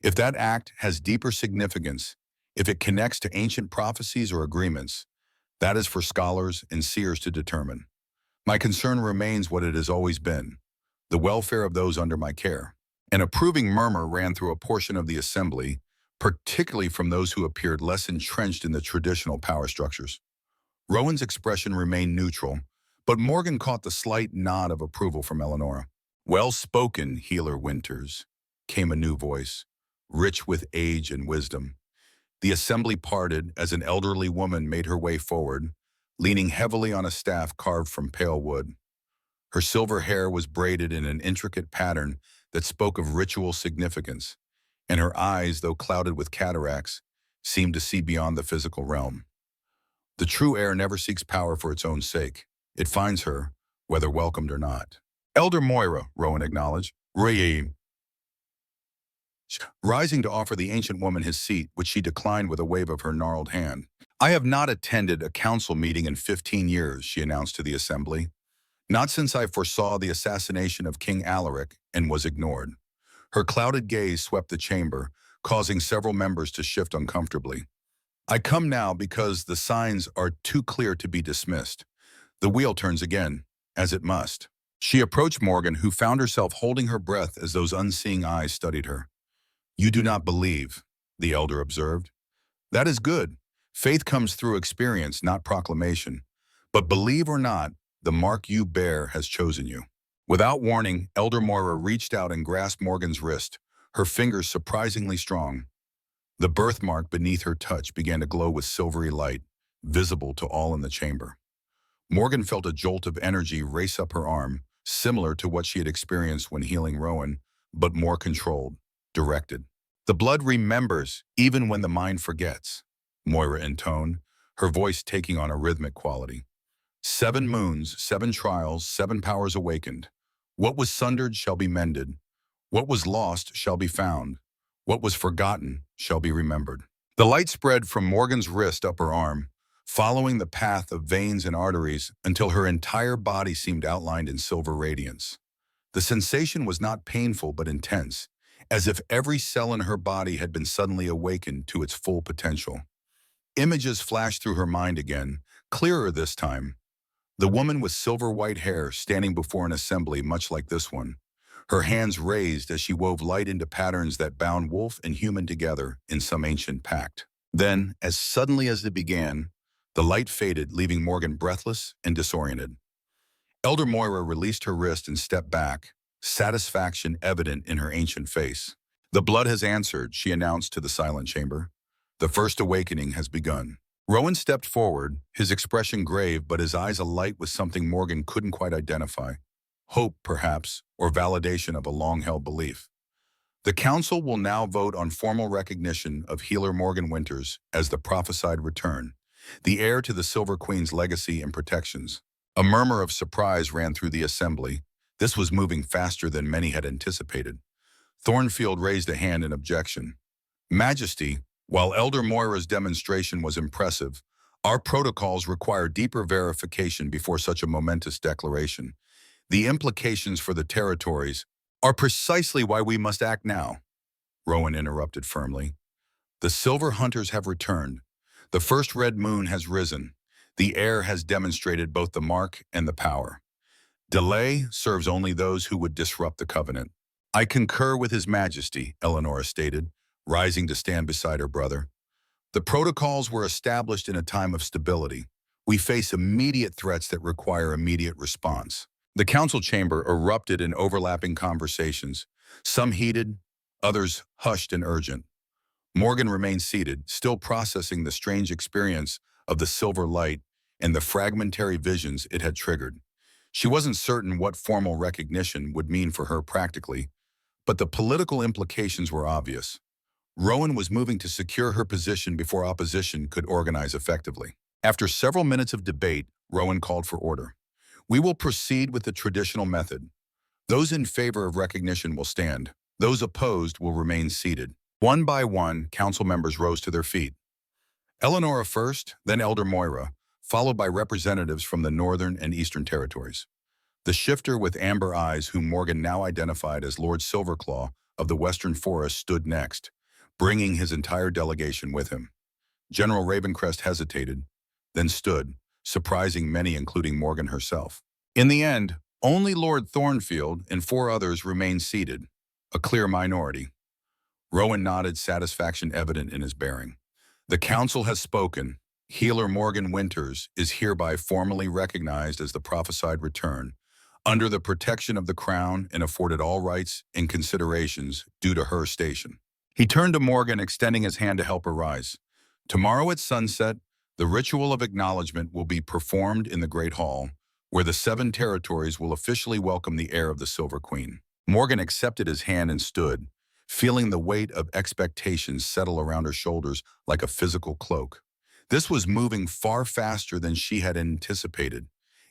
If that act has deeper significance, if it connects to ancient prophecies or agreements, that is for scholars and seers to determine. My concern remains what it has always been, the welfare of those under my care. An approving murmur ran through a portion of the assembly, particularly from those who appeared less entrenched in the traditional power structures. Rowan's expression remained neutral, but Morgan caught the slight nod of approval from Eleanor. Well spoken, Healer Winters, came a new voice, rich with age and wisdom. The assembly parted as an elderly woman made her way forward, leaning heavily on a staff carved from pale wood. Her silver hair was braided in an intricate pattern that spoke of ritual significance, and her eyes, though clouded with cataracts, seemed to see beyond the physical realm. The true heir never seeks power for its own sake. It finds her, whether welcomed or not. Elder Moira, Rowan acknowledged, rising to offer the ancient woman his seat, which she declined with a wave of her gnarled hand. I have not attended a council meeting in 15 years, she announced to the assembly. Not since I foresaw the assassination of King Alaric and was ignored. Her clouded gaze swept the chamber, causing several members to shift uncomfortably. I come now because the signs are too clear to be dismissed. The wheel turns again, as it must. She approached Morgan, who found herself holding her breath as those unseeing eyes studied her. You do not believe, the elder observed. That is good. Faith comes through experience, not proclamation. But believe or not, the mark you bear has chosen you. Without warning, Elder Moira reached out and grasped Morgan's wrist, her fingers surprisingly strong. The birthmark beneath her touch began to glow with silvery light, visible to all in the chamber. Morgan felt a jolt of energy race up her arm, similar to what she had experienced when healing Rowan, but more controlled, directed. The blood remembers even when the mind forgets, Moira intoned, her voice taking on a rhythmic quality. 7 moons, 7 trials, 7 powers awakened. What was sundered shall be mended. What was lost shall be found. What was forgotten shall be remembered. The light spread from Morgan's wrist up her arm, following the path of veins and arteries until her entire body seemed outlined in silver radiance. The sensation was not painful but intense, as if every cell in her body had been suddenly awakened to its full potential. Images flashed through her mind again, clearer this time. The woman with silver-white hair standing before an assembly much like this one, her hands raised as she wove light into patterns that bound wolf and human together in some ancient pact. Then, as suddenly as it began, the light faded, leaving Morgan breathless and disoriented. Elder Moira released her wrist and stepped back, satisfaction evident in her ancient face. "The blood has answered," she announced to the silent chamber. "The first awakening has begun." Rowan stepped forward, his expression grave but his eyes alight with something Morgan couldn't quite identify. Hope, perhaps, or validation of a long-held belief. "The council will now vote on formal recognition of healer Morgan Winters as the prophesied return, the heir to the Silver Queen's legacy and protections." A murmur of surprise ran through the assembly. This was moving faster than many had anticipated. Thornfield raised a hand in objection. "Majesty, while Elder Moira's demonstration was impressive, our protocols require deeper verification before such a momentous declaration. The implications for the territories are precisely why we must act now," Rowan interrupted firmly. "The Silver Hunters have returned. The first red moon has risen. The heir has demonstrated both the mark and the power. Delay serves only those who would disrupt the covenant." "I concur with His Majesty," Eleanor stated, rising to stand beside her brother. "The protocols were established in a time of stability. We face immediate threats that require immediate response." The council chamber erupted in overlapping conversations, some heated, others hushed and urgent. Morgan remained seated, still processing the strange experience of the silver light and the fragmentary visions it had triggered. She wasn't certain what formal recognition would mean for her practically, but the political implications were obvious. Rowan was moving to secure her position before opposition could organize effectively. After several minutes of debate, Rowan called for order. "We will proceed with the traditional method. Those in favor of recognition will stand. Those opposed will remain seated." One by one, council members rose to their feet. Eleanora first, then Elder Moira, followed by representatives from the Northern and Eastern Territories. The shifter with amber eyes, whom Morgan now identified as Lord Silverclaw of the Western Forest, stood next, bringing his entire delegation with him. General Ravencrest hesitated, then stood, surprising many, including Morgan herself. In the end, only Lord Thornfield and 4 others remained seated, a clear minority. Rowan nodded, satisfaction evident in his bearing. "The council has spoken. Healer Morgan Winters is hereby formally recognized as the prophesied return, under the protection of the crown and afforded all rights and considerations due to her station." He turned to Morgan, extending his hand to help her rise. "Tomorrow at sunset, the ritual of acknowledgement will be performed in the Great Hall, where the 7 territories will officially welcome the heir of the Silver Queen." Morgan accepted his hand and stood, feeling the weight of expectations settle around her shoulders like a physical cloak. This was moving far faster than she had anticipated,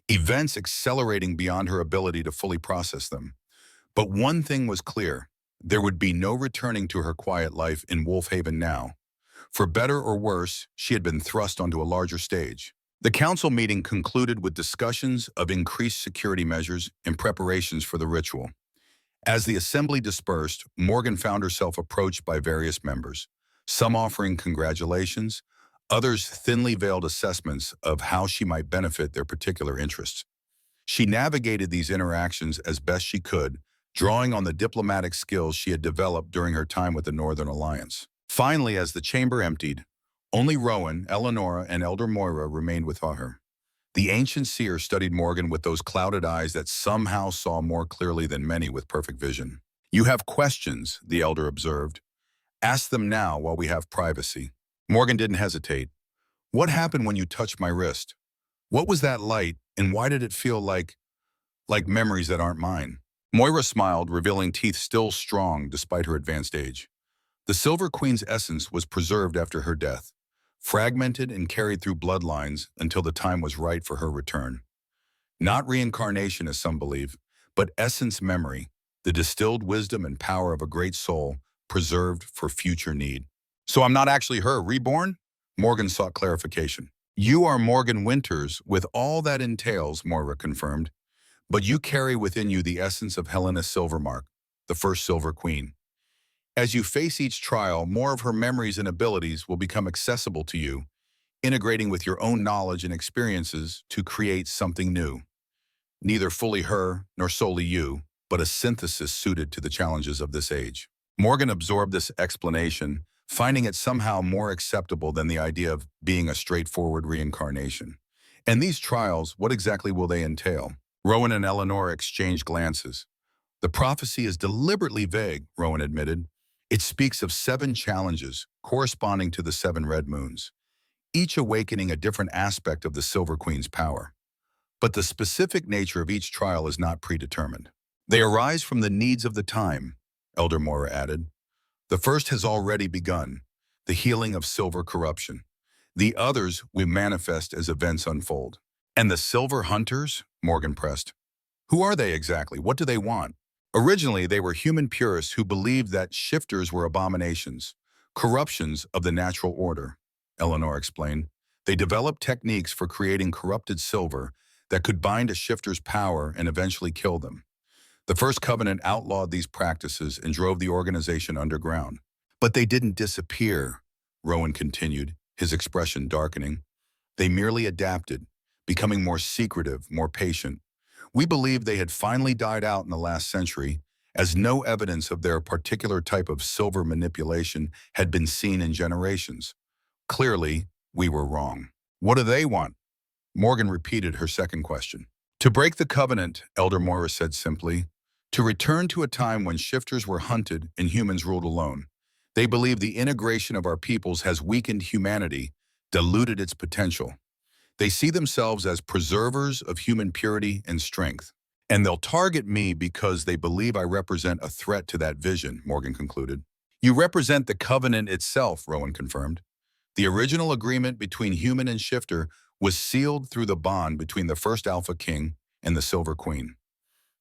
events accelerating beyond her ability to fully process them. But one thing was clear: there would be no returning to her quiet life in Wolfhaven now. For better or worse, she had been thrust onto a larger stage. The council meeting concluded with discussions of increased security measures and preparations for the ritual. As the assembly dispersed, Morgan found herself approached by various members, some offering congratulations, others thinly veiled assessments of how she might benefit their particular interests. She navigated these interactions as best she could, drawing on the diplomatic skills she had developed during her time with the Northern Alliance. Finally, as the chamber emptied, only Rowan, Eleanora, and Elder Moira remained with her. The ancient seer studied Morgan with those clouded eyes that somehow saw more clearly than many with perfect vision. "You have questions," the elder observed. "Ask them now while we have privacy." Morgan didn't hesitate. "What happened when you touched my wrist? What was that light, and why did it feel like memories that aren't mine?" Moira smiled, revealing teeth still strong despite her advanced age. The Silver Queen's essence was preserved after her death, fragmented and carried through bloodlines until the time was right for her return. Not reincarnation, as some believe, but essence memory, the distilled wisdom and power of a great soul preserved for future need. So I'm not actually her, reborn? Morgan sought clarification. You are Morgan Winters, with all that entails, Moira confirmed, but you carry within you the essence of Helena Silvermark, the first Silver Queen. As you face each trial, more of her memories and abilities will become accessible to you, integrating with your own knowledge and experiences to create something new. Neither fully her nor solely you, but a synthesis suited to the challenges of this age. Morgan absorbed this explanation, finding it somehow more acceptable than the idea of being a straightforward reincarnation. And these trials, what exactly will they entail? Rowan and Eleanor exchanged glances. The prophecy is deliberately vague, Rowan admitted. It speaks of 7 challenges corresponding to the 7 red moons, each awakening a different aspect of the Silver Queen's power. But the specific nature of each trial is not predetermined. They arise from the needs of the time, Elder Moira added. The first has already begun, the healing of silver corruption. The others will manifest as events unfold. And the Silver Hunters? Morgan pressed. Who are they exactly? What do they want? Originally, they were human purists who believed that shifters were abominations, corruptions of the natural order, Eleanor explained. They developed techniques for creating corrupted silver that could bind a shifter's power and eventually kill them. The First Covenant outlawed these practices and drove the organization underground. But they didn't disappear, Rowan continued, his expression darkening. They merely adapted, becoming more secretive, more patient. We believed they had finally died out in the last century, as no evidence of their particular type of silver manipulation had been seen in generations. Clearly, we were wrong. What do they want? Morgan repeated her second question. To break the covenant, Elder Moira said simply, to return to a time when shifters were hunted and humans ruled alone. They believe the integration of our peoples has weakened humanity, diluted its potential. They see themselves as preservers of human purity and strength. And they'll target me because they believe I represent a threat to that vision, Morgan concluded. You represent the covenant itself, Rowan confirmed. The original agreement between human and shifter was sealed through the bond between the first Alpha King and the Silver Queen.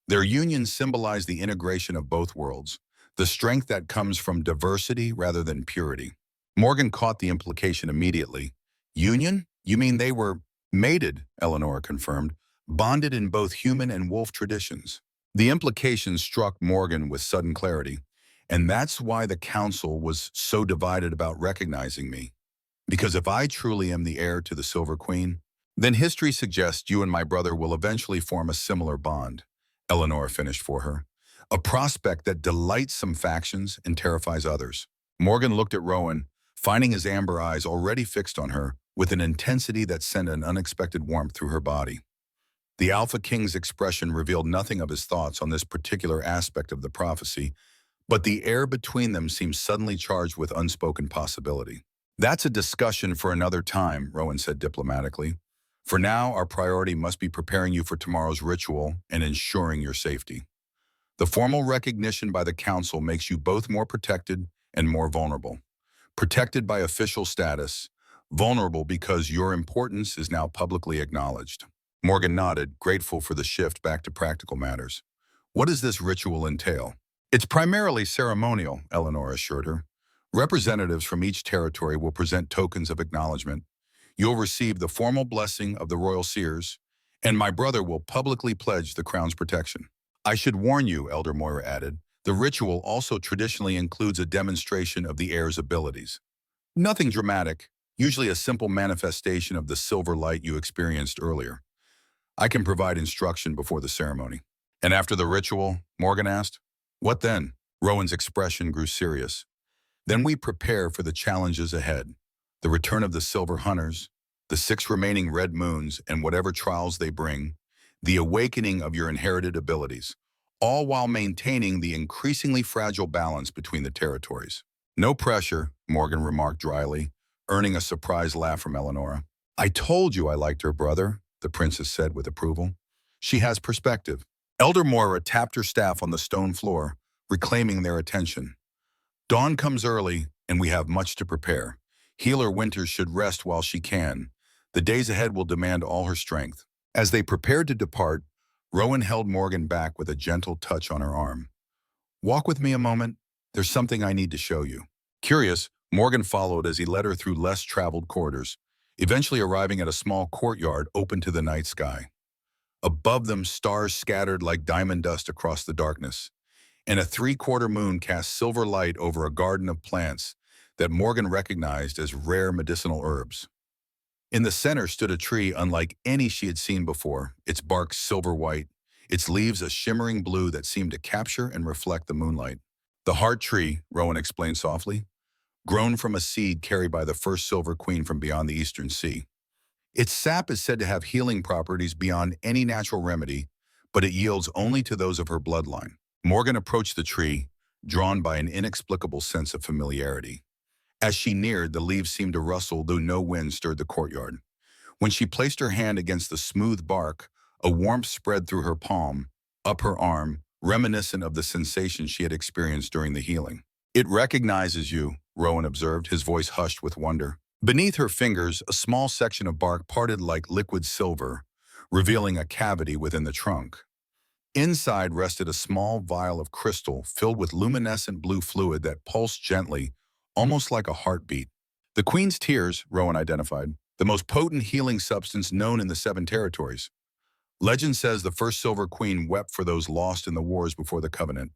Their union symbolized the integration of both worlds, the strength that comes from diversity rather than purity. Morgan caught the implication immediately. Union? You mean they were mated, Eleanor confirmed, bonded in both human and wolf traditions. The implication struck Morgan with sudden clarity, and that's why the council was so divided about recognizing me. Because if I truly am the heir to the Silver Queen, then history suggests you and my brother will eventually form a similar bond, Eleanor finished for her. A prospect that delights some factions and terrifies others. Morgan looked at Rowan, finding his amber eyes already fixed on her with an intensity that sent an unexpected warmth through her body. The Alpha King's expression revealed nothing of his thoughts on this particular aspect of the prophecy, but the air between them seemed suddenly charged with unspoken possibility. That's a discussion for another time, Rowan said diplomatically. For now, our priority must be preparing you for tomorrow's ritual and ensuring your safety. The formal recognition by the council makes you both more protected and more vulnerable. Protected by official status, vulnerable because your importance is now publicly acknowledged. Morgan nodded, grateful for the shift back to practical matters. What does this ritual entail? It's primarily ceremonial, Eleanor assured her. Representatives from each territory will present tokens of acknowledgement. You'll receive the formal blessing of the royal seers, and my brother will publicly pledge the crown's protection. I should warn you, Elder Moira added, the ritual also traditionally includes a demonstration of the heir's abilities. Nothing dramatic, usually a simple manifestation of the silver light you experienced earlier. I can provide instruction before the ceremony. And after the ritual, Morgan asked, what then? Rowan's expression grew serious. Then we prepare for the challenges ahead, the return of the Silver Hunters, the 6 remaining red moons and whatever trials they bring, the awakening of your inherited abilities, all while maintaining the increasingly fragile balance between the territories. No pressure, Morgan remarked dryly, earning a surprised laugh from Eleanor. I told you I liked her brother, the princess said with approval. She has perspective. Elder Moira tapped her staff on the stone floor, reclaiming their attention. Dawn comes early, and we have much to prepare. Healer Winters should rest while she can. The days ahead will demand all her strength. As they prepared to depart, Rowan held Morgan back with a gentle touch on her arm. Walk with me a moment. There's something I need to show you. Curious, Morgan followed as he led her through less traveled corridors, eventually arriving at a small courtyard open to the night sky. Above them, stars scattered like diamond dust across the darkness, and a three-quarter moon cast silver light over a garden of plants that Morgan recognized as rare medicinal herbs. In the center stood a tree unlike any she had seen before, its bark silver white, its leaves a shimmering blue that seemed to capture and reflect the moonlight. The heart tree, Rowan explained softly, grown from a seed carried by the first Silver Queen from beyond the Eastern Sea. Its sap is said to have healing properties beyond any natural remedy, but it yields only to those of her bloodline. Morgan approached the tree, drawn by an inexplicable sense of familiarity. As she neared, the leaves seemed to rustle, though no wind stirred the courtyard. When she placed her hand against the smooth bark, a warmth spread through her palm, up her arm, reminiscent of the sensation she had experienced during the healing. It recognizes you, Rowan observed, his voice hushed with wonder. Beneath her fingers, a small section of bark parted like liquid silver, revealing a cavity within the trunk. Inside rested a small vial of crystal filled with luminescent blue fluid that pulsed gently, almost like a heartbeat. The Queen's Tears, Rowan identified, the most potent healing substance known in the Seven Territories. Legend says the first Silver Queen wept for those lost in the wars before the Covenant,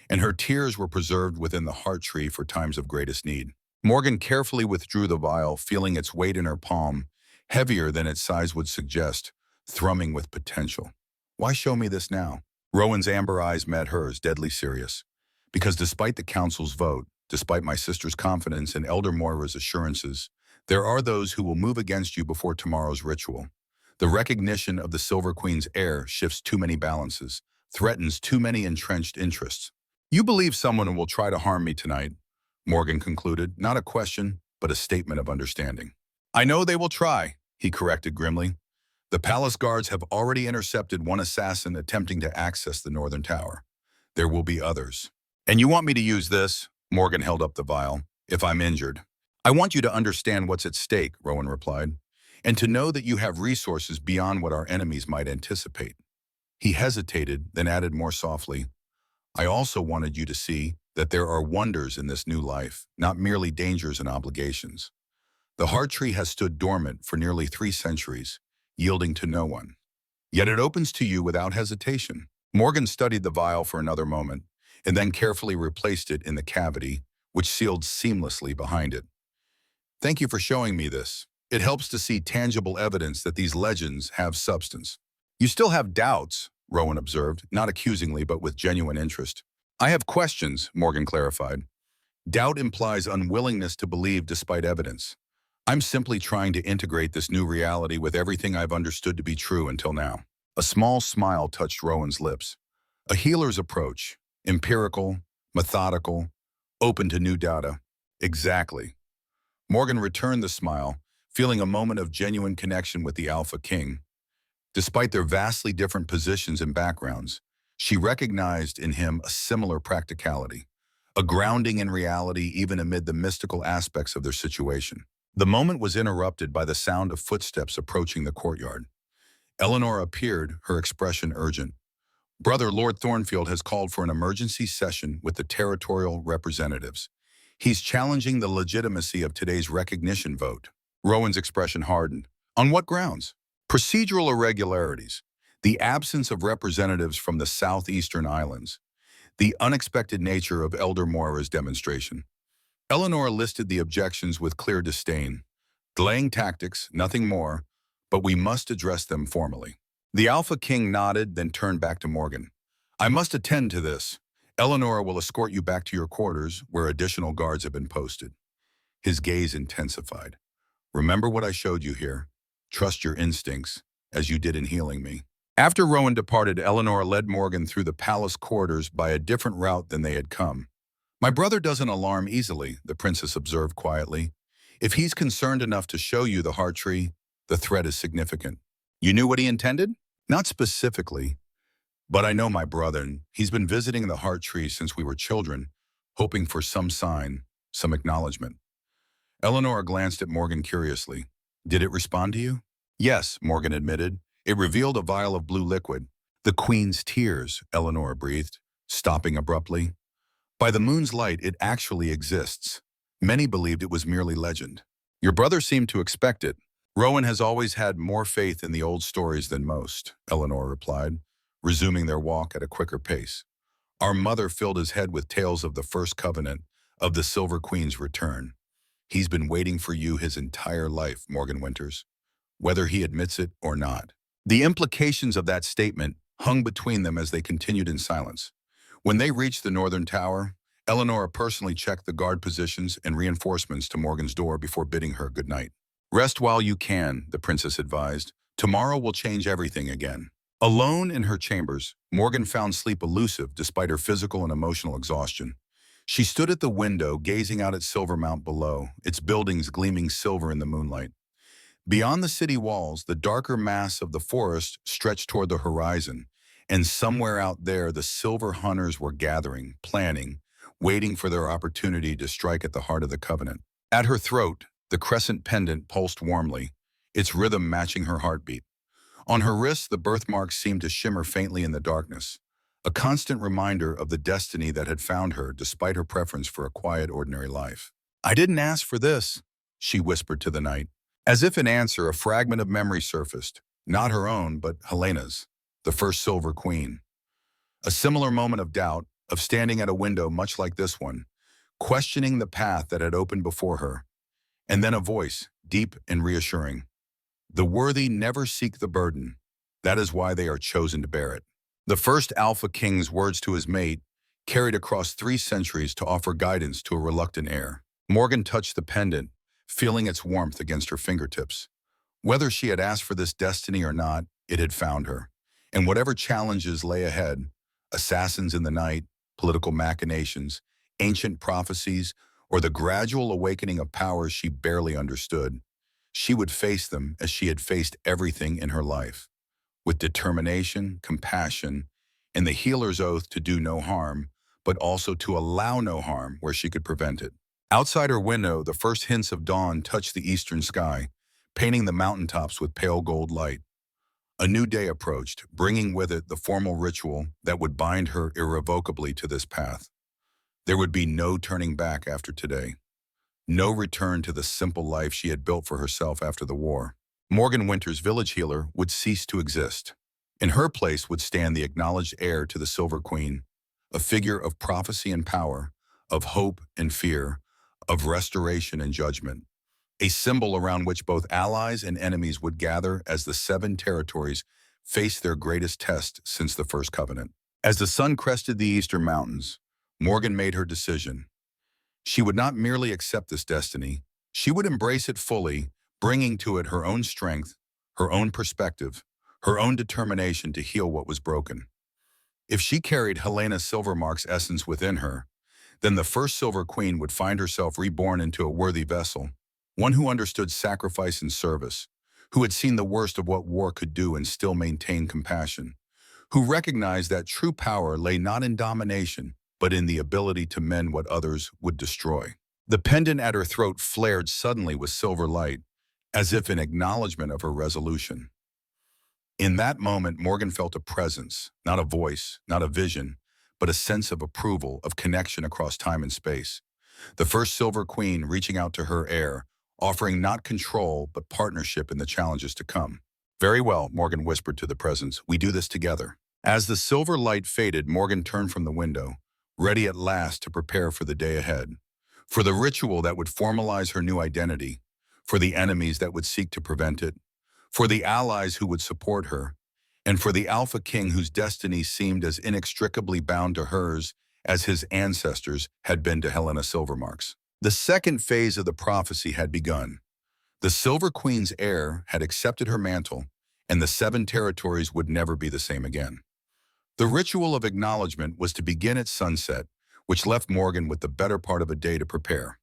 and her tears were preserved within the heart tree for times of greatest need. Morgan carefully withdrew the vial, feeling its weight in her palm, heavier than its size would suggest, thrumming with potential. Why show me this now? Rowan's amber eyes met hers, deadly serious. Because despite the Council's vote, despite my sister's confidence and Elder Moira's assurances, there are those who will move against you before tomorrow's ritual. The recognition of the Silver Queen's heir shifts too many balances, threatens too many entrenched interests. You believe someone will try to harm me tonight, Morgan concluded, not a question, but a statement of understanding. I know they will try, he corrected grimly. The palace guards have already intercepted one assassin attempting to access the northern tower. There will be others. And you want me to use this? Morgan held up the vial. If I'm injured. I want you to understand what's at stake, Rowan replied, and to know that you have resources beyond what our enemies might anticipate. He hesitated, then added more softly, I also wanted you to see that there are wonders in this new life, not merely dangers and obligations. The heart tree has stood dormant for nearly 3 centuries, yielding to no one. Yet it opens to you without hesitation. Morgan studied the vial for another moment, and then carefully replaced it in the cavity, which sealed seamlessly behind it. Thank you for showing me this. It helps to see tangible evidence that these legends have substance. You still have doubts, Rowan observed, not accusingly but with genuine interest. I have questions, Morgan clarified. Doubt implies unwillingness to believe despite evidence. I'm simply trying to integrate this new reality with everything I've understood to be true until now. A small smile touched Rowan's lips. A healer's approach, empirical, methodical, open to new data. Exactly. Morgan returned the smile, feeling a moment of genuine connection with the Alpha King. Despite their vastly different positions and backgrounds, she recognized in him a similar practicality, a grounding in reality even amid the mystical aspects of their situation. The moment was interrupted by the sound of footsteps approaching the courtyard. Eleanor appeared, her expression urgent. Brother Lord Thornfield has called for an emergency session with the territorial representatives. He's challenging the legitimacy of today's recognition vote. Rowan's expression hardened. On what grounds? Procedural irregularities, the absence of representatives from the southeastern islands, the unexpected nature of Elder Moira's demonstration. Eleanor listed the objections with clear disdain. Delaying tactics, nothing more, but we must address them formally. The Alpha King nodded, then turned back to Morgan. I must attend to this. Eleanor will escort you back to your quarters, where additional guards have been posted. His gaze intensified. Remember what I showed you here. Trust your instincts, as you did in healing me. After Rowan departed, Eleanor led Morgan through the palace corridors by a different route than they had come. My brother doesn't alarm easily, the princess observed quietly. If he's concerned enough to show you the heart tree, the threat is significant. You knew what he intended? Not specifically. But I know my brother, and he's been visiting the heart tree since we were children, hoping for some sign, some acknowledgement. Eleanor glanced at Morgan curiously. Did it respond to you? Yes, Morgan admitted. It revealed a vial of blue liquid. The Queen's tears, Eleanor breathed, stopping abruptly. By the moon's light, it actually exists. Many believed it was merely legend. Your brother seemed to expect it. Rowan has always had more faith in the old stories than most, Eleanor replied, resuming their walk at a quicker pace. Our mother filled his head with tales of the first covenant, of the Silver Queen's return. He's been waiting for you his entire life, Morgan Winters, whether he admits it or not. The implications of that statement hung between them as they continued in silence. When they reached the northern tower, Eleanor personally checked the guard positions and reinforcements to Morgan's door before bidding her good night. Rest while you can, the princess advised. Tomorrow will change everything again. Alone in her chambers, Morgan found sleep elusive despite her physical and emotional exhaustion. She stood at the window, gazing out at Silvermount below, its buildings gleaming silver in the moonlight. Beyond the city walls, the darker mass of the forest stretched toward the horizon, and somewhere out there the silver hunters were gathering, planning, waiting for their opportunity to strike at the heart of the covenant. At her throat, the crescent pendant pulsed warmly, its rhythm matching her heartbeat. On her wrists, the birthmarks seemed to shimmer faintly in the darkness, a constant reminder of the destiny that had found her despite her preference for a quiet, ordinary life. I didn't ask for this, she whispered to the night. As if in answer, a fragment of memory surfaced, not her own, but Helena's, the first Silver Queen. A similar moment of doubt, of standing at a window much like this one, questioning the path that had opened before her. And then a voice, deep and reassuring. The worthy never seek the burden. That is why they are chosen to bear it. The first Alpha King's words to his mate carried across 3 centuries to offer guidance to a reluctant heir. Morgan touched the pendant, feeling its warmth against her fingertips. Whether she had asked for this destiny or not, it had found her. And whatever challenges lay ahead, assassins in the night, political machinations, ancient prophecies, or the gradual awakening of powers she barely understood, she would face them as she had faced everything in her life, with determination, compassion, and the healer's oath to do no harm, but also to allow no harm where she could prevent it. Outside her window, the first hints of dawn touched the eastern sky, painting the mountaintops with pale gold light. A new day approached, bringing with it the formal ritual that would bind her irrevocably to this path. There would be no turning back after today. No return to the simple life she had built for herself after the war. Morgan Winters' village healer would cease to exist. In her place would stand the acknowledged heir to the Silver Queen, a figure of prophecy and power, of hope and fear, of restoration and judgment, a symbol around which both allies and enemies would gather as the 7 territories faced their greatest test since the First Covenant. As the sun crested the eastern mountains, Morgan made her decision. She would not merely accept this destiny, she would embrace it fully, bringing to it her own strength, her own perspective, her own determination to heal what was broken. If she carried Helena Silvermark's essence within her, then the first Silver Queen would find herself reborn into a worthy vessel, one who understood sacrifice and service, who had seen the worst of what war could do and still maintain compassion, who recognized that true power lay not in domination, but in the ability to mend what others would destroy. The pendant at her throat flared suddenly with silver light, as if in acknowledgement of her resolution. In that moment, Morgan felt a presence, not a voice, not a vision, but a sense of approval, of connection across time and space. The first Silver Queen reaching out to her heir, offering not control, but partnership in the challenges to come. Very well, Morgan whispered to the presence, we do this together. As the silver light faded, Morgan turned from the window, ready at last to prepare for the day ahead, for the ritual that would formalize her new identity, for the enemies that would seek to prevent it, for the allies who would support her, and for the Alpha King whose destiny seemed as inextricably bound to hers as his ancestors had been to Helena Silvermark's. The second phase of the prophecy had begun. The Silver Queen's heir had accepted her mantle, and the 7 territories would never be the same again. The ritual of acknowledgement was to begin at sunset, which left Morgan with the better part of a day to prepare.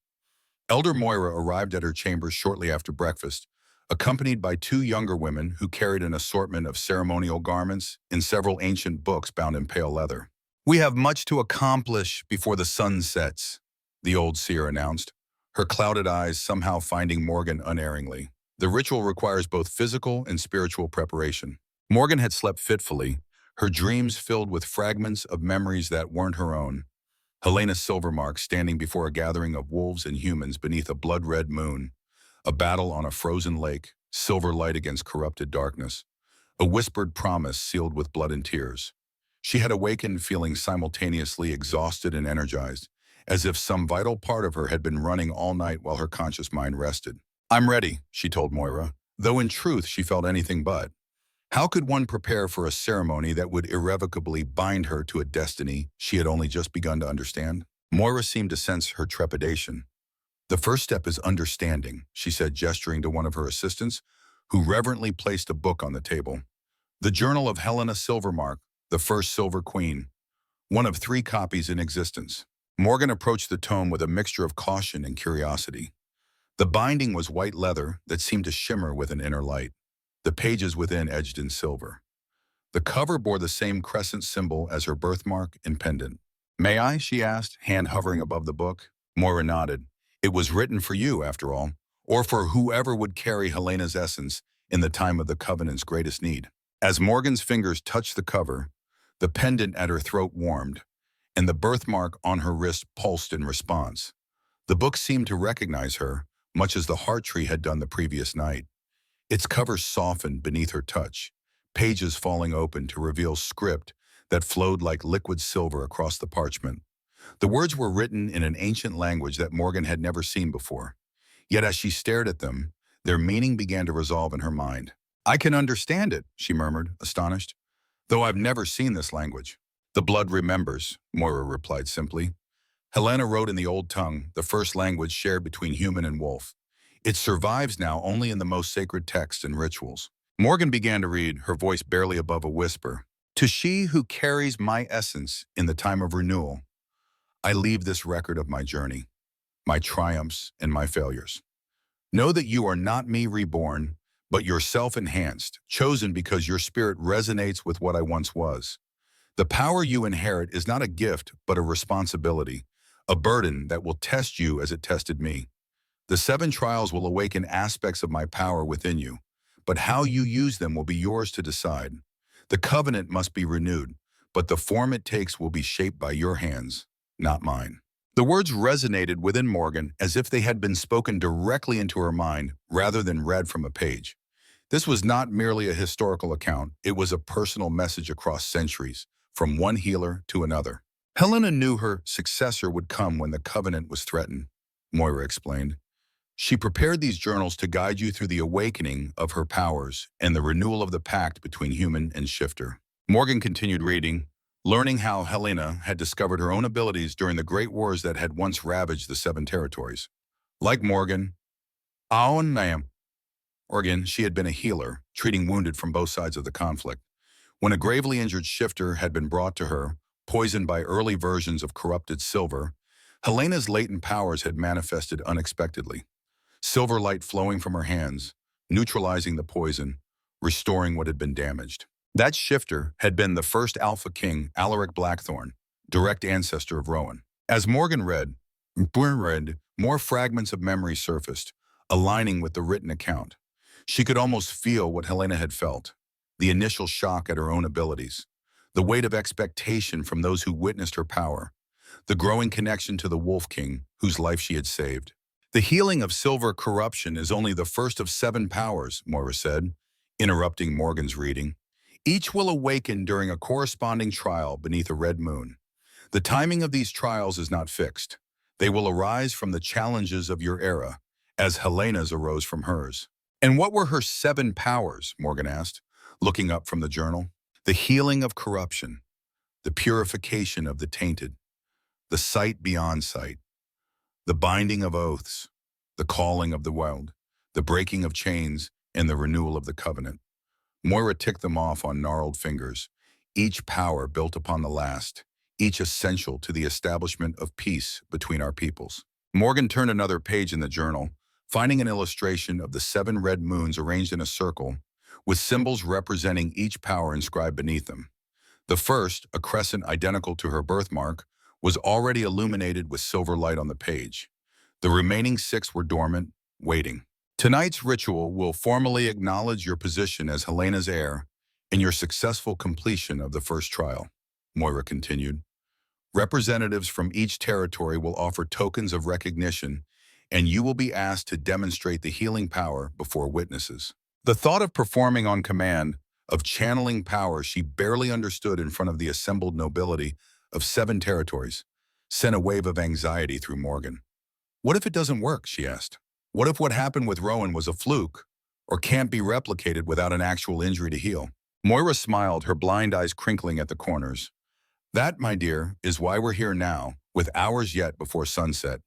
Elder Moira arrived at her chambers shortly after breakfast, accompanied by two younger women who carried an assortment of ceremonial garments in several ancient books bound in pale leather. "We have much to accomplish before the sun sets," the old seer announced, her clouded eyes somehow finding Morgan unerringly. "The ritual requires both physical and spiritual preparation." Morgan had slept fitfully, her dreams filled with fragments of memories that weren't her own. Helena Silvermark standing before a gathering of wolves and humans beneath a blood-red moon, a battle on a frozen lake, silver light against corrupted darkness, a whispered promise sealed with blood and tears. She had awakened feeling simultaneously exhausted and energized, as if some vital part of her had been running all night while her conscious mind rested. "I'm ready," she told Moira, though in truth she felt anything but. How could one prepare for a ceremony that would irrevocably bind her to a destiny she had only just begun to understand? Moira seemed to sense her trepidation. "The first step is understanding," she said, gesturing to one of her assistants, who reverently placed a book on the table. The Journal of Helena Silvermark, the first Silver Queen, one of 3 copies in existence. Morgan approached the tome with a mixture of caution and curiosity. The binding was white leather that seemed to shimmer with an inner light, the pages within edged in silver. The cover bore the same crescent symbol as her birthmark and pendant. "May I?" she asked, hand hovering above the book. Moira nodded. "It was written for you, after all, or for whoever would carry Helena's essence in the time of the Covenant's greatest need." As Morgan's fingers touched the cover, the pendant at her throat warmed, and the birthmark on her wrist pulsed in response. The book seemed to recognize her, much as the heart tree had done the previous night. Its cover softened beneath her touch, pages falling open to reveal script that flowed like liquid silver across the parchment. The words were written in an ancient language that Morgan had never seen before. Yet as she stared at them, their meaning began to resolve in her mind. "I can understand it," she murmured, astonished, "though I've never seen this language." "The blood remembers," Moira replied simply. Helena wrote in the old tongue, the first language shared between human and wolf. It survives now only in the most sacred texts and rituals. Morgan began to read, her voice barely above a whisper. "To she who carries my essence in the time of renewal, I leave this record of my journey, my triumphs and my failures. Know that you are not me reborn, but yourself enhanced, chosen because your spirit resonates with what I once was. The power you inherit is not a gift, but a responsibility, a burden that will test you as it tested me. The 7 trials will awaken aspects of my power within you, but how you use them will be yours to decide. The covenant must be renewed, but the form it takes will be shaped by your hands, not mine." The words resonated within Morgan as if they had been spoken directly into her mind rather than read from a page. This was not merely a historical account, it was a personal message across centuries, from one healer to another. "Helena knew her successor would come when the covenant was threatened," Moira explained. "She prepared these journals to guide you through the awakening of her powers and the renewal of the pact between human and shifter." Morgan continued reading, learning how Helena had discovered her own abilities during the great wars that had once ravaged the 7 territories. Like Morgan, she had been a healer, treating wounded from both sides of the conflict. When a gravely injured shifter had been brought to her, poisoned by early versions of corrupted silver, Helena's latent powers had manifested unexpectedly. Silver light flowing from her hands, neutralizing the poison, restoring what had been damaged. That shifter had been the first Alpha King, Alaric Blackthorn, direct ancestor of Rowan. As Morgan read, more fragments of memory surfaced, aligning with the written account. She could almost feel what Helena had felt, the initial shock at her own abilities, the weight of expectation from those who witnessed her power, the growing connection to the Wolf King, whose life she had saved. "The healing of silver corruption is only the first of 7 powers," Moira said, interrupting Morgan's reading. "Each will awaken during a corresponding trial beneath a red moon. The timing of these trials is not fixed. They will arise from the challenges of your era, as Helena's arose from hers." "And what were her 7 powers?" Morgan asked, looking up from the journal. "The healing of corruption, the purification of the tainted, the sight beyond sight, the binding of oaths, the calling of the wild, the breaking of chains, and the renewal of the covenant." Moira ticked them off on gnarled fingers, each power built upon the last, each essential to the establishment of peace between our peoples. Morgan turned another page in the journal, finding an illustration of the 7 red moons arranged in a circle, with symbols representing each power inscribed beneath them. The first, a crescent identical to her birthmark, was already illuminated with silver light on the page. The remaining 6 were dormant, waiting. Tonight's ritual will formally acknowledge your position as Helena's heir and your successful completion of the first trial, Moira continued. Representatives from each territory will offer tokens of recognition, and you will be asked to demonstrate the healing power before witnesses. The thought of performing on command, of channeling power she barely understood in front of the assembled nobility of 7 territories, sent a wave of anxiety through Morgan. What if it doesn't work, she asked. What if what happened with Rowan was a fluke, or can't be replicated without an actual injury to heal? Moira smiled, her blind eyes crinkling at the corners. That, my dear, is why we're here now, with hours yet before sunset,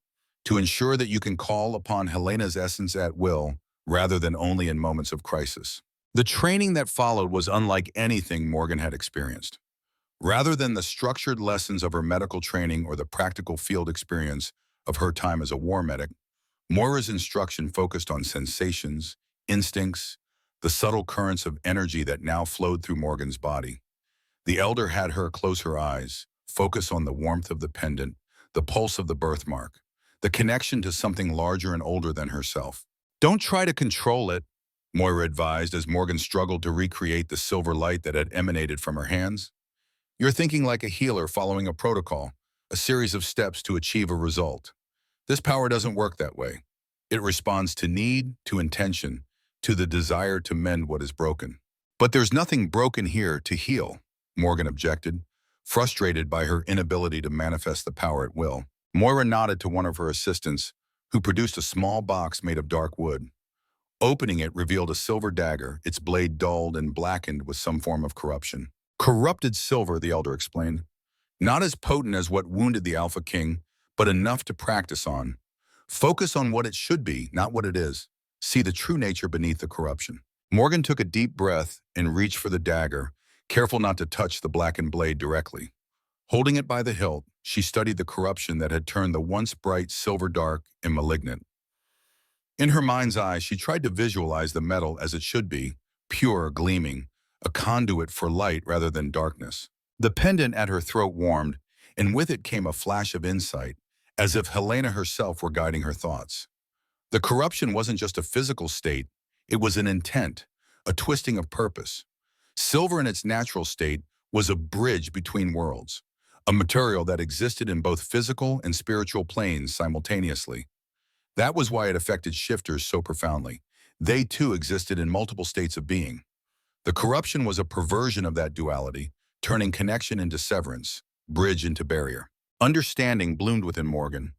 to ensure that you can call upon Helena's essence at will, rather than only in moments of crisis. The training that followed was unlike anything Morgan had experienced. Rather than the structured lessons of her medical training or the practical field experience of her time as a war medic, Moira's instruction focused on sensations, instincts, the subtle currents of energy that now flowed through Morgan's body. The elder had her close her eyes, focus on the warmth of the pendant, the pulse of the birthmark, the connection to something larger and older than herself. Don't try to control it, Moira advised as Morgan struggled to recreate the silver light that had emanated from her hands. You're thinking like a healer following a protocol, a series of steps to achieve a result. This power doesn't work that way. It responds to need, to intention, to the desire to mend what is broken. But there's nothing broken here to heal, Morgan objected, frustrated by her inability to manifest the power at will. Moira nodded to one of her assistants, who produced a small box made of dark wood. Opening it revealed a silver dagger, its blade dulled and blackened with some form of corruption. Corrupted silver, the elder explained. Not as potent as what wounded the Alpha King, but enough to practice on. Focus on what it should be, not what it is. See the true nature beneath the corruption. Morgan took a deep breath and reached for the dagger, careful not to touch the blackened blade directly. Holding it by the hilt, she studied the corruption that had turned the once bright silver dark and malignant. In her mind's eye, she tried to visualize the metal as it should be, pure, gleaming, a conduit for light rather than darkness. The pendant at her throat warmed, and with it came a flash of insight, as if Helena herself were guiding her thoughts. The corruption wasn't just a physical state, it was an intent, a twisting of purpose. Silver in its natural state was a bridge between worlds, a material that existed in both physical and spiritual planes simultaneously. That was why it affected shifters so profoundly. They too existed in multiple states of being. The corruption was a perversion of that duality, turning connection into severance, bridge into barrier. Understanding bloomed within Morgan,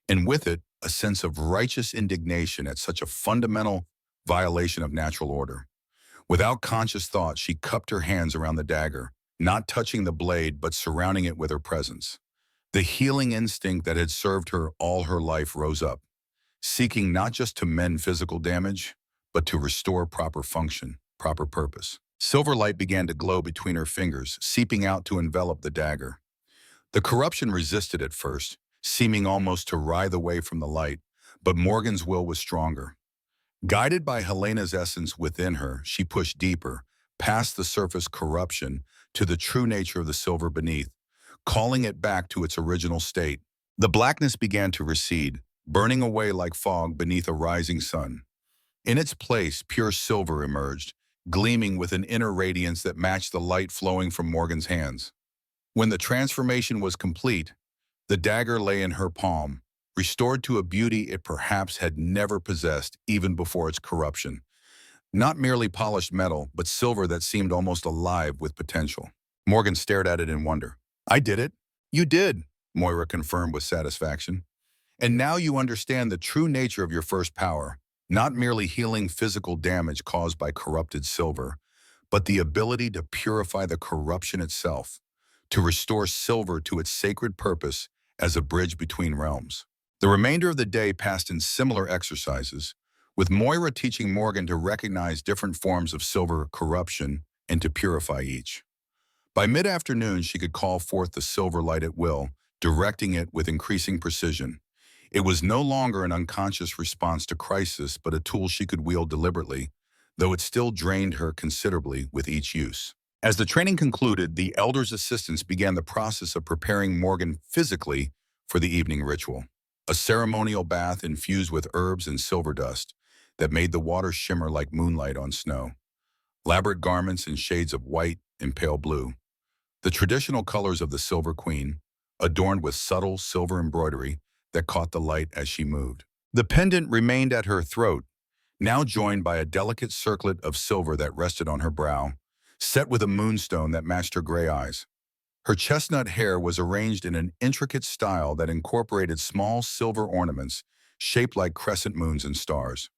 and with it, a sense of righteous indignation at such a fundamental violation of natural order. Without conscious thought, she cupped her hands around the dagger, not touching the blade but surrounding it with her presence. The healing instinct that had served her all her life rose up, seeking not just to mend physical damage, but to restore proper function, proper purpose. Silver light began to glow between her fingers, seeping out to envelop the dagger. The corruption resisted at first, seeming almost to writhe away from the light, but Morgan's will was stronger. Guided by Helena's essence within her, she pushed deeper, past the surface corruption, to the true nature of the silver beneath, calling it back to its original state. The blackness began to recede, burning away like fog beneath a rising sun. In its place, pure silver emerged, gleaming with an inner radiance that matched the light flowing from Morgan's hands. When the transformation was complete, the dagger lay in her palm, restored to a beauty it perhaps had never possessed even before its corruption. Not merely polished metal, but silver that seemed almost alive with potential. Morgan stared at it in wonder. I did it. You did, Moira confirmed with satisfaction. And now you understand the true nature of your first power, not merely healing physical damage caused by corrupted silver, but the ability to purify the corruption itself, to restore silver to its sacred purpose as a bridge between realms. The remainder of the day passed in similar exercises, with Moira teaching Morgan to recognize different forms of silver corruption and to purify each. By mid-afternoon, she could call forth the silver light at will, directing it with increasing precision. It was no longer an unconscious response to crisis, but a tool she could wield deliberately, though it still drained her considerably with each use. As the training concluded, the elder's assistants began the process of preparing Morgan physically for the evening ritual. A ceremonial bath infused with herbs and silver dust that made the water shimmer like moonlight on snow. Elaborate garments in shades of white and pale blue. The traditional colors of the Silver Queen, adorned with subtle silver embroidery that caught the light as she moved. The pendant remained at her throat, now joined by a delicate circlet of silver that rested on her brow, set with a moonstone that matched her gray eyes. Her chestnut hair was arranged in an intricate style that incorporated small silver ornaments shaped like crescent moons and stars.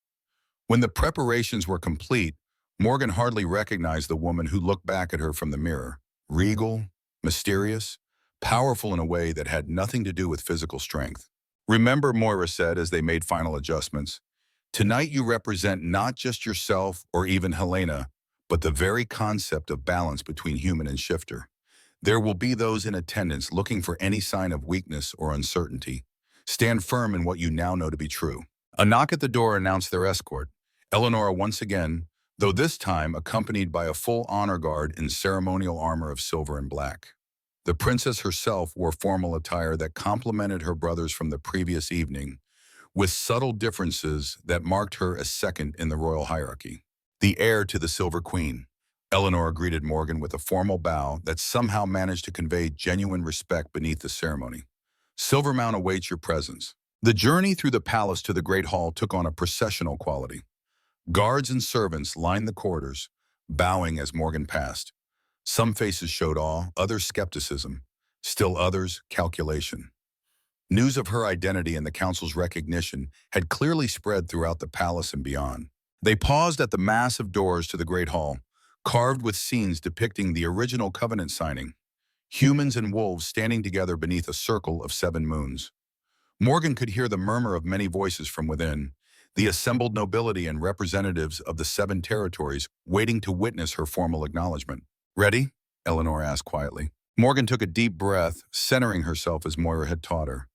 When the preparations were complete, Morgan hardly recognized the woman who looked back at her from the mirror. Regal, mysterious, powerful in a way that had nothing to do with physical strength. "Remember," Moira said as they made final adjustments, "tonight you represent not just yourself or even Helena, but the very concept of balance between human and shifter. There will be those in attendance looking for any sign of weakness or uncertainty. Stand firm in what you now know to be true." A knock at the door announced their escort. Eleanor once again, though this time accompanied by a full honor guard in ceremonial armor of silver and black. The princess herself wore formal attire that complemented her brothers from the previous evening, with subtle differences that marked her as second in the royal hierarchy. "The heir to the Silver Queen." Eleanor greeted Morgan with a formal bow that somehow managed to convey genuine respect beneath the ceremony. "Silvermount awaits your presence." The journey through the palace to the Great Hall took on a processional quality. Guards and servants lined the corridors, bowing as Morgan passed. Some faces showed awe, others skepticism, still others calculation. News of her identity and the council's recognition had clearly spread throughout the palace and beyond. They paused at the massive doors to the Great Hall, carved with scenes depicting the original covenant signing, humans and wolves standing together beneath a circle of 7 moons. Morgan could hear the murmur of many voices from within, the assembled nobility and representatives of the 7 territories waiting to witness her formal acknowledgement. "Ready?" Eleanor asked quietly. Morgan took a deep breath, centering herself as Moira had taught her.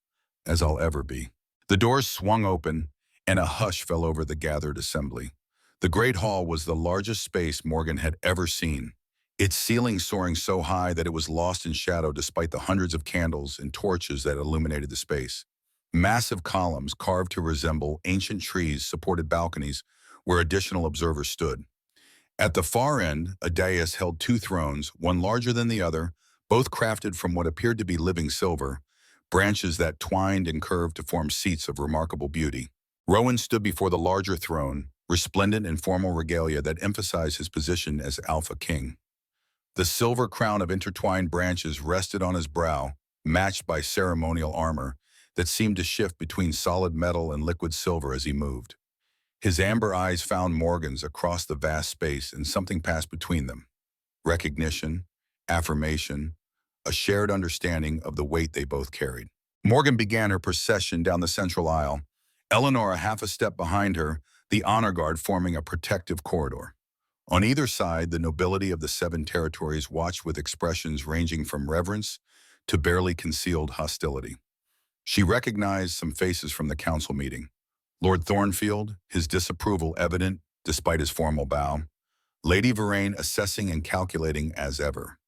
"As I'll ever be." The doors swung open, and a hush fell over the gathered assembly. The Great Hall was the largest space Morgan had ever seen, its ceiling soaring so high that it was lost in shadow despite the hundreds of candles and torches that illuminated the space. Massive columns carved to resemble ancient trees supported balconies where additional observers stood. At the far end, a dais held 2 thrones, one larger than the other, both crafted from what appeared to be living silver, branches that twined and curved to form seats of remarkable beauty. Rowan stood before the larger throne, resplendent in formal regalia that emphasized his position as Alpha King. The silver crown of intertwined branches rested on his brow, matched by ceremonial armor that seemed to shift between solid metal and liquid silver as he moved. His amber eyes found Morgan's across the vast space, and something passed between them. Recognition, affirmation, a shared understanding of the weight they both carried. Morgan began her procession down the central aisle, Eleanor a half a step behind her, the honor guard forming a protective corridor. On either side, the nobility of the 7 territories watched with expressions ranging from reverence to barely concealed hostility. She recognized some faces from the council meeting. Lord Thornfield, his disapproval evident despite his formal bow. Lady Verraine assessing and calculating as ever.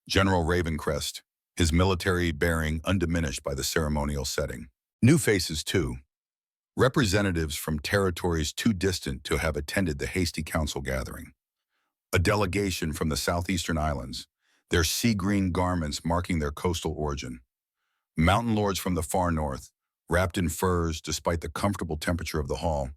General Ravencrest, his military bearing undiminished by the ceremonial setting. New faces, too. Representatives from territories too distant to have attended the hasty council gathering. A delegation from the southeastern islands, their sea-green garments marking their coastal origin. Mountain lords from the far north, wrapped in furs despite the comfortable temperature of the hall.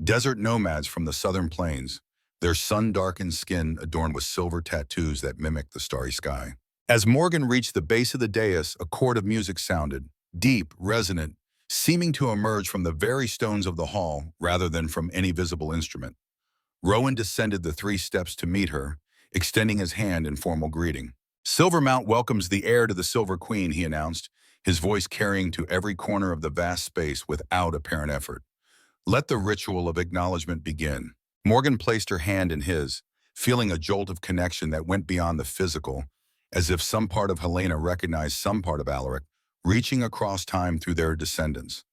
Desert nomads from the southern plains, their sun-darkened skin adorned with silver tattoos that mimicked the starry sky. As Morgan reached the base of the dais, a chord of music sounded, deep, resonant, seeming to emerge from the very stones of the hall rather than from any visible instrument. Rowan descended the 3 steps to meet her, extending his hand in formal greeting. "Silvermount welcomes the heir to the Silver Queen," he announced, his voice carrying to every corner of the vast space without apparent effort. "Let the ritual of acknowledgement begin." Morgan placed her hand in his, feeling a jolt of connection that went beyond the physical, as if some part of Helena recognized some part of Alaric, reaching across time through their descendants.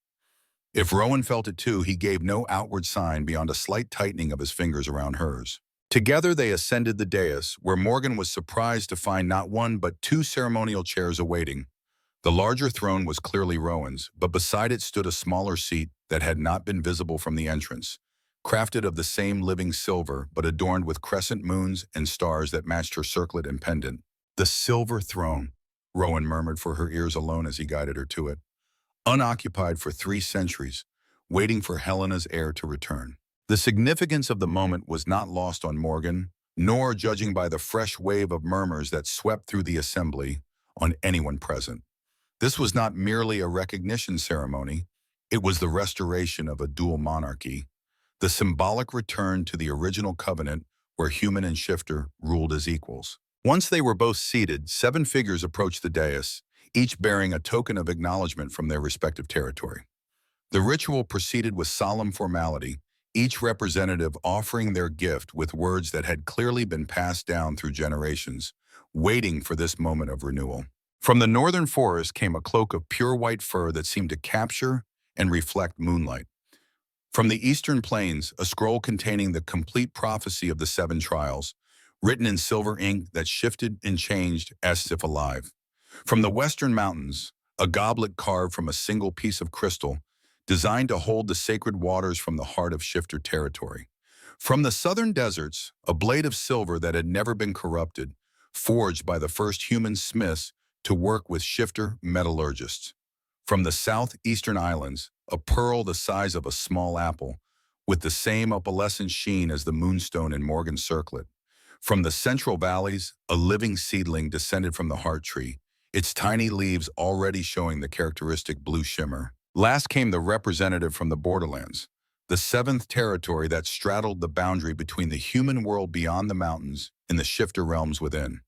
If Rowan felt it too, he gave no outward sign beyond a slight tightening of his fingers around hers. Together they ascended the dais, where Morgan was surprised to find not one but two ceremonial chairs awaiting. The larger throne was clearly Rowan's, but beside it stood a smaller seat that had not been visible from the entrance, crafted of the same living silver but adorned with crescent moons and stars that matched her circlet and pendant. The silver throne, Rowan murmured for her ears alone as he guided her to it, unoccupied for 3 centuries, waiting for Helena's heir to return. The significance of the moment was not lost on Morgan, nor, judging by the fresh wave of murmurs that swept through the assembly, on anyone present. This was not merely a recognition ceremony, it was the restoration of a dual monarchy, the symbolic return to the original covenant where human and shifter ruled as equals. Once they were both seated, 7 figures approached the dais, each bearing a token of acknowledgement from their respective territory. The ritual proceeded with solemn formality, each representative offering their gift with words that had clearly been passed down through generations, waiting for this moment of renewal. From the northern forest came a cloak of pure white fur that seemed to capture and reflect moonlight. From the eastern plains, a scroll containing the complete prophecy of the 7 trials, written in silver ink that shifted and changed as if alive. From the western mountains, a goblet carved from a single piece of crystal, designed to hold the sacred waters from the heart of shifter territory. From the southern deserts, a blade of silver that had never been corrupted, forged by the first human smiths to work with shifter metallurgists. From the southeastern islands, a pearl the size of a small apple, with the same opalescent sheen as the moonstone in Morgan's circlet. From the central valleys, a living seedling descended from the heart tree, its tiny leaves already showing the characteristic blue shimmer. Last came the representative from the borderlands, the 7th territory that straddled the boundary between the human world beyond the mountains and the shifter realms within.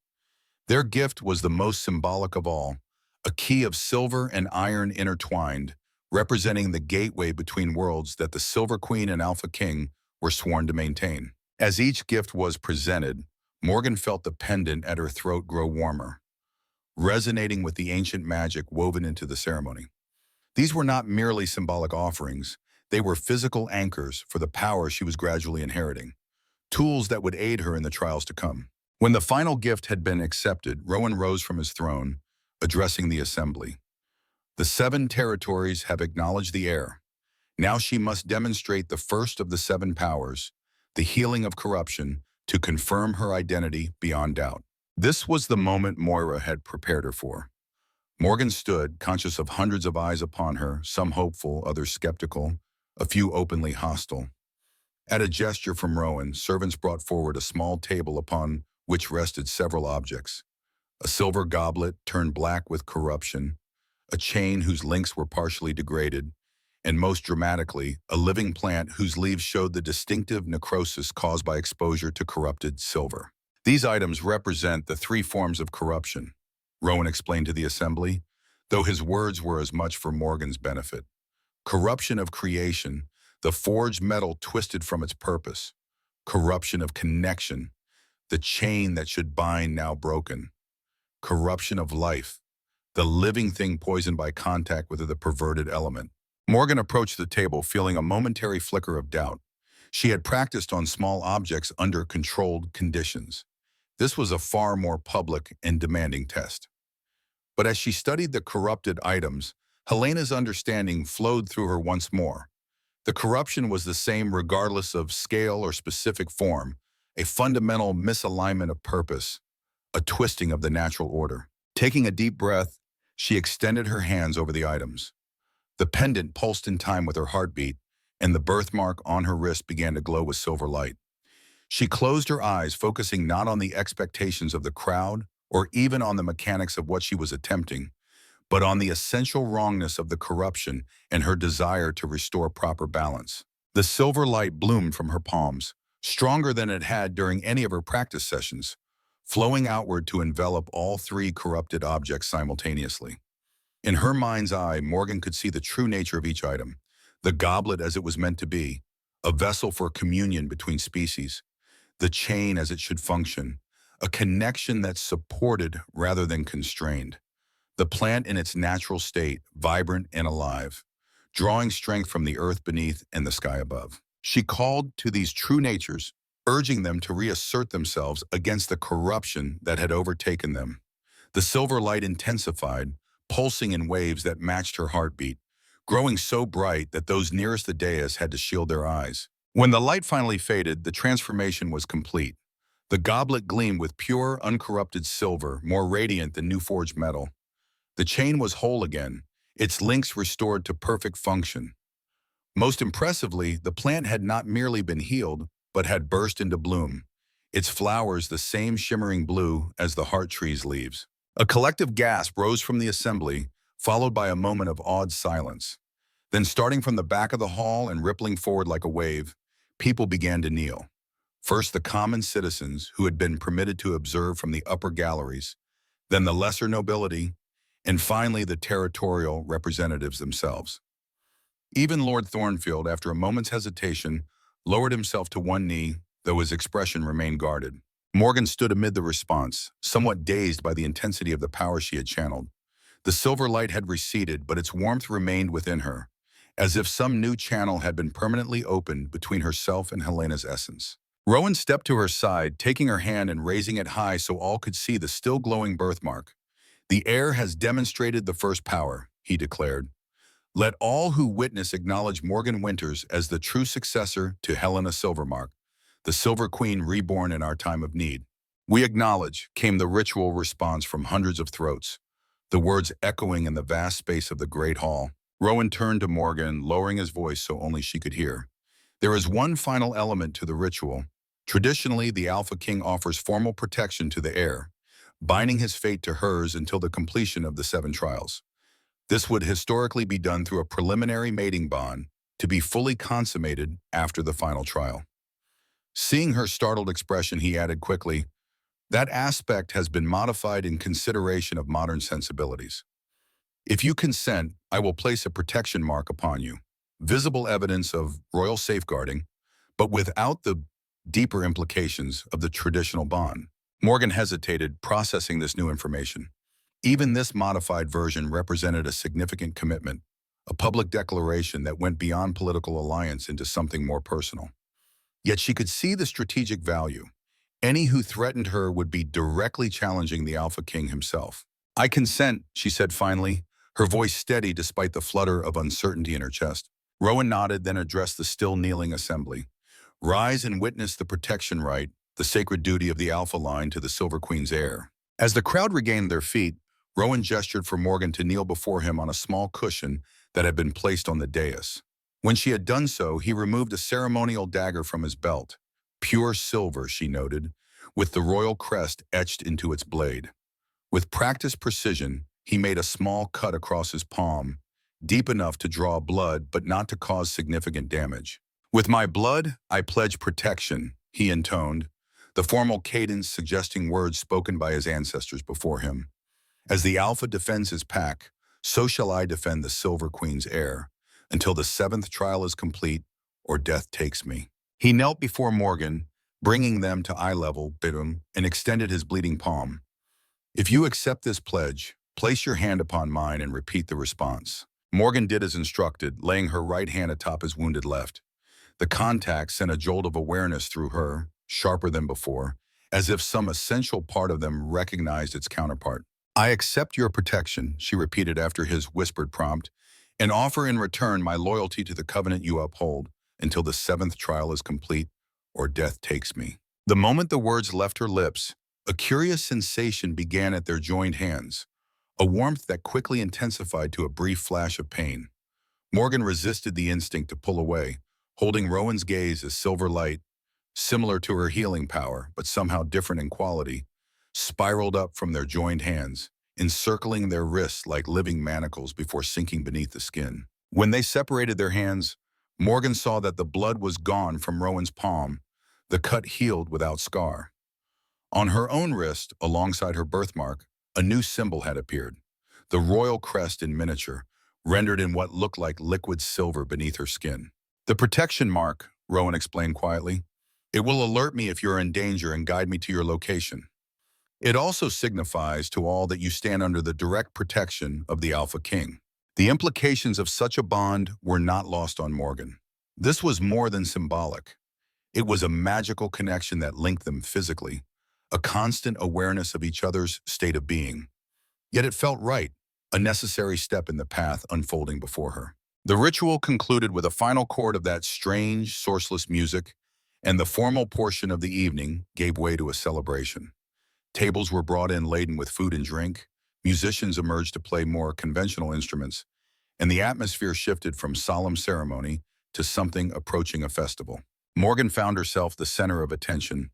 Their gift was the most symbolic of all, a key of silver and iron intertwined, representing the gateway between worlds that the Silver Queen and Alpha King were sworn to maintain. As each gift was presented, Morgan felt the pendant at her throat grow warmer, resonating with the ancient magic woven into the ceremony. These were not merely symbolic offerings, they were physical anchors for the power she was gradually inheriting, tools that would aid her in the trials to come. When the final gift had been accepted, Rowan rose from his throne, addressing the assembly. The 7 territories have acknowledged the heir. Now she must demonstrate the first of the 7 powers, the healing of corruption, to confirm her identity beyond doubt. This was the moment Moira had prepared her for. Morgan stood, conscious of hundreds of eyes upon her, some hopeful, others skeptical, a few openly hostile. At a gesture from Rowan, servants brought forward a small table upon which rested several objects. A silver goblet turned black with corruption, a chain whose links were partially degraded, and most dramatically, a living plant whose leaves showed the distinctive necrosis caused by exposure to corrupted silver. These items represent the 3 forms of corruption, Rowan explained to the assembly, though his words were as much for Morgan's benefit. Corruption of creation, the forged metal twisted from its purpose. Corruption of connection, the chain that should bind now broken. Corruption of life, the living thing poisoned by contact with the perverted element. Morgan approached the table, feeling a momentary flicker of doubt. She had practiced on small objects under controlled conditions. This was a far more public and demanding test. But as she studied the corrupted items, Helena's understanding flowed through her once more. The corruption was the same regardless of scale or specific form, a fundamental misalignment of purpose, a twisting of the natural order. Taking a deep breath, she extended her hands over the items. The pendant pulsed in time with her heartbeat, and the birthmark on her wrist began to glow with silver light. She closed her eyes, focusing not on the expectations of the crowd or even on the mechanics of what she was attempting, but on the essential wrongness of the corruption and her desire to restore proper balance. The silver light bloomed from her palms, stronger than it had during any of her practice sessions, flowing outward to envelop all 3 corrupted objects simultaneously. In her mind's eye, Morgan could see the true nature of each item, the goblet as it was meant to be, a vessel for communion between species, the chain as it should function, a connection that supported rather than constrained, the plant in its natural state, vibrant and alive, drawing strength from the earth beneath and the sky above. She called to these true natures, urging them to reassert themselves against the corruption that had overtaken them. The silver light intensified, pulsing in waves that matched her heartbeat, growing so bright that those nearest the dais had to shield their eyes. When the light finally faded, the transformation was complete. The goblet gleamed with pure, uncorrupted silver, more radiant than new-forged metal. The chain was whole again, its links restored to perfect function. Most impressively, the plant had not merely been healed, but had burst into bloom, its flowers the same shimmering blue as the heart tree's leaves. A collective gasp rose from the assembly, followed by a moment of awed silence. Then, starting from the back of the hall and rippling forward like a wave, people began to kneel. First the common citizens who had been permitted to observe from the upper galleries, then the lesser nobility, and finally the territorial representatives themselves. Even Lord Thornfield, after a moment's hesitation, lowered himself to one knee, though his expression remained guarded. Morgan stood amid the response, somewhat dazed by the intensity of the power she had channeled. The silver light had receded, but its warmth remained within her, as if some new channel had been permanently opened between herself and Helena's essence. Rowan stepped to her side, taking her hand and raising it high so all could see the still glowing birthmark. "The heir has demonstrated the first power," he declared. "Let all who witness acknowledge Morgan Winters as the true successor to Helena Silvermark, the Silver Queen reborn in our time of need." "We acknowledge," came the ritual response from hundreds of throats, the words echoing in the vast space of the great hall. Rowan turned to Morgan, lowering his voice so only she could hear. "There is one final element to the ritual. Traditionally, the Alpha King offers formal protection to the heir, binding his fate to hers until the completion of the 7 trials. This would historically be done through a preliminary mating bond to be fully consummated after the final trial." Seeing her startled expression, he added quickly, "That aspect has been modified in consideration of modern sensibilities. If you consent, I will place a protection mark upon you, visible evidence of royal safeguarding, but without the deeper implications of the traditional bond." Morgan hesitated, processing this new information. Even this modified version represented a significant commitment, a public declaration that went beyond political alliance into something more personal. Yet she could see the strategic value. Any who threatened her would be directly challenging the Alpha King himself. "I consent," she said finally, her voice steady despite the flutter of uncertainty in her chest. Rowan nodded, then addressed the still kneeling assembly. "Rise and witness the protection rite, the sacred duty of the Alpha line to the Silver Queen's heir." As the crowd regained their feet, Rowan gestured for Morgan to kneel before him on a small cushion that had been placed on the dais. When she had done so, he removed a ceremonial dagger from his belt. Pure silver, she noted, with the royal crest etched into its blade. With practiced precision, he made a small cut across his palm, deep enough to draw blood but not to cause significant damage. "With my blood, I pledge protection," he intoned, the formal cadence suggesting words spoken by his ancestors before him. "As the Alpha defends his pack, so shall I defend the Silver Queen's heir, until the 7th trial is complete or death takes me." He knelt before Morgan, bringing them to eye level, bit him, and extended his bleeding palm. "If you accept this pledge, place your hand upon mine and repeat the response." Morgan did as instructed, laying her right hand atop his wounded left. The contact sent a jolt of awareness through her, sharper than before, as if some essential part of them recognized its counterpart. "I accept your protection," she repeated after his whispered prompt, "and offer in return my loyalty to the covenant you uphold until the 7th trial is complete or death takes me." The moment the words left her lips, a curious sensation began at their joined hands, a warmth that quickly intensified to a brief flash of pain. Morgan resisted the instinct to pull away, holding Rowan's gaze as silver light, similar to her healing power, but somehow different in quality, spiraled up from their joined hands, encircling their wrists like living manacles before sinking beneath the skin. When they separated their hands, Morgan saw that the blood was gone from Rowan's palm, the cut healed without scar. On her own wrist, alongside her birthmark, a new symbol had appeared, the royal crest in miniature, rendered in what looked like liquid silver beneath her skin. "The protection mark," Rowan explained quietly. "It will alert me if you're in danger and guide me to your location. It also signifies to all that you stand under the direct protection of the Alpha King." The implications of such a bond were not lost on Morgan. This was more than symbolic. It was a magical connection that linked them physically, a constant awareness of each other's state of being. Yet it felt right, a necessary step in the path unfolding before her. The ritual concluded with a final chord of that strange, sourceless music, and the formal portion of the evening gave way to a celebration. Tables were brought in laden with food and drink, musicians emerged to play more conventional instruments, and the atmosphere shifted from solemn ceremony to something approaching a festival. Morgan found herself the center of attention,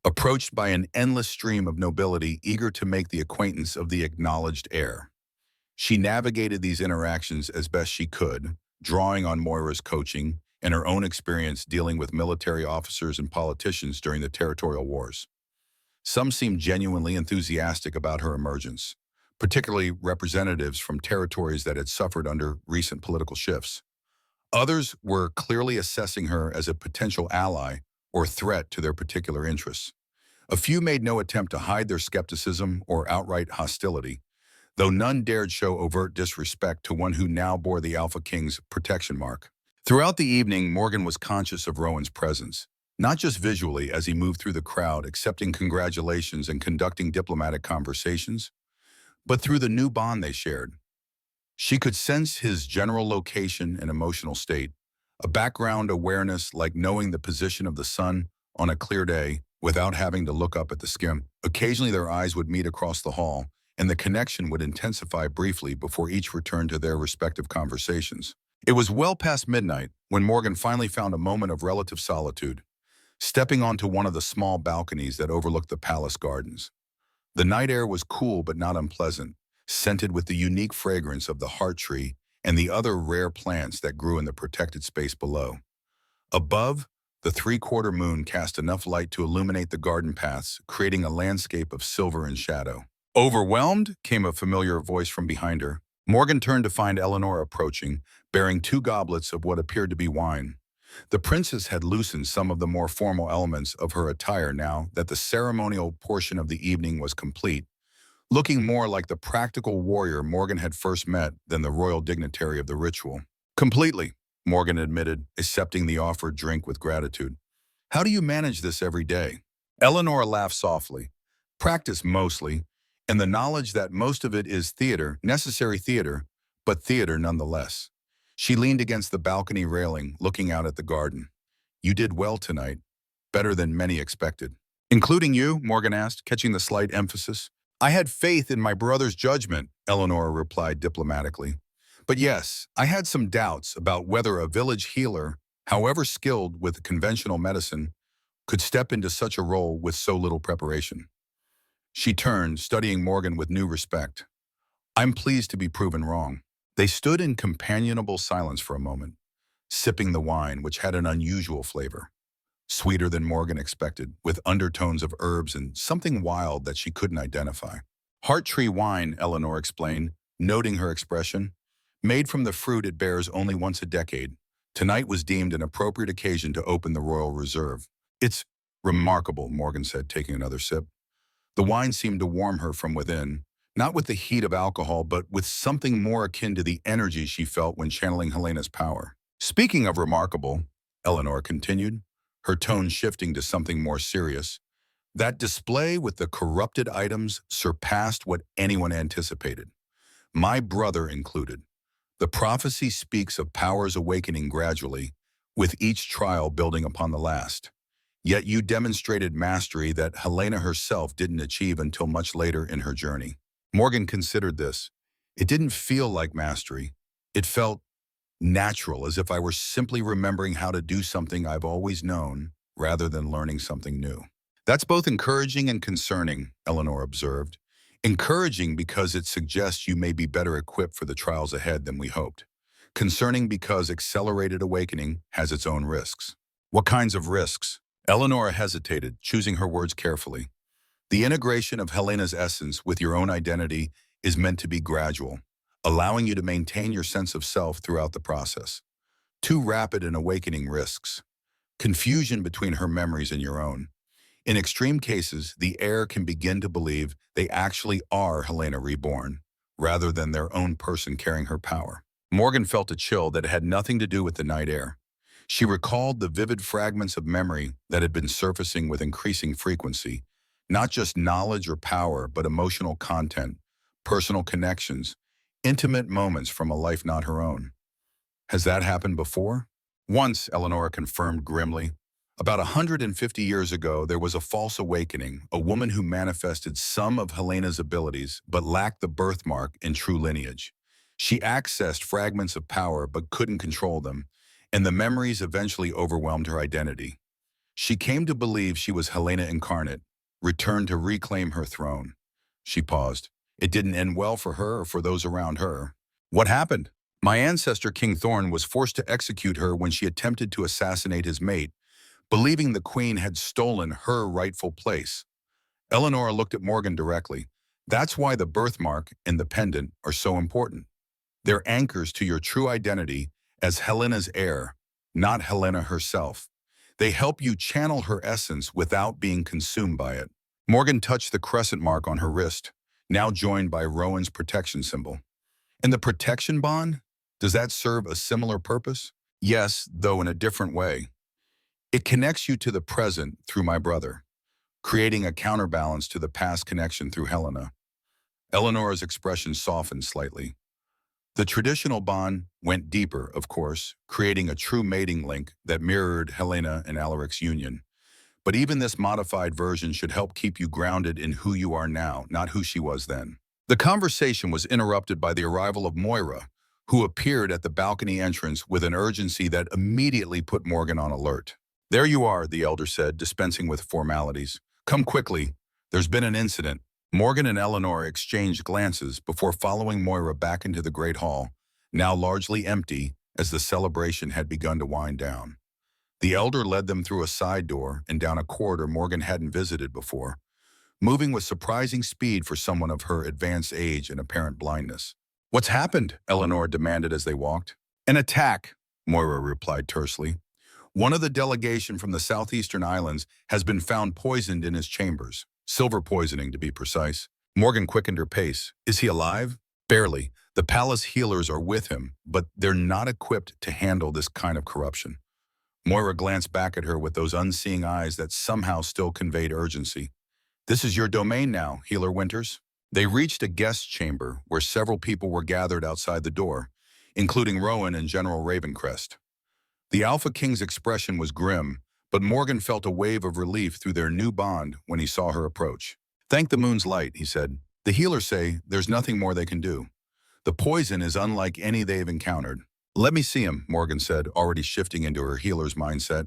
approached by an endless stream of nobility eager to make the acquaintance of the acknowledged heir. She navigated these interactions as best she could, drawing on Moira's coaching and her own experience dealing with military officers and politicians during the territorial wars. Some seemed genuinely enthusiastic about her emergence, particularly representatives from territories that had suffered under recent political shifts. Others were clearly assessing her as a potential ally or threat to their particular interests. A few made no attempt to hide their skepticism or outright hostility, though none dared show overt disrespect to one who now bore the Alpha King's protection mark. Throughout the evening, Morgan was conscious of Rowan's presence, not just visually as he moved through the crowd accepting congratulations and conducting diplomatic conversations, but through the new bond they shared. She could sense his general location and emotional state, a background awareness like knowing the position of the sun on a clear day without having to look up at the sky. Occasionally their eyes would meet across the hall, and the connection would intensify briefly before each returned to their respective conversations. It was well past midnight when Morgan finally found a moment of relative solitude, stepping onto one of the small balconies that overlooked the palace gardens. The night air was cool but not unpleasant, scented with the unique fragrance of the heart tree and the other rare plants that grew in the protected space below. Above, the three-quarter moon cast enough light to illuminate the garden paths, creating a landscape of silver and shadow. Overwhelmed, came a familiar voice from behind her. Morgan turned to find Eleanor approaching, bearing 2 goblets of what appeared to be wine. The princess had loosened some of the more formal elements of her attire now that the ceremonial portion of the evening was complete, looking more like the practical warrior Morgan had first met than the royal dignitary of the ritual. Completely, Morgan admitted, accepting the offered drink with gratitude. How do you manage this every day? Eleanor laughed softly. Practice mostly, and the knowledge that most of it is theater, necessary theater, but theater nonetheless. She leaned against the balcony railing, looking out at the garden. You did well tonight, better than many expected. Including you, Morgan asked, catching the slight emphasis. I had faith in my brother's judgment, Eleanor replied diplomatically. But yes, I had some doubts about whether a village healer, however skilled with conventional medicine, could step into such a role with so little preparation. She turned, studying Morgan with new respect. I'm pleased to be proven wrong. They stood in companionable silence for a moment, sipping the wine, which had an unusual flavor. Sweeter than Morgan expected, with undertones of herbs and something wild that she couldn't identify. Heart tree wine, Eleanor explained, noting her expression. Made from the fruit it bears only once a decade. Tonight was deemed an appropriate occasion to open the royal reserve. It's remarkable, Morgan said, taking another sip. The wine seemed to warm her from within, not with the heat of alcohol, but with something more akin to the energy she felt when channeling Helena's power. Speaking of remarkable, Eleanor continued, her tone shifting to something more serious, that display with the corrupted items surpassed what anyone anticipated, my brother included. The prophecy speaks of powers awakening gradually, with each trial building upon the last. Yet you demonstrated mastery that Helena herself didn't achieve until much later in her journey. Morgan considered this. It didn't feel like mastery. It felt natural, as if I were simply remembering how to do something I've always known, rather than learning something new. That's both encouraging and concerning, Eleanor observed. Encouraging because it suggests you may be better equipped for the trials ahead than we hoped. Concerning because accelerated awakening has its own risks. What kinds of risks? Eleanor hesitated, choosing her words carefully. The integration of Helena's essence with your own identity is meant to be gradual, allowing you to maintain your sense of self throughout the process. Too rapid an awakening risks confusion between her memories and your own. In extreme cases, the heir can begin to believe they actually are Helena reborn, rather than their own person carrying her power. Morgan felt a chill that had nothing to do with the night air. She recalled the vivid fragments of memory that had been surfacing with increasing frequency, not just knowledge or power, but emotional content, personal connections, intimate moments from a life not her own. Has that happened before? Once, Eleonora confirmed grimly. About 150 years ago, there was a false awakening, a woman who manifested some of Helena's abilities but lacked the birthmark and true lineage. She accessed fragments of power but couldn't control them, and the memories eventually overwhelmed her identity. She came to believe she was Helena incarnate, returned to reclaim her throne. She paused. It didn't end well for her or for those around her. What happened? My ancestor King Thorn was forced to execute her when she attempted to assassinate his mate, believing the queen had stolen her rightful place. Eleanor looked at Morgan directly. That's why the birthmark and the pendant are so important. They're anchors to your true identity as Helena's heir, not Helena herself. They help you channel her essence without being consumed by it. Morgan touched the crescent mark on her wrist, now joined by Rowan's protection symbol. And the protection bond? Does that serve a similar purpose? Yes, though in a different way. It connects you to the present through my brother, creating a counterbalance to the past connection through Helena. Eleanor's expression softened slightly. The traditional bond went deeper, of course, creating a true mating link that mirrored Helena and Alaric's union. But even this modified version should help keep you grounded in who you are now, not who she was then. The conversation was interrupted by the arrival of Moira, who appeared at the balcony entrance with an urgency that immediately put Morgan on alert. There you are, the elder said, dispensing with formalities. Come quickly. There's been an incident. Morgan and Eleanor exchanged glances before following Moira back into the great hall, now largely empty as the celebration had begun to wind down. The elder led them through a side door and down a corridor Morgan hadn't visited before, moving with surprising speed for someone of her advanced age and apparent blindness. What's happened? Eleanor demanded as they walked. An attack, Moira replied tersely. One of the delegation from the southeastern islands has been found poisoned in his chambers. Silver poisoning, to be precise. Morgan quickened her pace. Is he alive? Barely. The palace healers are with him, but they're not equipped to handle this kind of corruption. Moira glanced back at her with those unseeing eyes that somehow still conveyed urgency. This is your domain now, Healer Winters. They reached a guest chamber where several people were gathered outside the door, including Rowan and General Ravencrest. The Alpha King's expression was grim, but Morgan felt a wave of relief through their new bond when he saw her approach. Thank the moon's light, he said. The healers say there's nothing more they can do. The poison is unlike any they've encountered. Let me see him, Morgan said, already shifting into her healer's mindset.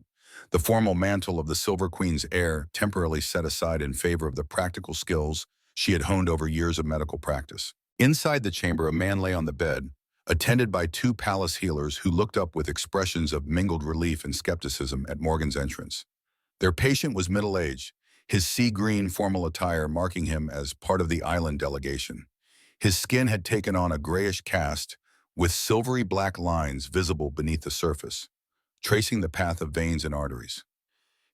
The formal mantle of the Silver Queen's heir temporarily set aside in favor of the practical skills she had honed over years of medical practice. Inside the chamber, a man lay on the bed, attended by two palace healers who looked up with expressions of mingled relief and skepticism at Morgan's entrance. Their patient was middle-aged, his sea-green formal attire marking him as part of the island delegation. His skin had taken on a grayish cast, with silvery black lines visible beneath the surface, tracing the path of veins and arteries.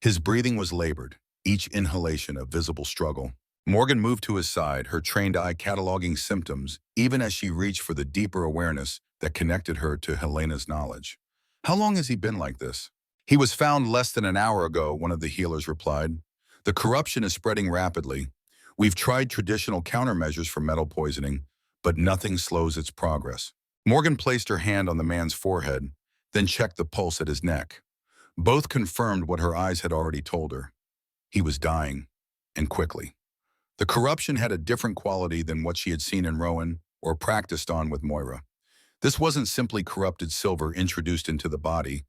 His breathing was labored, each inhalation a visible struggle. Morgan moved to his side, her trained eye cataloging symptoms, even as she reached for the deeper awareness that connected her to Helena's knowledge. How long has he been like this? He was found less than an hour ago, one of the healers replied. The corruption is spreading rapidly. We've tried traditional countermeasures for metal poisoning, but nothing slows its progress. Morgan placed her hand on the man's forehead, then checked the pulse at his neck. Both confirmed what her eyes had already told her. He was dying, and quickly. The corruption had a different quality than what she had seen in Rowan or practiced on with Moira. This wasn't simply corrupted silver introduced into the body.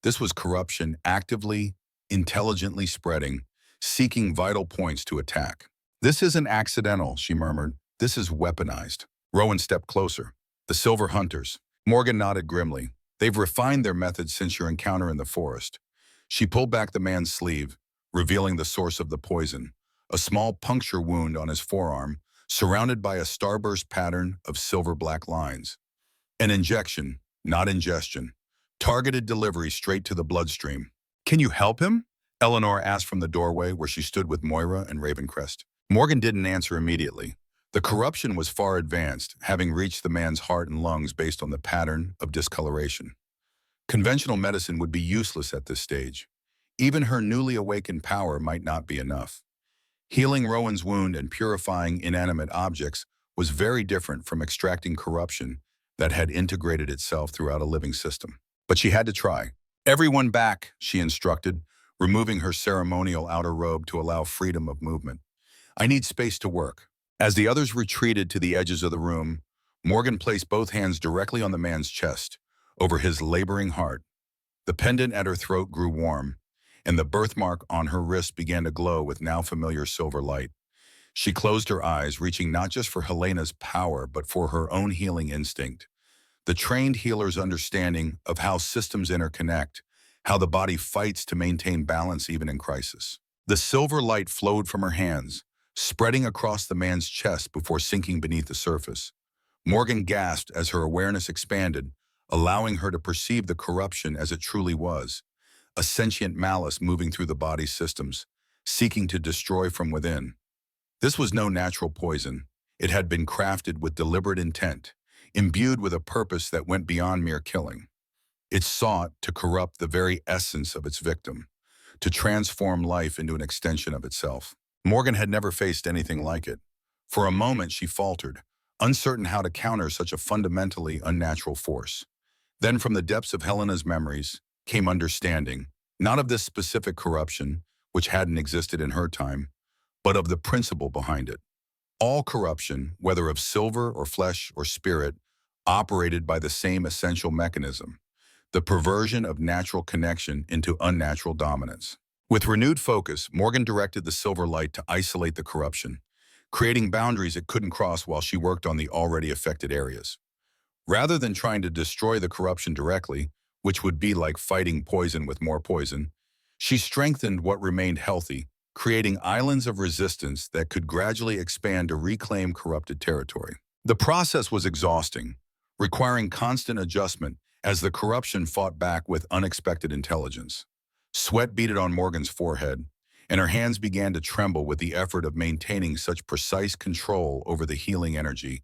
This was corruption actively, intelligently spreading, seeking vital points to attack. This isn't accidental, she murmured. This is weaponized. Rowan stepped closer. The Silver Hunters. Morgan nodded grimly. They've refined their methods since your encounter in the forest. She pulled back the man's sleeve, revealing the source of the poison. A small puncture wound on his forearm, surrounded by a starburst pattern of silver-black lines. An injection, not ingestion. Targeted delivery straight to the bloodstream. Can you help him? Eleanor asked from the doorway where she stood with Moira and Ravencrest. Morgan didn't answer immediately. The corruption was far advanced, having reached the man's heart and lungs based on the pattern of discoloration. Conventional medicine would be useless at this stage. Even her newly awakened power might not be enough. Healing Rowan's wound and purifying inanimate objects was very different from extracting corruption that had integrated itself throughout a living system. But she had to try. "Everyone back," she instructed, removing her ceremonial outer robe to allow freedom of movement. "I need space to work." As the others retreated to the edges of the room, Morgan placed both hands directly on the man's chest, over his laboring heart. The pendant at her throat grew warm, and the birthmark on her wrist began to glow with now familiar silver light. She closed her eyes, reaching not just for Helena's power, but for her own healing instinct. The trained healer's understanding of how systems interconnect, how the body fights to maintain balance even in crisis. The silver light flowed from her hands, spreading across the man's chest before sinking beneath the surface. Morgan gasped as her awareness expanded, allowing her to perceive the corruption as it truly was, a sentient malice moving through the body's systems, seeking to destroy from within. This was no natural poison. It had been crafted with deliberate intent, imbued with a purpose that went beyond mere killing. It sought to corrupt the very essence of its victim, to transform life into an extension of itself. Morgan had never faced anything like it. For a moment she faltered, uncertain how to counter such a fundamentally unnatural force. Then from the depths of Helena's memories came understanding, not of this specific corruption, which hadn't existed in her time, but of the principle behind it. All corruption, whether of silver or flesh or spirit, operated by the same essential mechanism, the perversion of natural connection into unnatural dominance. With renewed focus, Morgan directed the silver light to isolate the corruption, creating boundaries it couldn't cross while she worked on the already affected areas. Rather than trying to destroy the corruption directly, which would be like fighting poison with more poison, she strengthened what remained healthy, creating islands of resistance that could gradually expand to reclaim corrupted territory. The process was exhausting, requiring constant adjustment as the corruption fought back with unexpected intelligence. Sweat beaded on Morgan's forehead, and her hands began to tremble with the effort of maintaining such precise control over the healing energy.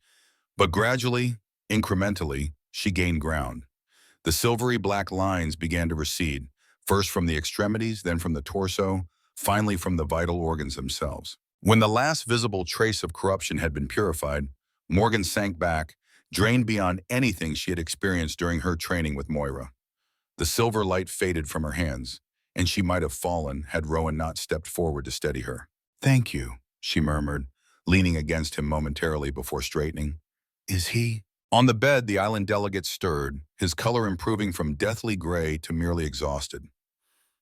But gradually, incrementally, she gained ground. The silvery black lines began to recede, first from the extremities, then from the torso, finally from the vital organs themselves. When the last visible trace of corruption had been purified, Morgan sank back, drained beyond anything she had experienced during her training with Moira. The silver light faded from her hands, and she might have fallen had Rowan not stepped forward to steady her. "Thank you," she murmured, leaning against him momentarily before straightening. "Is he?" On the bed, the island delegate stirred, his color improving from deathly gray to merely exhausted.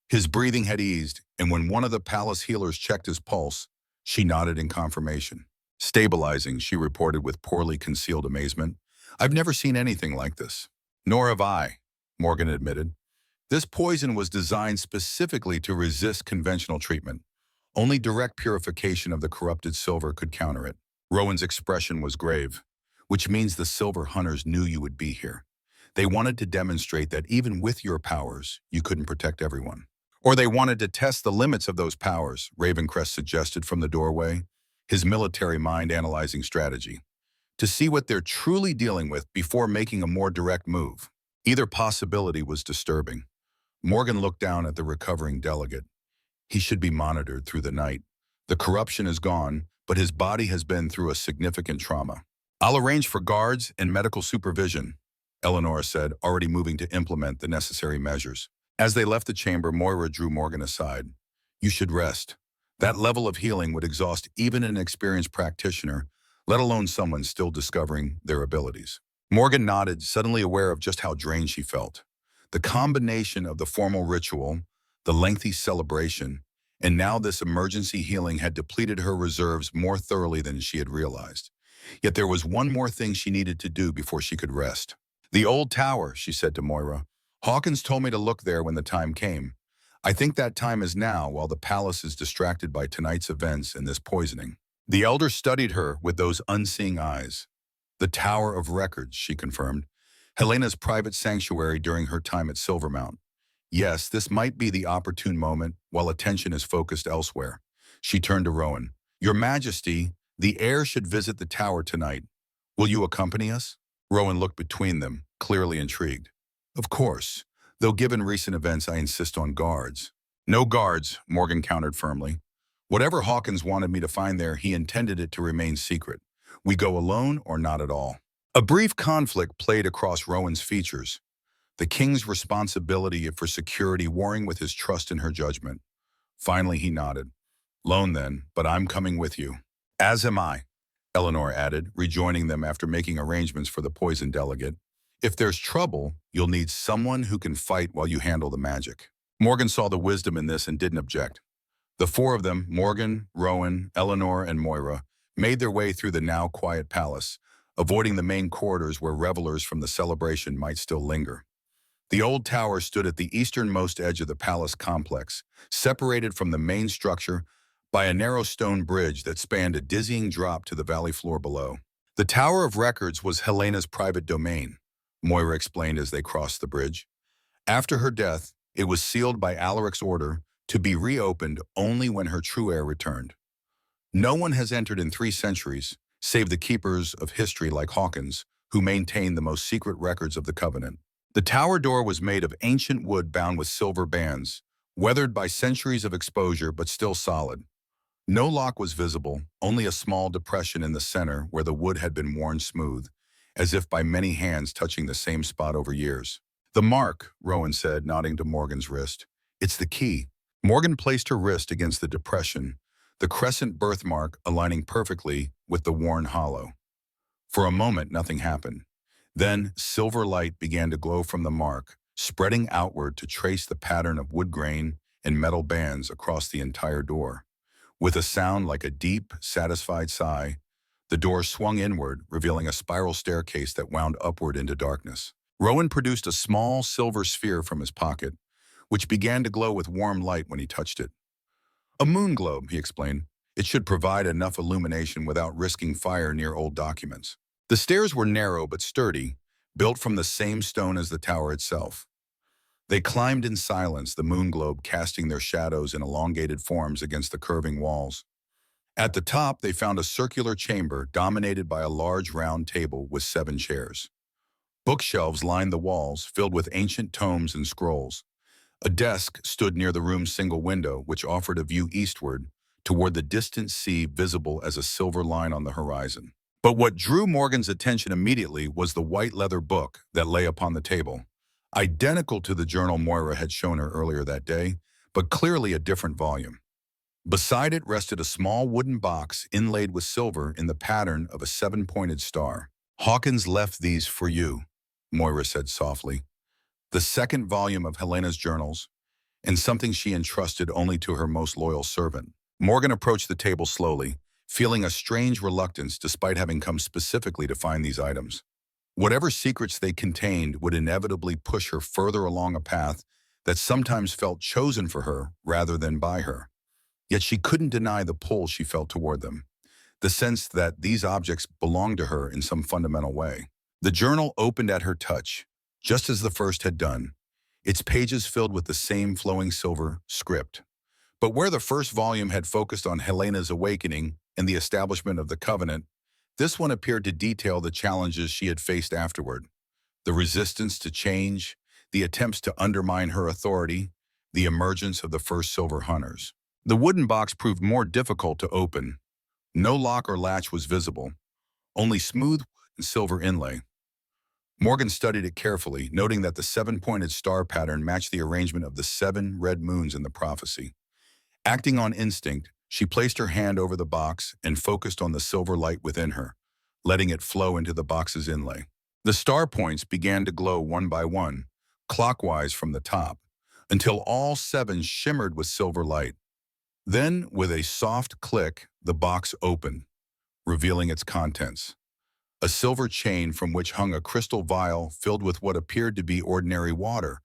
His breathing had eased, and when one of the palace healers checked his pulse, she nodded in confirmation. "Stabilizing," she reported with poorly concealed amazement. "I've never seen anything like this." "Nor have I," Morgan admitted. "This poison was designed specifically to resist conventional treatment. Only direct purification of the corrupted silver could counter it." Rowan's expression was grave, "which means the silver hunters knew you would be here. They wanted to demonstrate that even with your powers, you couldn't protect everyone. Or they wanted to test the limits of those powers," Ravencrest suggested from the doorway, his military mind analyzing strategy. "To see what they're truly dealing with before making a more direct move." Either possibility was disturbing. Morgan looked down at the recovering delegate. He should be monitored through the night. The corruption is gone, but his body has been through a significant trauma. "I'll arrange for guards and medical supervision," Eleanor said, already moving to implement the necessary measures. As they left the chamber, Moira drew Morgan aside. "You should rest. That level of healing would exhaust even an experienced practitioner, let alone someone still discovering their abilities." Morgan nodded, suddenly aware of just how drained she felt. The combination of the formal ritual, the lengthy celebration, and now this emergency healing had depleted her reserves more thoroughly than she had realized. Yet there was one more thing she needed to do before she could rest. "The old tower," she said to Moira. "Hawkins told me to look there when the time came. I think that time is now, while the palace is distracted by tonight's events and this poisoning." The elder studied her with those unseeing eyes. "The Tower of Records," she confirmed. "Helena's private sanctuary during her time at Silvermount. Yes, this might be the opportune moment while attention is focused elsewhere." She turned to Rowan. "Your Majesty, The heir should visit the tower tonight. Will you accompany us? Rowan looked between them, clearly intrigued. Of course, though given recent events I insist on guards. No guards, Morgan countered firmly. Whatever Hawkins wanted me to find there, he intended it to remain secret. We go alone or not at all. A brief conflict played across Rowan's features, the king's responsibility for security warring with his trust in her judgment. Finally, he nodded. Lone then, but I'm coming with you. As am I, Eleanor added, rejoining them after making arrangements for the poison delegate. If there's trouble, you'll need someone who can fight while you handle the magic. Morgan saw the wisdom in this and didn't object. The four of them, Morgan, Rowan, Eleanor, and Moira, made their way through the now quiet palace, avoiding the main corridors where revelers from the celebration might still linger. The old tower stood at the easternmost edge of the palace complex, separated from the main structure by a narrow stone bridge that spanned a dizzying drop to the valley floor below. The Tower of Records was Helena's private domain, Moira explained as they crossed the bridge. After her death, it was sealed by Alaric's order to be reopened only when her true heir returned. No one has entered in 3 centuries, save the keepers of history like Hawkins, who maintained the most secret records of the Covenant. The tower door was made of ancient wood bound with silver bands, weathered by centuries of exposure but still solid. No lock was visible, only a small depression in the center where the wood had been worn smooth, as if by many hands touching the same spot over years. The mark, Rowan said, nodding to Morgan's wrist. It's the key. Morgan placed her wrist against the depression, the crescent birthmark aligning perfectly with the worn hollow. For a moment, nothing happened. Then, silver light began to glow from the mark, spreading outward to trace the pattern of wood grain and metal bands across the entire door. With a sound like a deep, satisfied sigh, the door swung inward, revealing a spiral staircase that wound upward into darkness. Rowan produced a small silver sphere from his pocket, which began to glow with warm light when he touched it. A moon globe, he explained. It should provide enough illumination without risking fire near old documents. The stairs were narrow but sturdy, built from the same stone as the tower itself. They climbed in silence, the moon globe casting their shadows in elongated forms against the curving walls. At the top, they found a circular chamber dominated by a large round table with 7 chairs. Bookshelves lined the walls, filled with ancient tomes and scrolls. A desk stood near the room's single window, which offered a view eastward, toward the distant sea visible as a silver line on the horizon. But what drew Morgan's attention immediately was the white leather book that lay upon the table, identical to the journal Moira had shown her earlier that day, but clearly a different volume. Beside it rested a small wooden box inlaid with silver in the pattern of a 7-pointed star. Hawkins left these for you, Moira said softly. The 2nd volume of Helena's journals, and something she entrusted only to her most loyal servant. Morgan approached the table slowly, feeling a strange reluctance despite having come specifically to find these items. Whatever secrets they contained would inevitably push her further along a path that sometimes felt chosen for her rather than by her. Yet she couldn't deny the pull she felt toward them, the sense that these objects belonged to her in some fundamental way. The journal opened at her touch, just as the first had done, its pages filled with the same flowing silver script. But where the first volume had focused on Helena's awakening and the establishment of the Covenant, this one appeared to detail the challenges she had faced afterward. The resistance to change, the attempts to undermine her authority, the emergence of the first silver hunters. The wooden box proved more difficult to open. No lock or latch was visible, only smooth wood and silver inlay. Morgan studied it carefully, noting that the 7-pointed star pattern matched the arrangement of the 7 red moons in the prophecy. Acting on instinct, she placed her hand over the box and focused on the silver light within her, letting it flow into the box's inlay. The star points began to glow one by one, clockwise from the top, until all 7 shimmered with silver light. Then, with a soft click, the box opened, revealing its contents. A silver chain from which hung a crystal vial filled with what appeared to be ordinary water,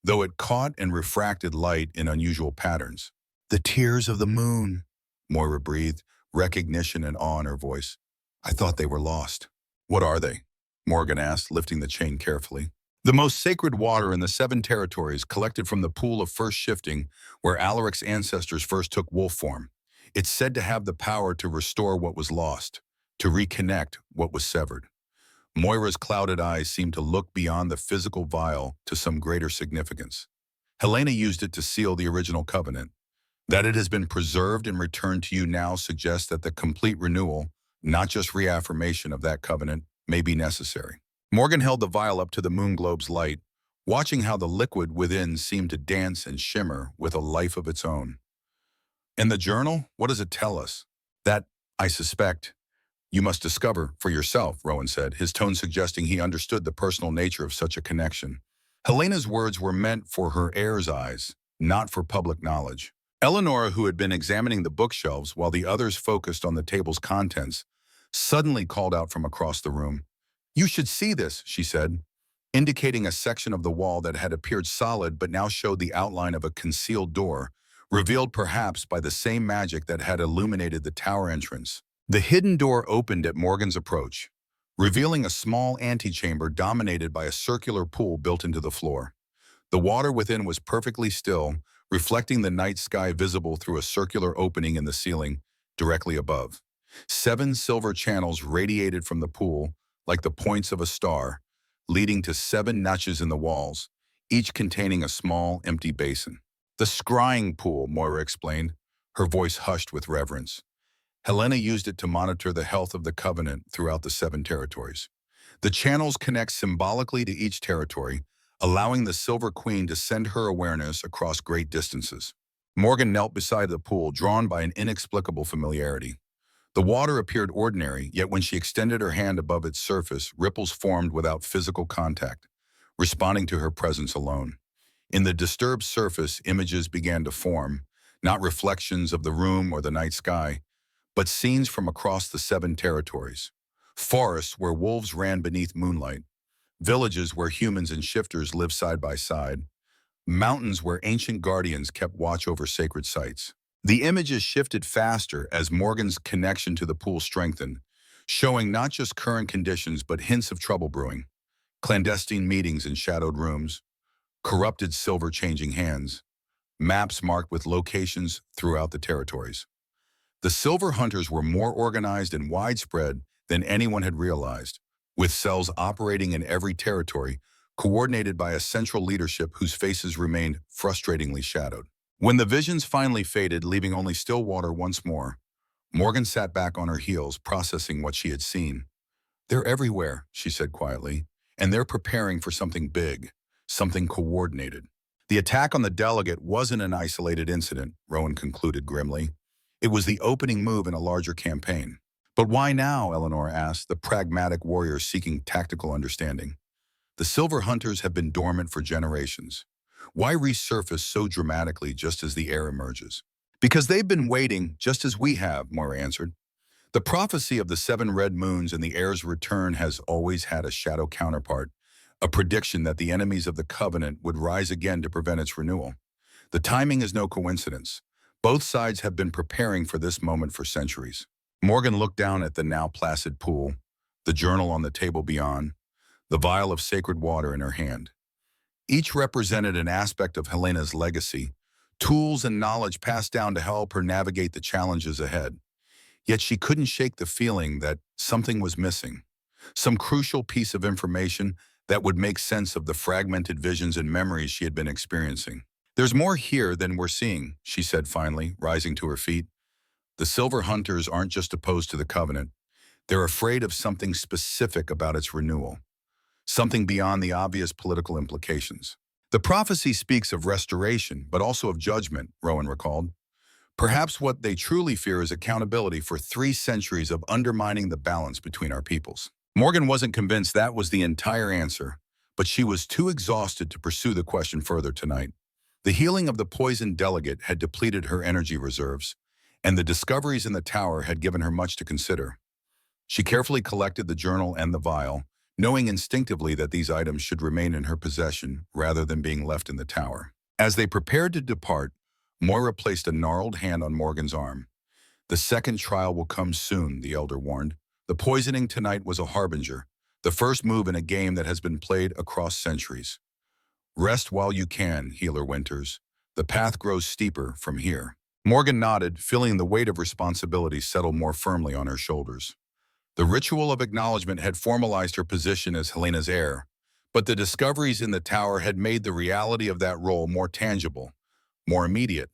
though it caught and refracted light in unusual patterns. The tears of the moon, Moira breathed, recognition and awe in her voice. I thought they were lost. What are they? Morgan asked, lifting the chain carefully. The most sacred water in the 7 territories collected from the pool of first shifting where Alaric's ancestors first took wolf form. It's said to have the power to restore what was lost, to reconnect what was severed. Moira's clouded eyes seemed to look beyond the physical vial to some greater significance. Helena used it to seal the original covenant. That it has been preserved and returned to you now suggests that the complete renewal, not just reaffirmation of that covenant, may be necessary. Morgan held the vial up to the moon globe's light, watching how the liquid within seemed to dance and shimmer with a life of its own. And the journal, what does it tell us? That, I suspect, you must discover for yourself, Rowan said, his tone suggesting he understood the personal nature of such a connection. Helena's words were meant for her heir's eyes, not for public knowledge. Eleanor, who had been examining the bookshelves while the others focused on the table's contents, suddenly called out from across the room. "You should see this," she said, indicating a section of the wall that had appeared solid but now showed the outline of a concealed door, revealed perhaps by the same magic that had illuminated the tower entrance. The hidden door opened at Morgan's approach, revealing a small antechamber dominated by a circular pool built into the floor. The water within was perfectly still, reflecting the night sky visible through a circular opening in the ceiling directly above. 7 silver channels radiated from the pool, like the points of a star, leading to 7 notches in the walls, each containing a small, empty basin. "The scrying pool," Moira explained, her voice hushed with reverence. Helena used it to monitor the health of the covenant throughout the 7 territories. The channels connect symbolically to each territory, allowing the Silver Queen to send her awareness across great distances. Morgan knelt beside the pool, drawn by an inexplicable familiarity. The water appeared ordinary, yet when she extended her hand above its surface, ripples formed without physical contact, responding to her presence alone. In the disturbed surface, images began to form, not reflections of the room or the night sky, but scenes from across the 7 territories. Forests where wolves ran beneath moonlight, villages where humans and shifters lived side by side, mountains where ancient guardians kept watch over sacred sites. The images shifted faster as Morgan's connection to the pool strengthened, showing not just current conditions but hints of trouble brewing. Clandestine meetings in shadowed rooms, corrupted silver changing hands, maps marked with locations throughout the territories. The Silver Hunters were more organized and widespread than anyone had realized, with cells operating in every territory, coordinated by a central leadership whose faces remained frustratingly shadowed. When the visions finally faded, leaving only still water once more, Morgan sat back on her heels, processing what she had seen. "They're everywhere," she said quietly, "and they're preparing for something big, something coordinated." The attack on the delegate wasn't an isolated incident, Rowan concluded grimly. It was the opening move in a larger campaign. "But why now?" Eleanor asked, the pragmatic warrior seeking tactical understanding. "The Silver Hunters have been dormant for generations. Why resurface so dramatically just as the heir emerges?" "Because they've been waiting, just as we have," Moira answered. "The prophecy of the 7 red moons and the heir's return has always had a shadow counterpart, a prediction that the enemies of the covenant would rise again to prevent its renewal. The timing is no coincidence. Both sides have been preparing for this moment for centuries." Morgan looked down at the now placid pool, the journal on the table beyond, the vial of sacred water in her hand. Each represented an aspect of Helena's legacy, tools and knowledge passed down to help her navigate the challenges ahead. Yet she couldn't shake the feeling that something was missing, some crucial piece of information that would make sense of the fragmented visions and memories she had been experiencing. "There's more here than we're seeing," she said finally, rising to her feet. "The Silver Hunters aren't just opposed to the covenant. They're afraid of something specific about its renewal, something beyond the obvious political implications. The prophecy speaks of restoration, but also of judgment," Rowan recalled. "Perhaps what they truly fear is accountability for 3 centuries of undermining the balance between our peoples." Morgan wasn't convinced that was the entire answer, but she was too exhausted to pursue the question further tonight. The healing of the poisoned delegate had depleted her energy reserves, and the discoveries in the tower had given her much to consider. She carefully collected the journal and the vial, knowing instinctively that these items should remain in her possession rather than being left in the tower. As they prepared to depart, Moira placed a gnarled hand on Morgan's arm. "The second trial will come soon," the elder warned. "The poisoning tonight was a harbinger, the first move in a game that has been played across centuries. Rest while you can, Healer Winters. The path grows steeper from here." Morgan nodded, feeling the weight of responsibility settle more firmly on her shoulders. The ritual of acknowledgement had formalized her position as Helena's heir, but the discoveries in the tower had made the reality of that role more tangible, more immediate.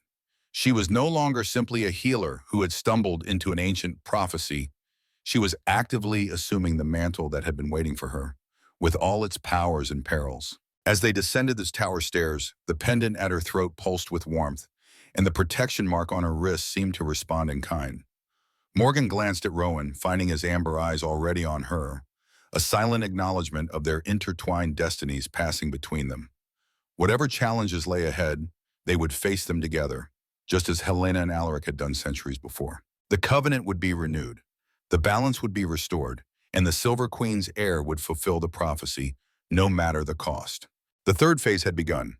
She was no longer simply a healer who had stumbled into an ancient prophecy. She was actively assuming the mantle that had been waiting for her, with all its powers and perils. As they descended the tower stairs, the pendant at her throat pulsed with warmth, and the protection mark on her wrist seemed to respond in kind. Morgan glanced at Rowan, finding his amber eyes already on her, a silent acknowledgement of their intertwined destinies passing between them. Whatever challenges lay ahead, they would face them together, just as Helena and Alaric had done centuries before. The covenant would be renewed, the balance would be restored, and the Silver Queen's heir would fulfill the prophecy, no matter the cost. The third phase had begun,